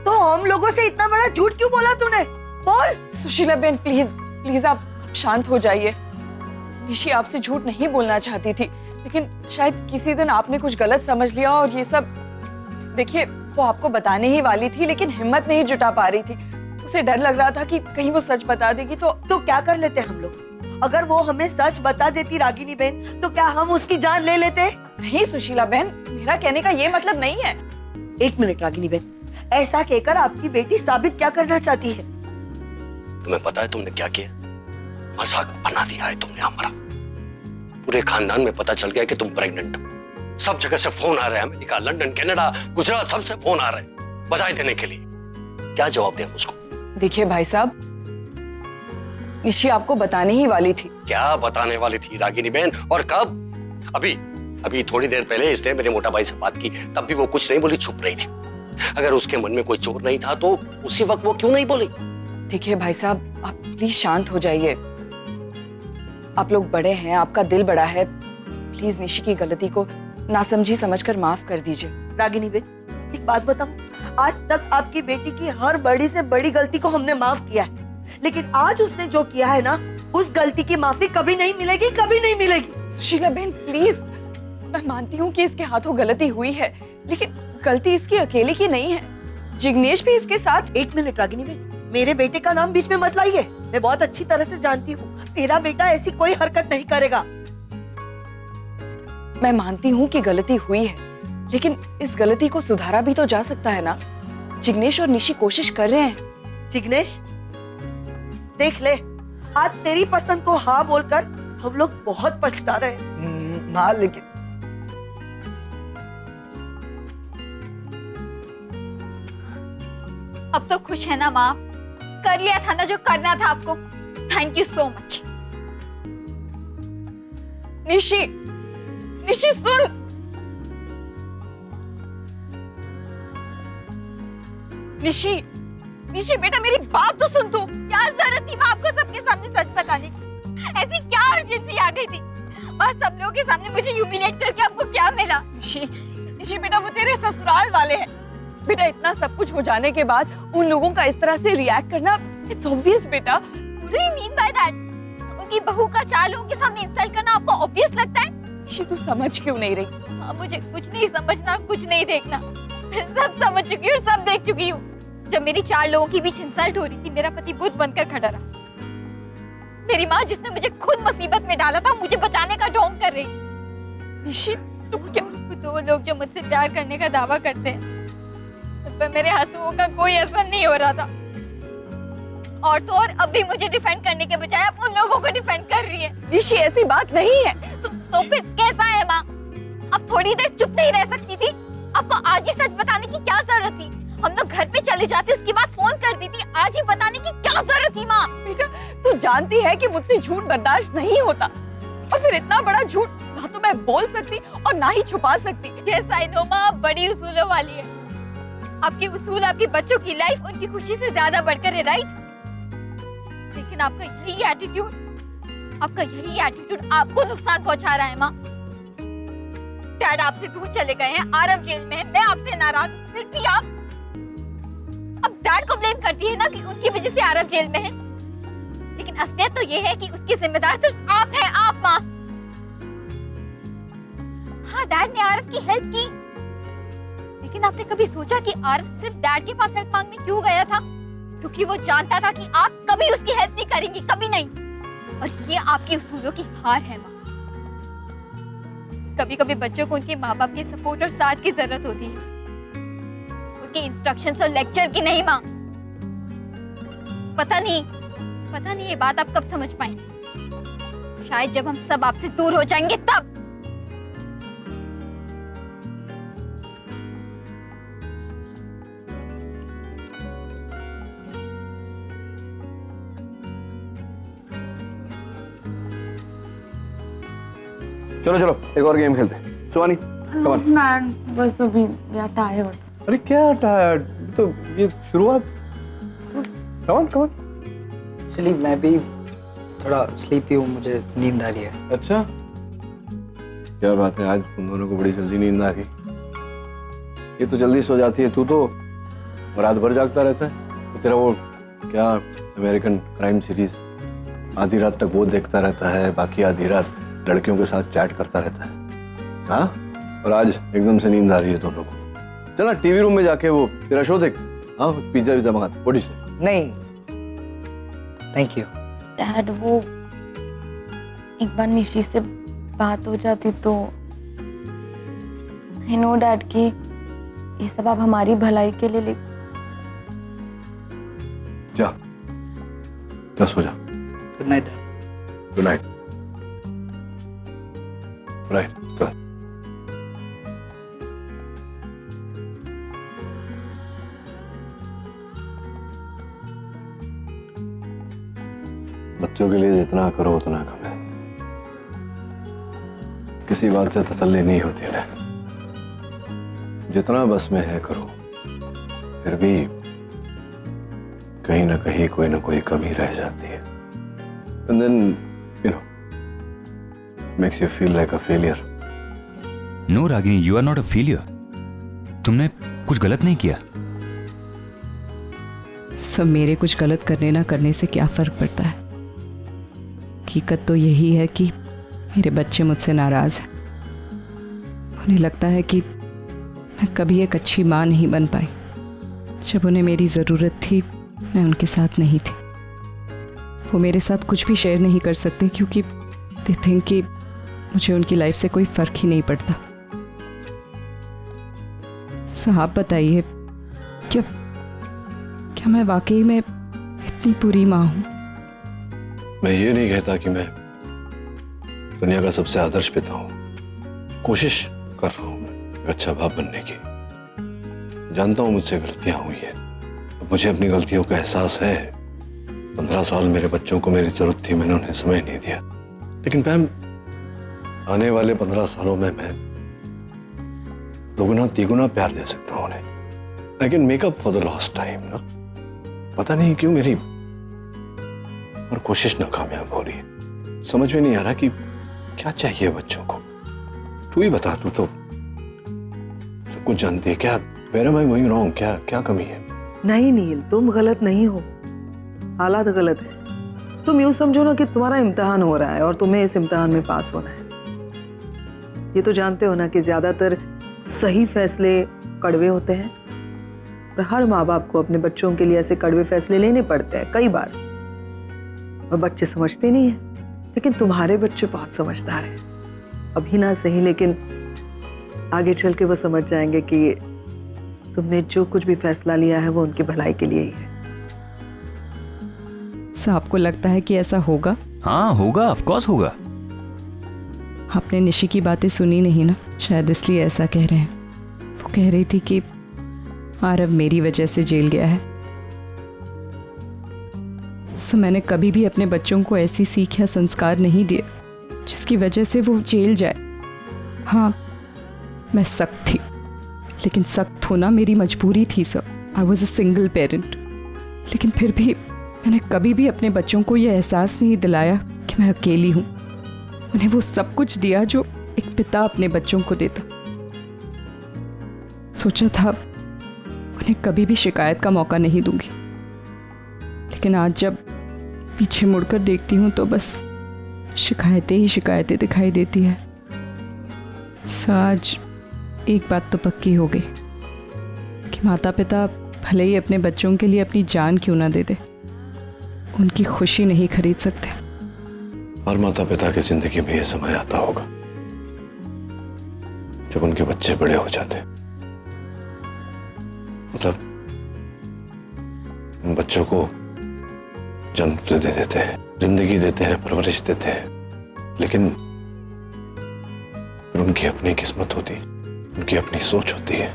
तो हम लोगों से इतना बड़ा झूठ क्यों बोला तूने? बोल। सुशीला बहन प्लीज आप शांत हो जाइए। निशी आपसे झूठ नहीं बोलना चाहती थी, लेकिन शायद किसी दिन आपने कुछ गलत समझ लिया और ये सब। देखिए, वो आपको बताने ही वाली थी, लेकिन हिम्मत नहीं जुटा पा रही थी। उसे डर लग रहा था कि कहीं वो सच बता देगी तो क्या कर लेते हम लोग? अगर वो हमें सच बता देती रागिनी बहन, तो क्या हम उसकी जान ले लेते? नहीं सुशीला बहन, मेरा कहने का ये मतलब नहीं है। एक मिनट रागिनी बहन, ऐसा कहकर आपकी बेटी साबित क्या करना चाहती है? तुम्हें पता है तुमने क्या किया? मजाक बना दिया है तुमने हमारा। पूरे खानदान में पता चल गया कि तुम प्रेग्नेंट हो। सब जगह से फोन आ रहे हैं, अमेरिका, लंदन, कनाडा, गुजरात, सबसे फोन आ रहे हैं बधाई देने के लिए। क्या जवाब दें उसको? देखिए भाई साहब, निशी आपको बताने ही वाली थी। क्या बताने वाली थी रागिनी बहन, और कब? अभी थोड़ी देर पहले इसने मेरे मोटा भाई से बात की, तब भी वो कुछ नहीं बोली, छुप रही थी। अगर उसके मन में कोई चोर नहीं था तो उसी वक्त वो क्यों नहीं बोली? देखिए भाई साहब, आप प्लीज शांत हो जाइए। आप लोग बड़े हैं, आपका दिल बड़ा है। प्लीज निशी की गलती को नासमझी समझकर माफ कर दीजिए। रागिनी बहन, एक बात बताऊं, आज तक आपकी बेटी की हर बड़ी से बड़ी गलती को हमने माफ किया है, लेकिन आज उसने जो किया है ना, उस गलती की माफी कभी नहीं मिलेगी, कभी नहीं मिलेगी। सुशीला बहन प्लीज, मैं मानती हूँ कि इसके हाथों गलती हुई है, लेकिन गलती इसकी अकेले की नहीं है, जिग्नेश भी इसके साथ। एक मिनट रागिनी बहन, मेरे बेटे का नाम बीच में मत लाइए। मैं बहुत अच्छी तरह से जानती हूँ मेरा बेटा ऐसी कोई हरकत नहीं करेगा। मैं मानती हूँ कि गलती हुई है, लेकिन इस गलती को सुधारा भी तो जा सकता है ना। जिग्नेश और निशी कोशिश कर रहे हैं। जिग्नेश देख ले, आज तेरी पसंद को हाँ बोलकर हम लोग बहुत पछता रहे हैं। माँ लेकिन अब तो खुश है ना माँ? कर लिया था ना जो करना था आपको। Thank you so much. Nishi, Nishi सुन। निशी, निशी बेटा मेरी बात तो सुन तू। क्या जरूरत थी आपको सबके सामने सच बताने की? ऐसी क्या अर्जेंसी आ गई थी? और सब लोगों के सामने मुझे ह्यूमिलेट करके आपको क्या मिला? निशी, निशी बेटा वो तेरे ससुराल वाले हैं। बेटा इतना सब कुछ हो जाने के बाद उन लोगों का इस तरह से रिएक्ट करना इट्स ऑब्वियस बेटा। What do you mean by that? उनकी बहू का 4 लोगों के सामने इंसल्ट करना आपको ऑब्वियस लगता है? निशी तू समझ क्यों नहीं रही? हाँ, मुझे कुछ नहीं समझना, कुछ नहीं देखना। मैं सब समझ चुकी हूँ, सब देख चुकी हूँ। जब मेरी 4 लोगों के बीच इंसल्ट हो रही थी, मेरा पति बुत बनकर खड़ा रहा। मेरी माँ जिसने मुझे खुद मुसीबत में डाला था, मुझे बचाने का ढोंग कर रही। निशी तू क्या? तो वो लोग जो मुझसे प्यार करने का दावा करते हैं, उस पर मेरे आंसुओं का कोई असर नहीं हो रहा था। और तो और अब भी मुझे डिफेंड करने के बजाय अब उन लोगों को डिफेंड कर रही है। निशी ऐसी बात नहीं है। तो फिर कैसा है माँ? अब थोड़ी देर चुप नहीं रह सकती थी? आपको आज ही सच बताने की क्या जरूरत थी? हम लोग घर पे चले जाते, उसके बाद फोन कर दी थी। आज ही बताने की क्या जरूरत थी माँ? बेटा तू जानती है कि मुझसे झूठ बर्दाश्त नहीं होता, और फिर इतना बड़ा झूठ ना तो मैं बोल सकती और ना ही छुपा सकती। यस आई नो माँ, आप बड़ी उसूलों वाली है। आपके उसूल आपके बच्चों की लाइफ, उनकी खुशी से ज्यादा बढ़कर है, राइट? लेकिन आपका यही एटीट्यूड आपको नुकसान पहुंचा रहा है माँ। डैड आपसे दूर चले गए हैं, आरव जेल में है, मैं आपसे नाराज हूँ, फिर भी आप अब डैड को ब्लेम करती है ना कि उनकी वजह से आरव जेल में है। लेकिन असलियत तो ये है कि उसकी जिम्मेदार सिर्फ आप हैं, आप माँ। हाँ डैड ने आरव की हेल्प की, लेकिन आपने कभी सोचा कि आरव सिर्फ डैड के पास हेल्प मांगने क्यों गया था? क्योंकि वो जानता था कि आप कभी उसकी हेल्प नहीं करेंगी, कभी नहीं। और ये आपके उसूलों की हार है माँ। कभी कभी बच्चों को उनके माँ बाप के सपोर्ट और साथ की जरूरत होती है, उनके इंस्ट्रक्शंस और लेक्चर की नहीं माँ। पता नहीं ये बात आप कब समझ पाएंगे। शायद जब हम सब आपसे दूर हो जाएंगे तब। चलो चलो एक और गेम खेलते हैं। सुहानी कम ऑन। मैम बस अभी यार टायर्ड। अरे क्या टायर्ड, तो ये शुरुआत। Come on come on. Actually मैं भी थोड़ा स्लीपी हूँ, मुझे नींद आ रही है। अच्छा क्या बात है, आज तुम दोनों को बड़ी जल्दी नींद आ गई। ये तो जल्दी सो जाती है, तू तो रात भर जागता रहता है। तो तेरा वो क्या अमेरिकन क्राइम सीरीज आधी रात तक वो देखता रहता है, बाकी आधी रात लड़कियों के साथ चैट करता रहता है। हाँ, और आज एकदम से नींद आ रही है दोनों को। चल ना टीवी रूम में जाके वो तेरा शो देख। हाँ पिज्जा विज्जा मंगा। What is it? नहीं थैंक यू। डैड वो एक बार निशी से बात हो जाती तो। आई नो डैड कि ये सब आप हमारी भलाई के लिए जा सो जा। Good night. Good night. Right चल। बच्चों के लिए जितना करो उतना कम है। किसी बात से तसल्ली नहीं होती है। जितना बस में है करो, फिर भी कहीं ना कहीं कोई ना कोई कमी रह जाती है। And then, you know, makes you feel like a failure. No, Ragini, you are not a failure. तुमने कुछ गलत नहीं किया। सब मेरे कुछ गलत करने ना करने से क्या फर्क पड़ता है। हकीकत तो यही है कि मेरे बच्चे मुझसे नाराज हैं। उन्हें लगता है कि मैं कभी एक अच्छी माँ नहीं बन पाई। जब उन्हें मेरी ज़रूरत थी मैं उनके साथ नहीं थी। वो मेरे साथ कुछ भी शेयर नहीं कर सकते क्योंकि दे थिंक कि मुझे उनकी लाइफ से कोई फ़र्क ही नहीं पड़ता। साहब बताइए, क्या मैं वाकई में इतनी बुरी माँ हूँ? मैं ये नहीं कहता कि मैं दुनिया का सबसे आदर्श पिता हूँ। कोशिश कर रहा हूँ मैं एक अच्छा बाप बनने की। जानता हूँ मुझसे गलतियां हुई है। अब मुझे अपनी गलतियों का एहसास है। 15 साल मेरे बच्चों को मेरी जरूरत थी, मैंने उन्हें समय नहीं दिया। लेकिन मैम, आने वाले 15 सालों में मैं दोगुना तिगुना प्यार दे सकता हूँ उन्हें। I can make up for the lost time ना। पता नहीं क्यों मेरी और कोशिश नाकामयाब हो रही है। समझ में नहीं आ रहा कि क्या चाहिए बच्चों को। तू ही बता, तू तो सब कुछ जानती है। क्या where am I going wrong? क्या कमी है? नहीं नील, तुम गलत नहीं हो, हालात गलत है। तुम यूं समझो ना कि तुम्हारा इम्तिहान हो रहा है और तुम्हें इस इम्तिहान में पास होना है। ये तो जानते हो ना कि ज्यादातर सही फैसले कड़वे होते हैं और हर माँ बाप को अपने बच्चों के लिए ऐसे कड़वे फैसले लेने पड़ते हैं कई बार, और बच्चे समझते नहीं हैं। लेकिन तुम्हारे बच्चे बहुत समझदार हैं। अभी ना सही, लेकिन आगे चल के वो समझ जाएंगे कि तुमने जो कुछ भी फैसला लिया है वो उनकी भलाई के लिए ही है। साहब को लगता है कि ऐसा होगा? हाँ होगा, ऑफ कोर्स होगा। आपने निशी की बातें सुनी नहीं ना, शायद इसलिए ऐसा कह रहे हैं। वो कह रही थी कि आरव मेरी वजह से जेल गया है। सो मैंने कभी भी अपने बच्चों को ऐसी सीख या संस्कार नहीं दिए जिसकी वजह से वो जेल जाए। हाँ, मैं सख्त थी, लेकिन सख्त होना मेरी मजबूरी थी sir. I was a single parent. लेकिन फिर भी मैंने कभी भी अपने बच्चों को यह एहसास नहीं दिलाया कि मैं अकेली हूँ। उन्हें वो सब कुछ दिया जो एक पिता अपने बच्चों को देता। सोचा था उन्हें कभी भी शिकायत का मौका नहीं दूंगी, लेकिन आज जब पीछे मुड़कर देखती हूँ तो बस शिकायतें ही शिकायतें दिखाई देती है। आज एक बात तो पक्की हो गई कि माता पिता भले ही अपने बच्चों के लिए अपनी जान क्यों ना दे दे, उनकी खुशी नहीं खरीद सकते। हर माता पिता की जिंदगी में यह समय आता होगा जब उनके बच्चे बड़े हो जाते, मतलब उन बच्चों को जन्म तो दे देते हैं, जिंदगी देते हैं, परवरिश देते हैं, लेकिन उनकी अपनी किस्मत होती, उनकी अपनी सोच होती है।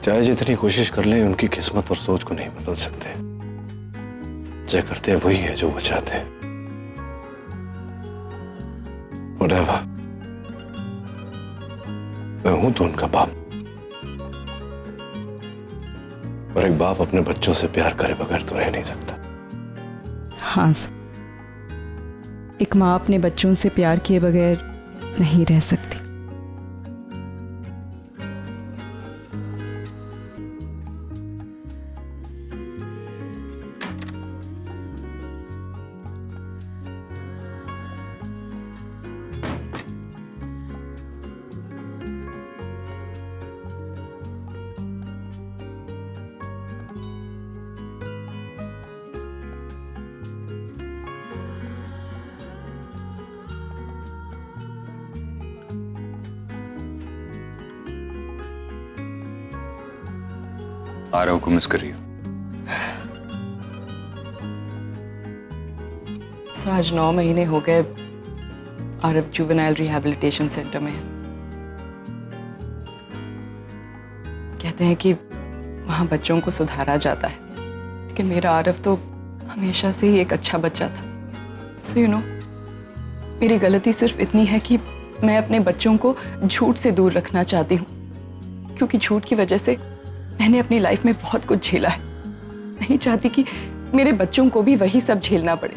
चाहे जितनी कोशिश कर लें, उनकी किस्मत और सोच को नहीं बदल सकते। जो करते हैं वही है जो वो चाहते हैं। Whatever. मैं हूं तो उनका बाप, और एक बाप अपने बच्चों से प्यार करे बगैर तो रह नहीं सकता। हाँ सर, एक माँ अपने बच्चों से प्यार किए बगैर नहीं रह सकती। आरव को मिस कर रही हो? आज 9 महीने हो गए आरव जुवेनाइल रिहैबिलिटेशन सेंटर में है। कहते हैं कि वहाँ बच्चों को सुधारा जाता है, लेकिन मेरा आरव तो हमेशा से ही एक अच्छा बच्चा था। सो यू नो, मेरी गलती सिर्फ इतनी है कि मैं अपने बच्चों को झूठ से दूर रखना चाहती हूँ, क्योंकि झूठ की वजह से मैंने अपनी लाइफ में बहुत कुछ झेला है। नहीं चाहती कि मेरे बच्चों को भी वही सब झेलना पड़े,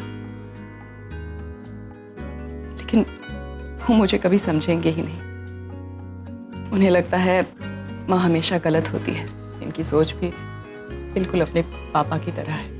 लेकिन वो मुझे कभी समझेंगे ही नहीं। उन्हें लगता है माँ हमेशा गलत होती है। इनकी सोच भी बिल्कुल अपने पापा की तरह है।